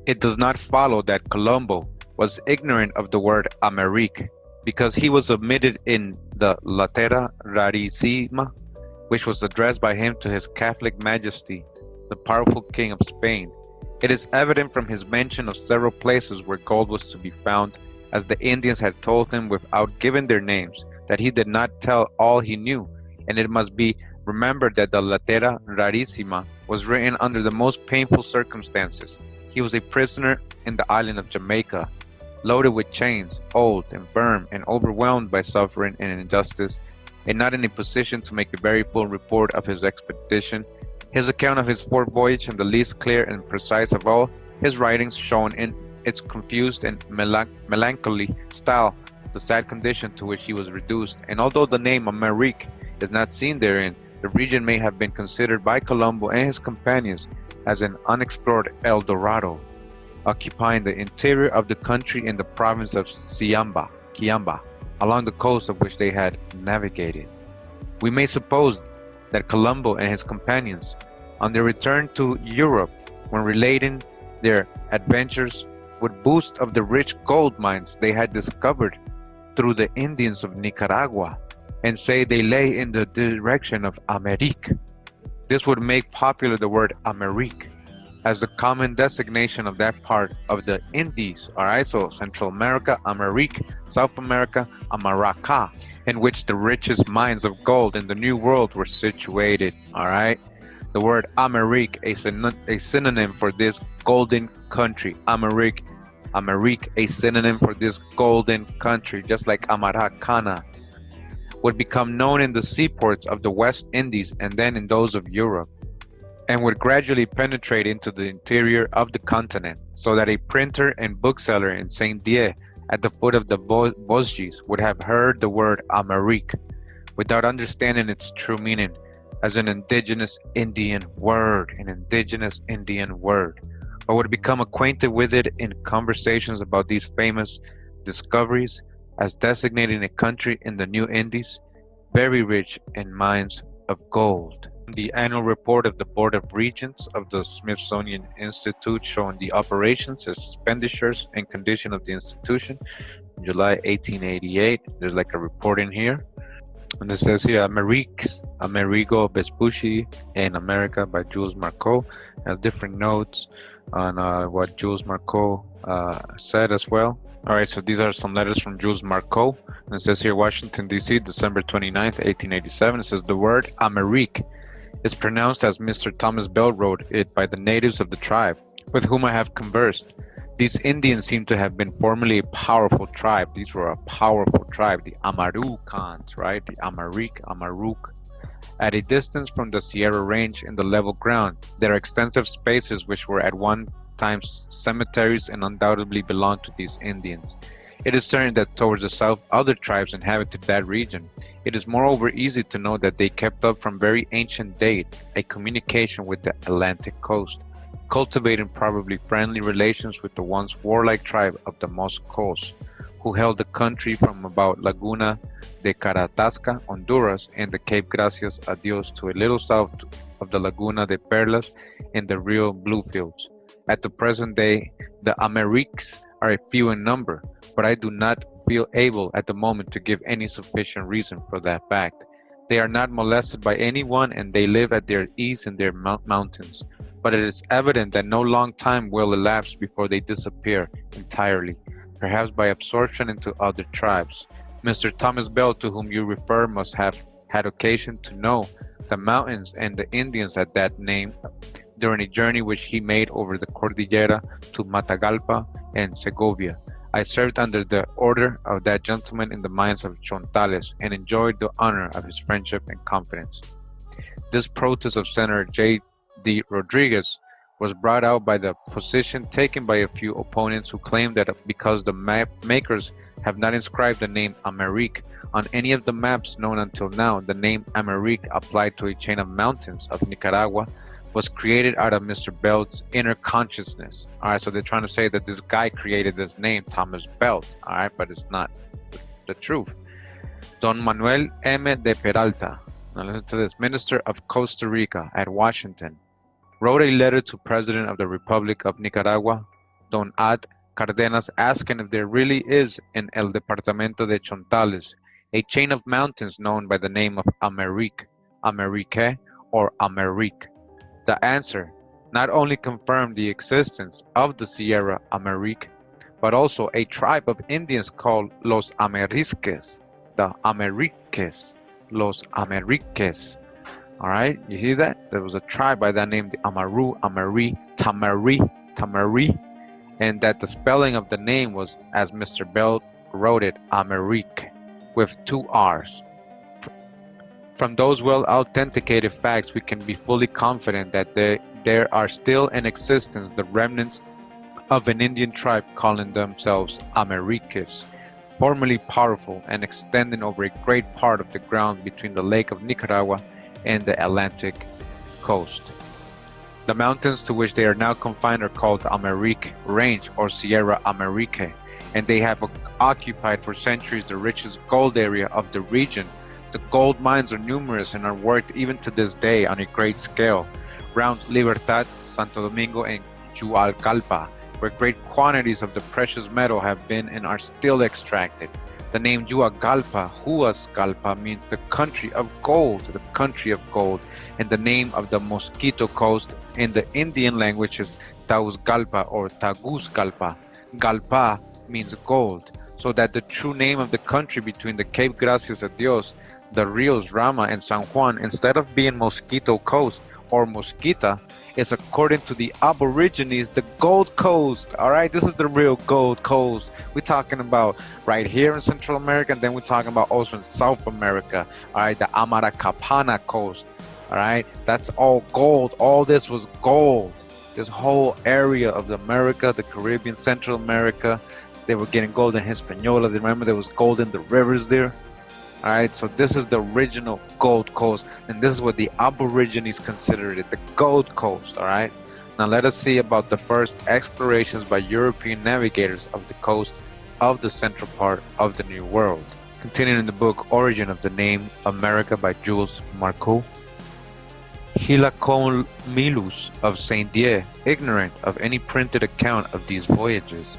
It does not follow that Colombo was ignorant of the word Amarik, because he was omitted in the Lettera Rarissima, which was addressed by him to his Catholic Majesty, the powerful King of Spain. It is evident from his mention of several places where gold was to be found, as the Indians had told him without giving their names, that he did not tell all he knew, and it must be remembered that the Lettera Rarissima was written under the most painful circumstances. He was a prisoner in the island of Jamaica, loaded with chains, old, infirm, and overwhelmed by suffering and injustice, and not in a position to make a very full report of his expedition. His account of his fourth voyage, and the least clear and precise of all his writings, shown in its confused and melancholy style the sad condition to which he was reduced. And although the name Amarik is not seen therein, the region may have been considered by Colombo and his companions as an unexplored El Dorado, occupying the interior of the country in the province of Quiamba, along the coast of which they had navigated. We may suppose that Colombo and his companions, on their return to Europe, when relating their adventures, would boast of the rich gold mines they had discovered through the Indians of Nicaragua, and say they lay in the direction of Amerik. This would make popular the word Amerik as the common designation of that part of the Indies. All right, so Central America, Amarik; South America, Amaraka, in which the richest mines of gold in the New World were situated. All right, the word Amarik, a synonym for this golden country. Amarik, a synonym for this golden country, just like Amarakana, would become known in the seaports of the West Indies and then in those of Europe, and would gradually penetrate into the interior of the continent, so that a printer and bookseller in Saint-Dié, at the foot of the Vosges, would have heard the word Amarik without understanding its true meaning as an indigenous Indian word, but would become acquainted with it in conversations about these famous discoveries as designating a country in the New Indies very rich in mines of gold. The annual report of the Board of Regents of the Smithsonian Institute, showing the operations, expenditures, and condition of the institution in July 1888. There's like a report in here. And it says here, Amerigo Vespucci in America by Jules Marceau. Have different notes on what Jules Marceau said as well. All right, so these are some letters from Jules Marceau. And it says here, Washington, D.C., December 29th, 1887. It says, the word Amerik is pronounced as Mr. Thomas Bell wrote it by the natives of the tribe with whom I have conversed. These Indians seem to have been formerly a powerful tribe. These were a powerful tribe, the Amarakans, right? The Amarik, Amaruk. At a distance from the Sierra Range in the level ground, there are extensive spaces which were at one time cemeteries and undoubtedly belonged to these Indians. It is certain that towards the south other tribes inhabited that region. It is moreover easy to know that they kept up from very ancient date a communication with the Atlantic coast, cultivating probably friendly relations with the once warlike tribe of the Moscos, who held the country from about Laguna de Caratasca, Honduras, and the Cape Gracias a Dios to a little south of the Laguna de Perlas in the Rio Bluefields. At the present day, the Amerrisque are a few in number, but I do not feel able at the moment to give any sufficient reason for that fact. They are not molested by anyone and they live at their ease in their mountains, but it is evident that no long time will elapse before they disappear entirely, perhaps by absorption into other tribes. Mr. Thomas Bell, to whom you refer, must have had occasion to know the mountains and the Indians at that name during a journey which he made over the Cordillera to Matagalpa and Segovia. I served under the order of that gentleman in the mines of Chontales and enjoyed the honor of his friendship and confidence. This protest of Senator J. D. Rodriguez was brought out by the position taken by a few opponents who claimed that because the map makers have not inscribed the name Amarik on any of the maps known until now, the name Amarik applied to a chain of mountains of Nicaragua was created out of Mr. Bell's inner consciousness. All right, so they're trying to say that this guy created this name, Thomas Bell. All right, but it's not the truth. Don Manuel M. de Peralta, now listen to this, Minister of Costa Rica at Washington, wrote a letter to President of the Republic of Nicaragua, Don Ad Cardenas, asking if there really is in El Departamento de Chontales a chain of mountains known by the name of Amarik, Amerrisque, or Amarik. The answer not only confirmed the existence of the Sierra Amarik, but also a tribe of Indians called Los Amerrisques, the Amerrisques, Los Amerrisques. All right, you hear that? There was a tribe by that name, the Amaru, Amari, Tamari, and that the spelling of the name was, as Mr. Bell wrote it, Amarik, with two R's. From those well-authenticated facts, we can be fully confident that there are still in existence the remnants of an Indian tribe calling themselves Amerrisques, formerly powerful and extending over a great part of the ground between the Lake of Nicaragua and the Atlantic coast. The mountains to which they are now confined are called Amarik Range or Sierra Amarik, and they have occupied for centuries the richest gold area of the region. The gold mines are numerous and are worked even to this day on a great scale. Round Libertad, Santo Domingo, and Jualcalpa, where great quantities of the precious metal have been and are still extracted. The name Huascalpa means the country of gold, and the name of the Mosquito Coast in the Indian language is Tausgalpa or Tagusgalpa. Galpa means gold, so that the true name of the country between the Cape Gracias a Dios, the Rios Rama and San Juan, instead of being Mosquito Coast or Mosquita, is according to the Aborigines the Gold Coast. All right, this is the real Gold Coast. We're talking about right here in Central America, and then we're talking about also in South America. All right, the Amarakapana coast. All right, that's all gold. All this was gold. This whole area of America, the Caribbean, Central America, they were getting gold in Hispaniola. Remember, there was gold in the rivers there. All right, so this is the original Gold Coast, and this is what the Aborigines considered it, the Gold Coast. All right, now let us see about the first explorations by European navigators of the coast of the central part of the New World. Continuing in the book Origin of the Name America by Jules Marcou. Hilacomilus of Saint-Dié, ignorant of any printed account of these voyages,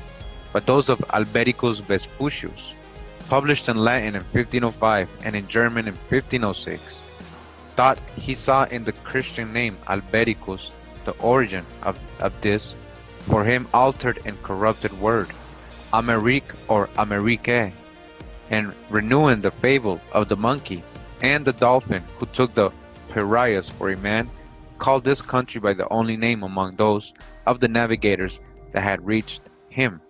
but those of Albericus Vespucius, published in Latin in 1505 and in German in 1506, thought he saw in the Christian name Albericus the origin of this, for him altered and corrupted word, Amarik or Amerrisque, and renewing the fable of the monkey and the dolphin who took the Piraeus for a man, called this country by the only name among those of the navigators that had reached him,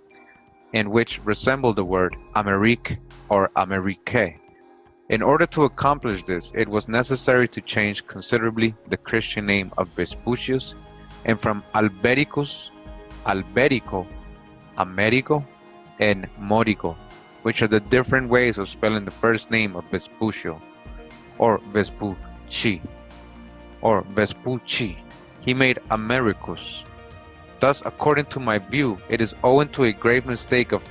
and which resembled the word Amarik or Amerrisque. In order to accomplish this, it was necessary to change considerably the Christian name of Vespucius, and from Albericus, Alberico, Americo, and Morico, which are the different ways of spelling the first name of Vespucio, or Vespucci, or Vespucci. He made Americus. Thus, according to my view, it is owing to a grave mistake of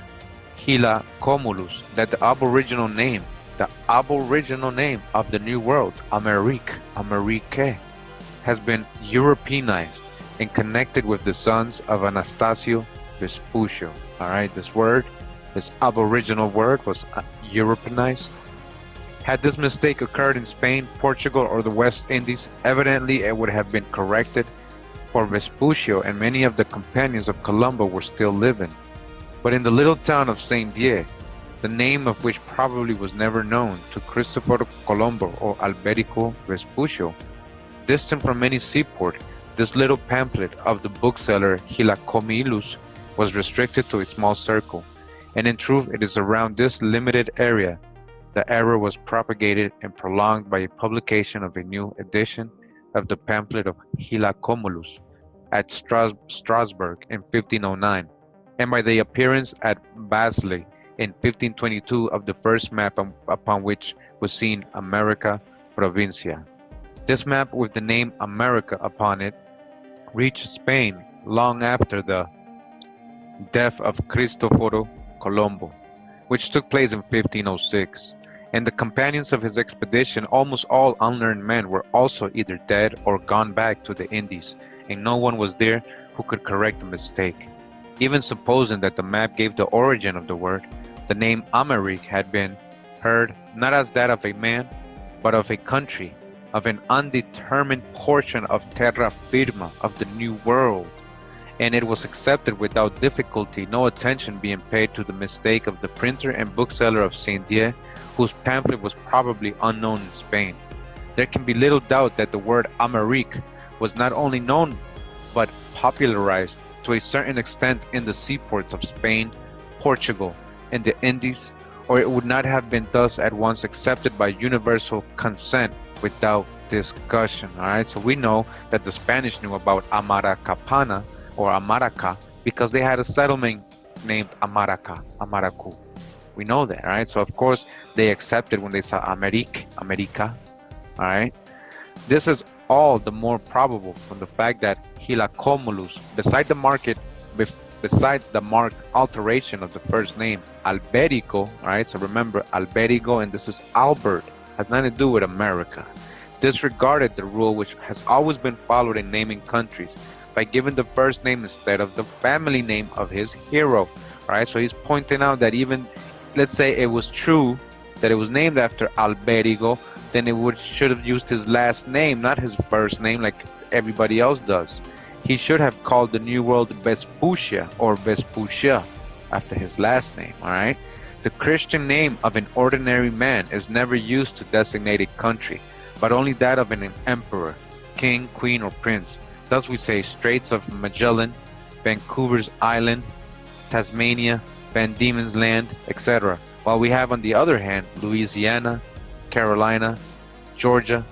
Hilacomulus that the aboriginal name of the New World, Amerrisque, has been Europeanized and connected with the sons of Anastasio Vespucci. All right, this word, this aboriginal word, was Europeanized. Had this mistake occurred in Spain, Portugal, or the West Indies, evidently it would have been corrected, for Vespucci and many of the companions of Colombo were still living. But in the little town of Saint Dié, the name of which probably was never known to Cristoforo Colombo or Alberico Vespucci, distant from any seaport, this little pamphlet of the bookseller Hilacomilus was restricted to a small circle, and in truth it is around this limited area the error was propagated and prolonged by a publication of a new edition of the pamphlet of Hilacomulus at Strasbourg in 1509, and by the appearance at Basle in 1522 of the first map upon which was seen America Provincia. This map with the name America upon it reached Spain long after the death of Cristoforo Colombo, which took place in 1506, and the companions of his expedition, almost all unlearned men, were also either dead or gone back to the Indies, and no one was there who could correct the mistake. Even supposing that the map gave the origin of the word, the name Amarik had been heard not as that of a man, but of a country, of an undetermined portion of terra firma, of the New World, and it was accepted without difficulty, no attention being paid to the mistake of the printer and bookseller of Saint Dié, whose pamphlet was probably unknown in Spain. There can be little doubt that the word Amarik was not only known but popularized to a certain extent in the seaports of Spain, Portugal, and the Indies, or it would not have been thus at once accepted by universal consent without discussion. All right, so we know that the Spanish knew about Amarakapana or Amaraca because they had a settlement named Amaraca, Amaraku. We know that, right? So of course they accepted when they saw Amerik, America. All right, this is all the more probable from the fact that Hilacomulus, besides the marked alteration of the first name, Alberico, all right? So remember, Alberico, and this is Albert, has nothing to do with America. Disregarded the rule which has always been followed in naming countries by giving the first name instead of the family name of his hero, all right? So he's pointing out that even, let's say it was true that it was named after Alberico, then it should have used his last name, not his first name like everybody else does. He should have called the New World Vespuccia or Vespuccia after his last name, all right? The Christian name of an ordinary man is never used to designate a country, but only that of an emperor, king, queen, or prince. Thus we say Straits of Magellan, Vancouver's Island, Tasmania, Van Diemen's Land, etc. While we have on the other hand Louisiana, Carolina, Georgia,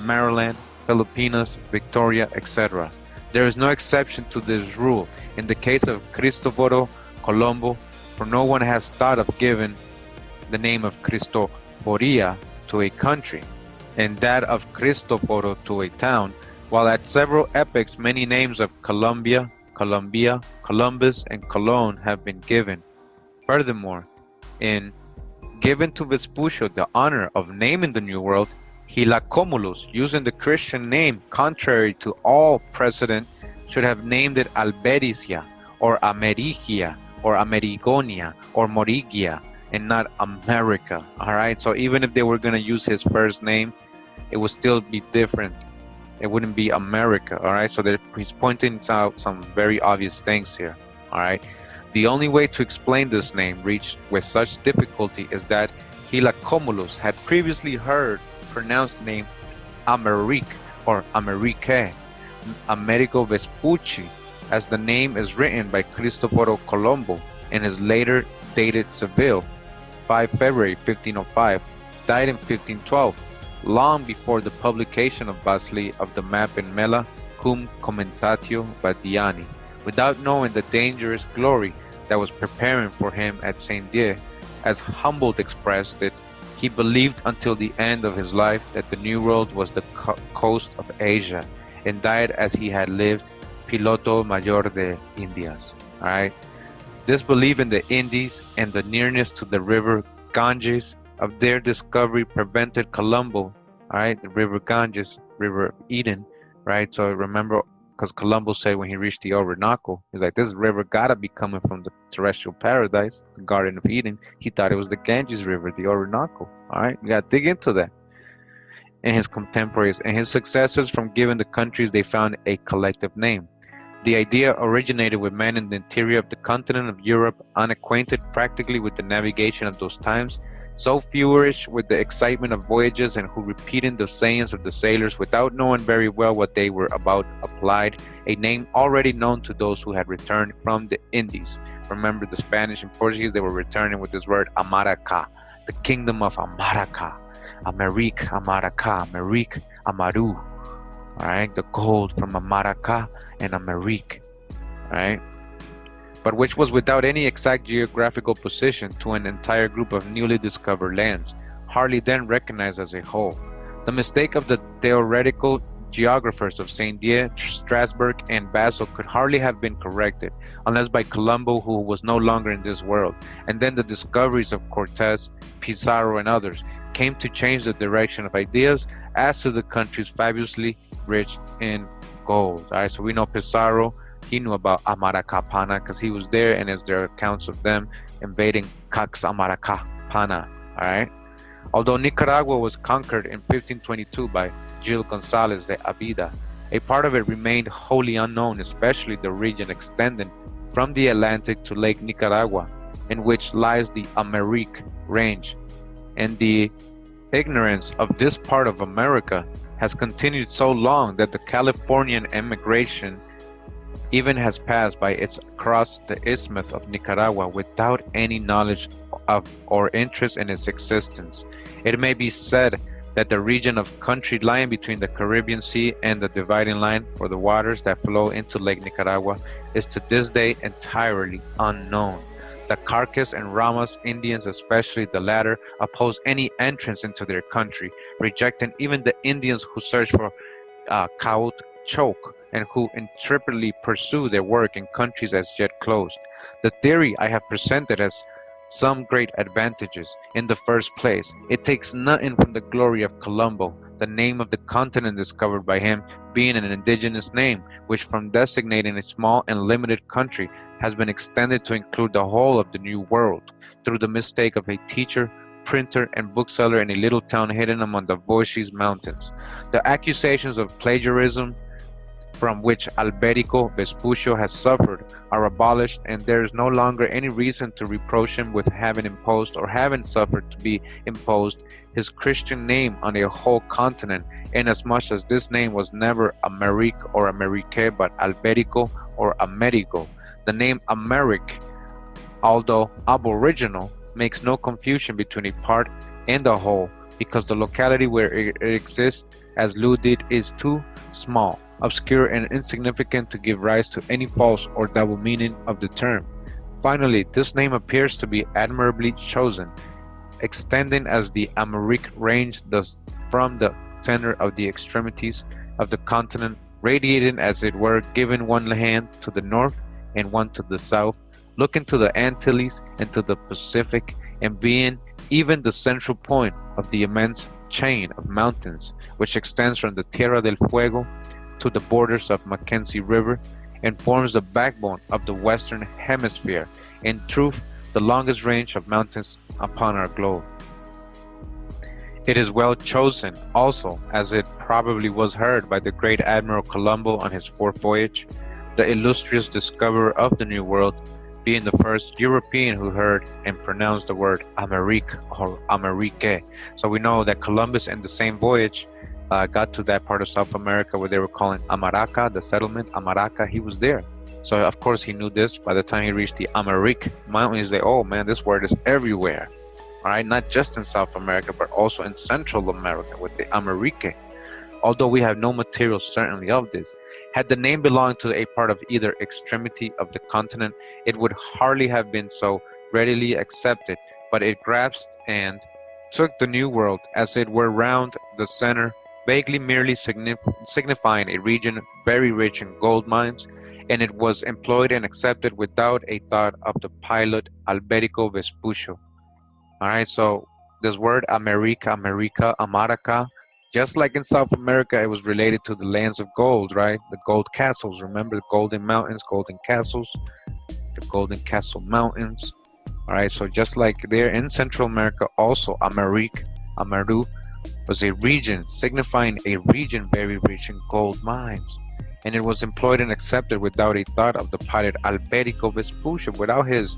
Maryland, Filipinas, Victoria, etc. There is no exception to this rule in the case of Cristoforo Colombo, for no one has thought of giving the name of Cristoforia to a country, and that of Cristoforo to a town, while at several epochs many names of Colombia, Colombia, Columbus, and Cologne have been given. Furthermore, in given to Vespucci the honor of naming the New World, Hilacomulus, using the Christian name contrary to all precedent, should have named it Albericia, or Americia, or Amerigonia, or Morigia, and not America. Alright, so even if they were going to use his first name, it would still be different. It wouldn't be America. Alright, so he's pointing out some very obvious things here. Alright, the only way to explain this name reached with such difficulty is that Hilacomulus had previously heard pronounced the name Amarik or Amerrisque, Amerigo Vespucci, as the name is written by Cristoforo Colombo in his later dated Seville, 5 February 1505, died in 1512, long before the publication of Basle of the map in Mela cum commentatio Badiani, without knowing the dangerous glory that was preparing for him at Saint Dié. As Humboldt expressed it, he believed until the end of his life that the New World was the coast of Asia, and died as he had lived, Piloto Mayor de Indias. Alright, this belief in the Indies and the nearness to the river Ganges of their discovery prevented Colombo, alright, the river Ganges, river Eden, right? So remember, because Columbus said when he reached the Orinoco, he's like, this river gotta be coming from the terrestrial paradise, the Garden of Eden. He thought it was the Ganges River, the Orinoco. All right, you gotta dig into that. And his contemporaries and his successors from giving the countries they found a collective name. The idea originated with men in the interior of the continent of Europe, unacquainted practically with the navigation of those times, so feverish with the excitement of voyages, and who repeating the sayings of the sailors without knowing very well what they were about, applied a name already known to those who had returned from the Indies. Remember, the Spanish and Portuguese, they were returning with this word Amaraka, the kingdom of Amaraka, Amerrisque, Amaraka, Amerrisque, Amaru. All right, the gold from Amaraka and Amarik, right? But which was without any exact geographical position to an entire group of newly discovered lands, hardly then recognized as a whole. The mistake of the theoretical geographers of Saint Dié, Strasbourg, and Basel could hardly have been corrected, unless by Colombo, who was no longer in this world, and then the discoveries of Cortés, Pizarro, and others came to change the direction of ideas as to the countries fabulously rich in gold. All right, so we know Pizarro, he knew about Amarakapana because he was there, and there are accounts of them invading Amarakapana. All right, although Nicaragua was conquered in 1522 by Gil Gonzalez de Avida, a part of it remained wholly unknown, especially the region extending from the Atlantic to Lake Nicaragua, in which lies the Amerique range. And the ignorance of this part of America has continued so long that the Californian emigration even has passed by its across the isthmus of Nicaragua without any knowledge of or interest in its existence. It may be said that the region of country lying between the Caribbean Sea and the dividing line, or the waters that flow into Lake Nicaragua, is to this day entirely unknown. The Carcas and Ramas Indians, especially the latter, oppose any entrance into their country, rejecting even the Indians who search for Ketakult and who intrepidly pursue their work in countries as yet closed. The theory I have presented has some great advantages. In the first place, it takes nothing from the glory of Colombo, the name of the continent discovered by him being an indigenous name, which from designating a small and limited country has been extended to include the whole of the New World, through the mistake of a teacher, printer, and bookseller in a little town hidden among the Amerrisque Mountains. The accusations of plagiarism from which Alberico Vespucci has suffered are abolished, and there is no longer any reason to reproach him with having imposed or having suffered to be imposed his Christian name on a whole continent, inasmuch as this name was never Amarik or Amerrisque, but Alberico or Amerigo. The name Amarik, although aboriginal, makes no confusion between a part and the whole, because the locality where it exists as Lou did is too small, obscure, and insignificant to give rise to any false or double meaning of the term. Finally, this name appears to be admirably chosen, extending as the Amerique range does from the center of the extremities of the continent, radiating as it were, giving one hand to the north and one to the south, looking to the Antilles and to the Pacific, and being even the central point of the immense chain of mountains which extends from the Tierra del Fuego to the borders of Mackenzie River, and forms the backbone of the Western Hemisphere, in truth, the longest range of mountains upon our globe. It is well chosen also, as it probably was heard by the great Admiral Colombo on his fourth voyage, the illustrious discoverer of the New World, being the first European who heard and pronounced the word Amarik or Amerrisque. So we know that Columbus in the same voyage got to that part of South America where they were calling Amaraka, the settlement, Amaraka. He was there. So of course he knew this. By the time he reached the Amerrisque Mountain, he's like, oh man, this word is everywhere. All right, not just in South America, but also in Central America with the Amerrisque. Although we have no material certainly of this. Had the name belonged to a part of either extremity of the continent, it would hardly have been so readily accepted, but it grasped and took the New World as it were round the center, vaguely merely signifying a region very rich in gold mines, and it was employed and accepted without a thought of the pilot Alberico Vespucci. All right, so this word America, America, Amaraka, Just like in South America, it was related to the lands of gold, right? The gold castles. Remember the golden mountains, golden castles, the golden castle mountains. All right, so just like there in Central America, also Amarik, Amaru was a region signifying a region very rich in gold mines. And it was employed and accepted without a thought of the pilot Alberico Vespucci, without his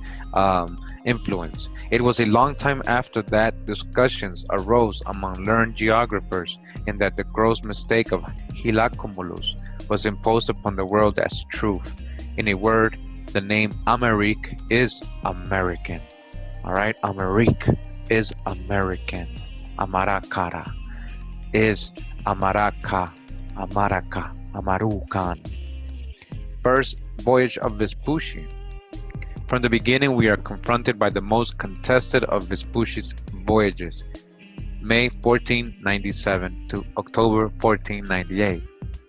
influence. It was a long time after that discussions arose among learned geographers, and that the gross mistake of Hilacumulus was imposed upon the world as truth. In a word, the name Amarik is American. All right, Amarik is American. Amarakara is Amaraka, Amaraka, Amarukan. First voyage of Vespucci. From the beginning, we are confronted by the most contested of Vespucci's voyages, May 1497 to October 1498.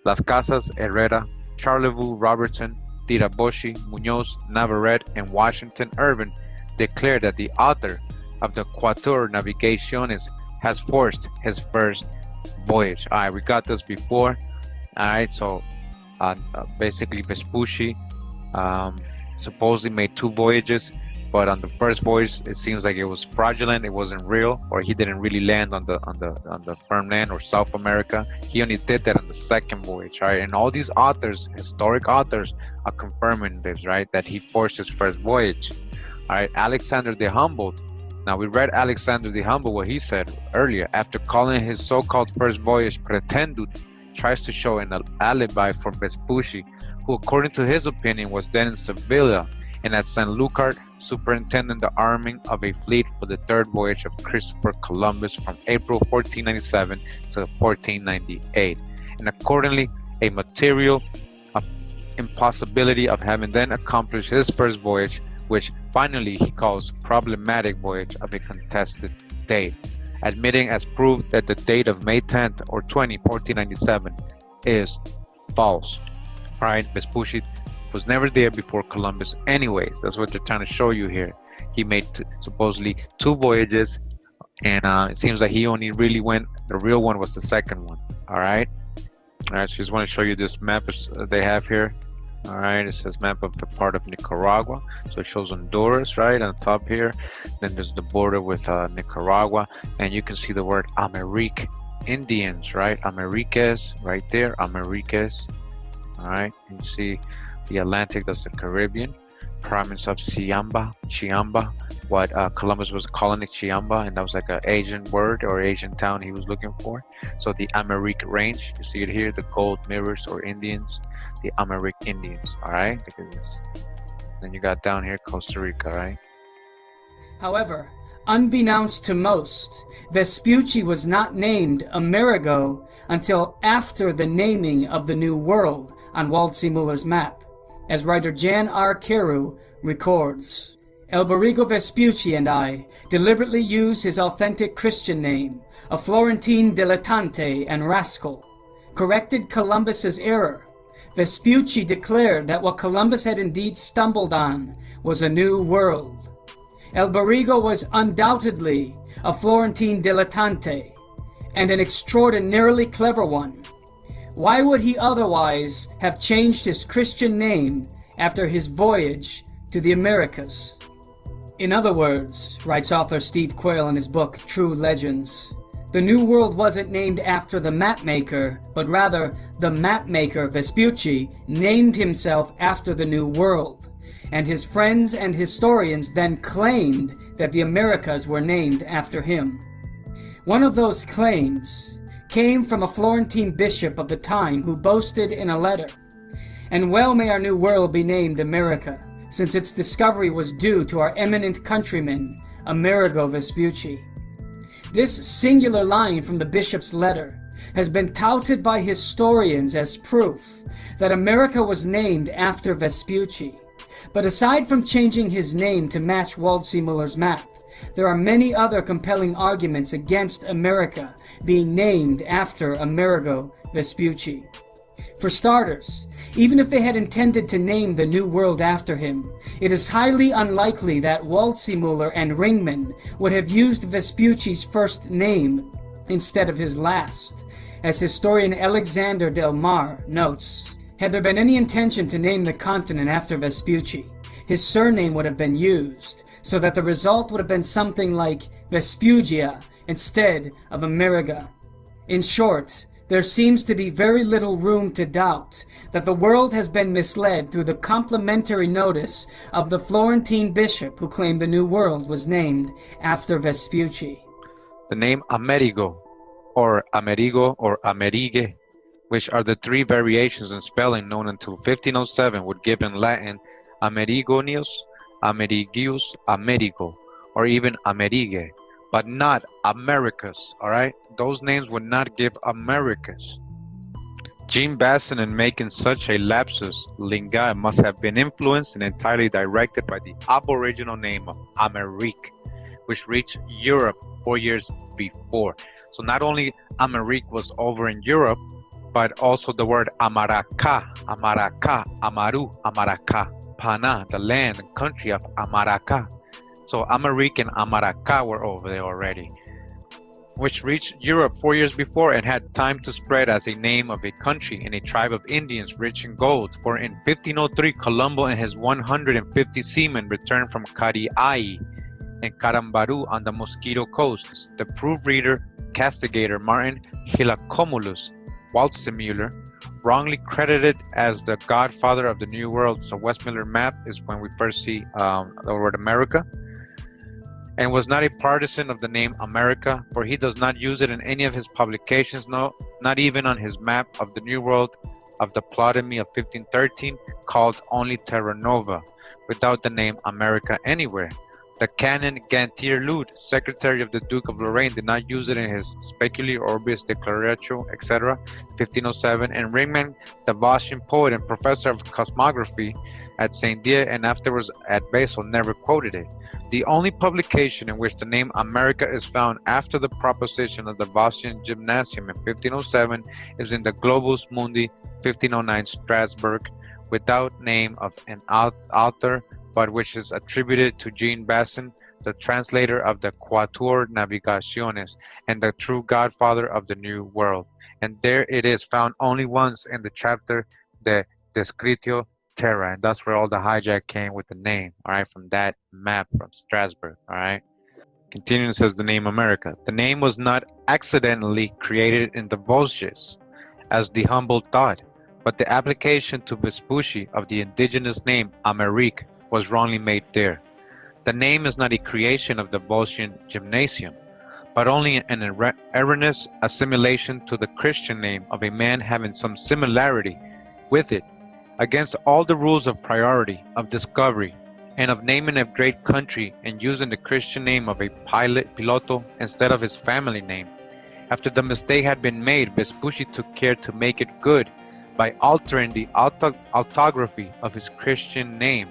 Las Casas, Herrera, Charlevoix, Robertson, Tiraboshi, Munoz, Navarrete, and Washington Irving declared that the author of the Quator Navigaciones has forced his first voyage. All right, we got this before. All right, so basically Vespucci supposedly made 2 voyages, but on the first voyage it seems like it was fraudulent. It wasn't real, or he didn't really land on the firm land or South America. He only did that on the second voyage. All right, and all these authors, historic authors, are confirming this, right? That he forced his first voyage. All right, Alexander the Humboldt. Now we read Alexander the Humble, what he said earlier. After calling his so-called first voyage pretended, tries to show an alibi for Vespucci, who according to his opinion was then in Sevilla and at San Lucar superintending the arming of a fleet for the third voyage of Christopher Columbus from April 1497 to 1498, and accordingly a material impossibility of having then accomplished his first voyage, which finally he calls problematic voyage of a contested date, admitting as proof that the date of May 10th or 20, 1497 is false. All right, Vespucci was never there before Columbus anyways. That's what they're trying to show you here. He made supposedly 2 voyages, and it seems like he only really went, the real one was the second one. All right, so just want to show you this map they have here. All right, it says map of the part of Nicaragua. So it shows Honduras right on top here. Then there's the border with Nicaragua, and you can see the word Amerrisque Indians, right? Amerrisques right there, Amerrisques. All right, you see the Atlantic, that's the Caribbean. Province of Chiamba, what Columbus was calling it, Chiamba, and that was like an Asian word or Asian town he was looking for. So the Amerik range, you see it here, the gold mirrors or Indians, the Amerik Indians. All right, look at this. Then you got down here Costa Rica, right? However, unbeknownst to most, Vespucci was not named Amerigo until after the naming of the New World on Waldseemüller's map, as writer Jan R. Carew records. Alberigo Vespucci and I deliberately use his authentic Christian name, a Florentine dilettante and rascal, corrected Columbus's error. Vespucci declared that what Columbus had indeed stumbled on was a new world. Alberigo was undoubtedly a Florentine dilettante, and an extraordinarily clever one. Why would he otherwise have changed his Christian name after his voyage to the Americas? In other words, writes author Steve Quayle in his book True Legends, the New World wasn't named after the mapmaker, but rather the mapmaker Vespucci named himself after the New World, and his friends and historians then claimed that the Americas were named after him. One of those claims came from a Florentine bishop of the time who boasted in a letter, "And well may our new world be named America, since its discovery was due to our eminent countryman, Amerigo Vespucci." This singular line from the bishop's letter has been touted by historians as proof that America was named after Vespucci. But aside from changing his name to match Waldseemüller's map, there are many other compelling arguments against America being named after Amerigo Vespucci. For starters, even if they had intended to name the New World after him, it is highly unlikely that Waldseemüller and Ringman would have used Vespucci's first name, instead of his last, as historian Alexander Del Mar notes. Had there been any intention to name the continent after Vespucci, his surname would have been used, so that the result would have been something like Vespugia instead of Ameriga. In short, there seems to be very little room to doubt that the world has been misled through the complimentary notice of the Florentine bishop who claimed the New World was named after Vespucci. The name Amerigo, or Amerigo, or Amerigue, which are the three variations in spelling known until 1507, would give in Latin Amerigonius, Amerigius, Amerigo, or even Amerige, but not Americas, alright? Those names would not give Americas. Jean Basson, in making such a lapsus linguae, must have been influenced and entirely directed by the aboriginal name of Amarik, which reached Europe 4 years before. So not only Amarik was over in Europe, but also the word Amaraka, Amaraka, Amaru, Amarakapana, the land and country of Amaraka. So Amarik and Amaraka were over there already, which reached Europe 4 years before and had time to spread as a name of a country and a tribe of Indians rich in gold. For in 1503, Colombo and his 150 seamen returned from Cariai and Carambaru on the Mosquito Coast. The proofreader, castigator Martin Hilacomulus Waldseemüller, wrongly credited as the godfather of the New World. So Westmiller map is when we first see the word America, and was not a partisan of the name America, for he does not use it in any of his publications, no, not even on his map of the New World of the Ptolemy of 1513, called only Terra Nova, without the name America anywhere. The canon Gantier Lude, secretary of the Duke of Lorraine, did not use it in his Speculi Orbis Declaratio, etc., 1507, and Ringman, the Vosgian poet and professor of cosmography at Saint Dié and afterwards at Basel, never quoted it. The only publication in which the name America is found after the proposition of the Vosgian Gymnasium in 1507 is in the Globus Mundi 1509 Strasbourg, without name of an author, but which is attributed to Jean Basson, the translator of the Quatuor Navigaciones and the true godfather of the New World. And there it is found only once in the chapter De Descritio Terra, and that's where all the hijack came with the name, all right, from that map from Strasbourg, all right. Continuing, says the name America. The name was not accidentally created in the Vosges, as the humble thought, but the application to Vespucci of the indigenous name Amarik was wrongly made there. The name is not a creation of the Vosgian Gymnasium, but only an erroneous assimilation to the Christian name of a man having some similarity with it, against all the rules of priority, of discovery, and of naming a great country and using the Christian name of a piloto instead of his family name. After the mistake had been made, Vespucci took care to make it good by altering the orthography of his Christian name,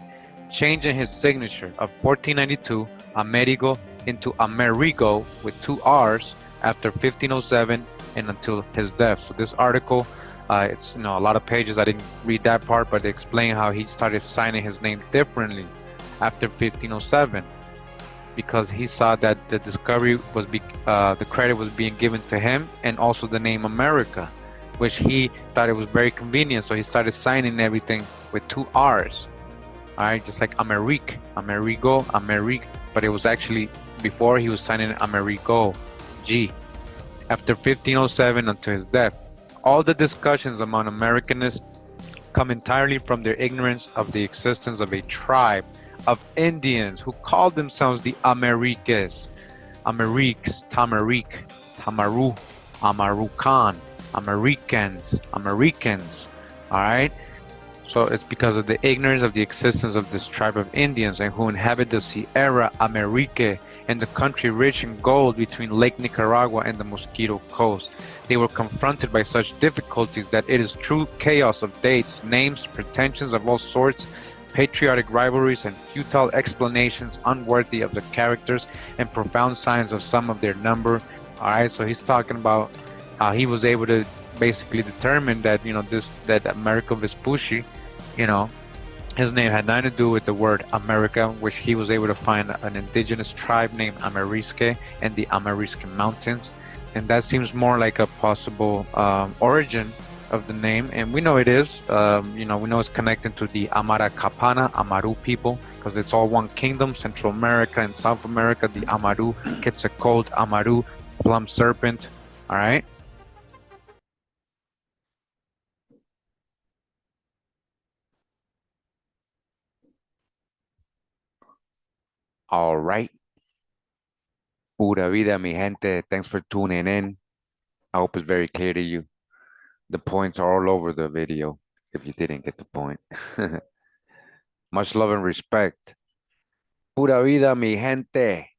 changing his signature of 1492 Amerigo into Amerigo with 2 R's after 1507 and until his death. So this article, it's a lot of pages. I didn't read that part, but they explain how he started signing his name differently after 1507 because he saw that the discovery was the credit was being given to him, and also the name America, which he thought it was very convenient. So he started signing everything with 2 R's. All right, just like Amarik, Amerigo, Amarik, but it was actually before he was signing Amerigo, G. After 1507 until his death, all the discussions among Americanists come entirely from their ignorance of the existence of a tribe of Indians who called themselves the Amerrisques, Ameriques, Tamarik, Tamaru, Amarukan, Americans, all right? So it's because of the ignorance of the existence of this tribe of Indians and who inhabit the Sierra Amerrisque and the country rich in gold between Lake Nicaragua and the Mosquito Coast. They were confronted by such difficulties that it is true chaos of dates, names, pretensions of all sorts, patriotic rivalries, and futile explanations unworthy of the characters and profound signs of some of their number. All right, so he's talking about how he was able to basically determine that that Americo Vespucci, his name had nothing to do with the word America, which he was able to find an indigenous tribe named Amerrisque in the Amerrisque Mountains, and that seems more like a possible origin of the name. And we know it is. We know it's connected to the Amarakapana, Amaru people, because it's all one kingdom, Central America and South America. The Amaru, Ketakult, Amaru, plumed serpent. All right. All right. Pura vida, mi gente. Thanks for tuning in. I hope it's very clear to you. The points are all over the video if you didn't get the point. Much love and respect. Pura vida, mi gente.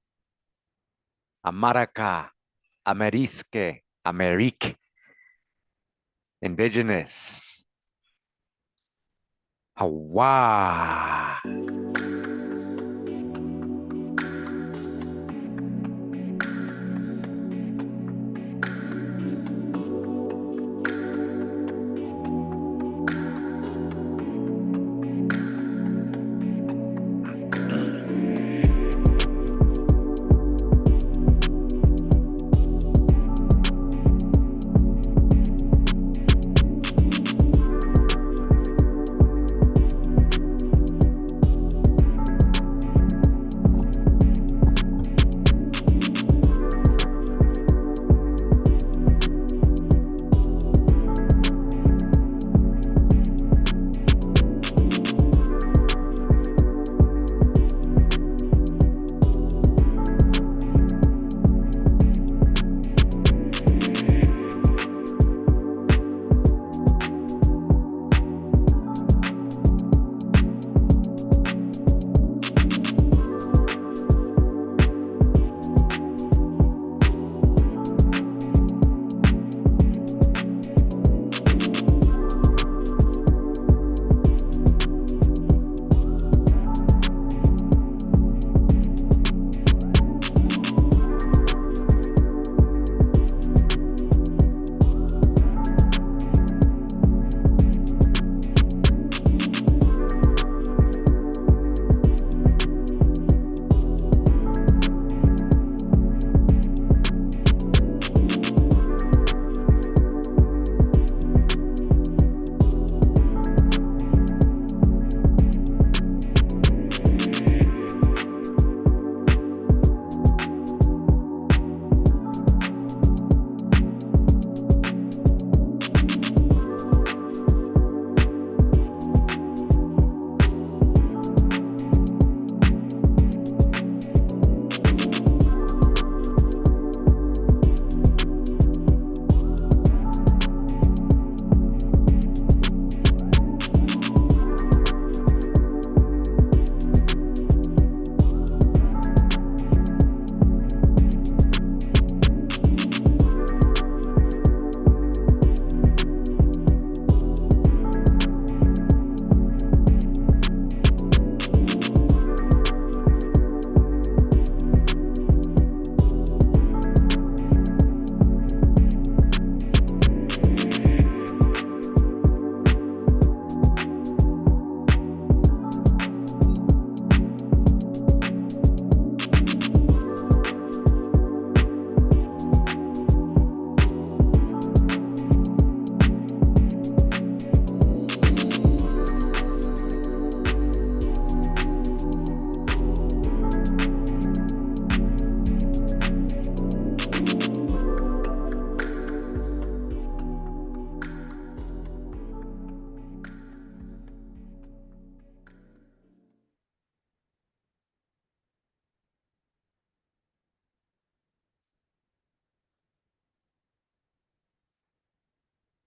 Amaraka, Amerrisque, Amarik, Indigenous. Hawa.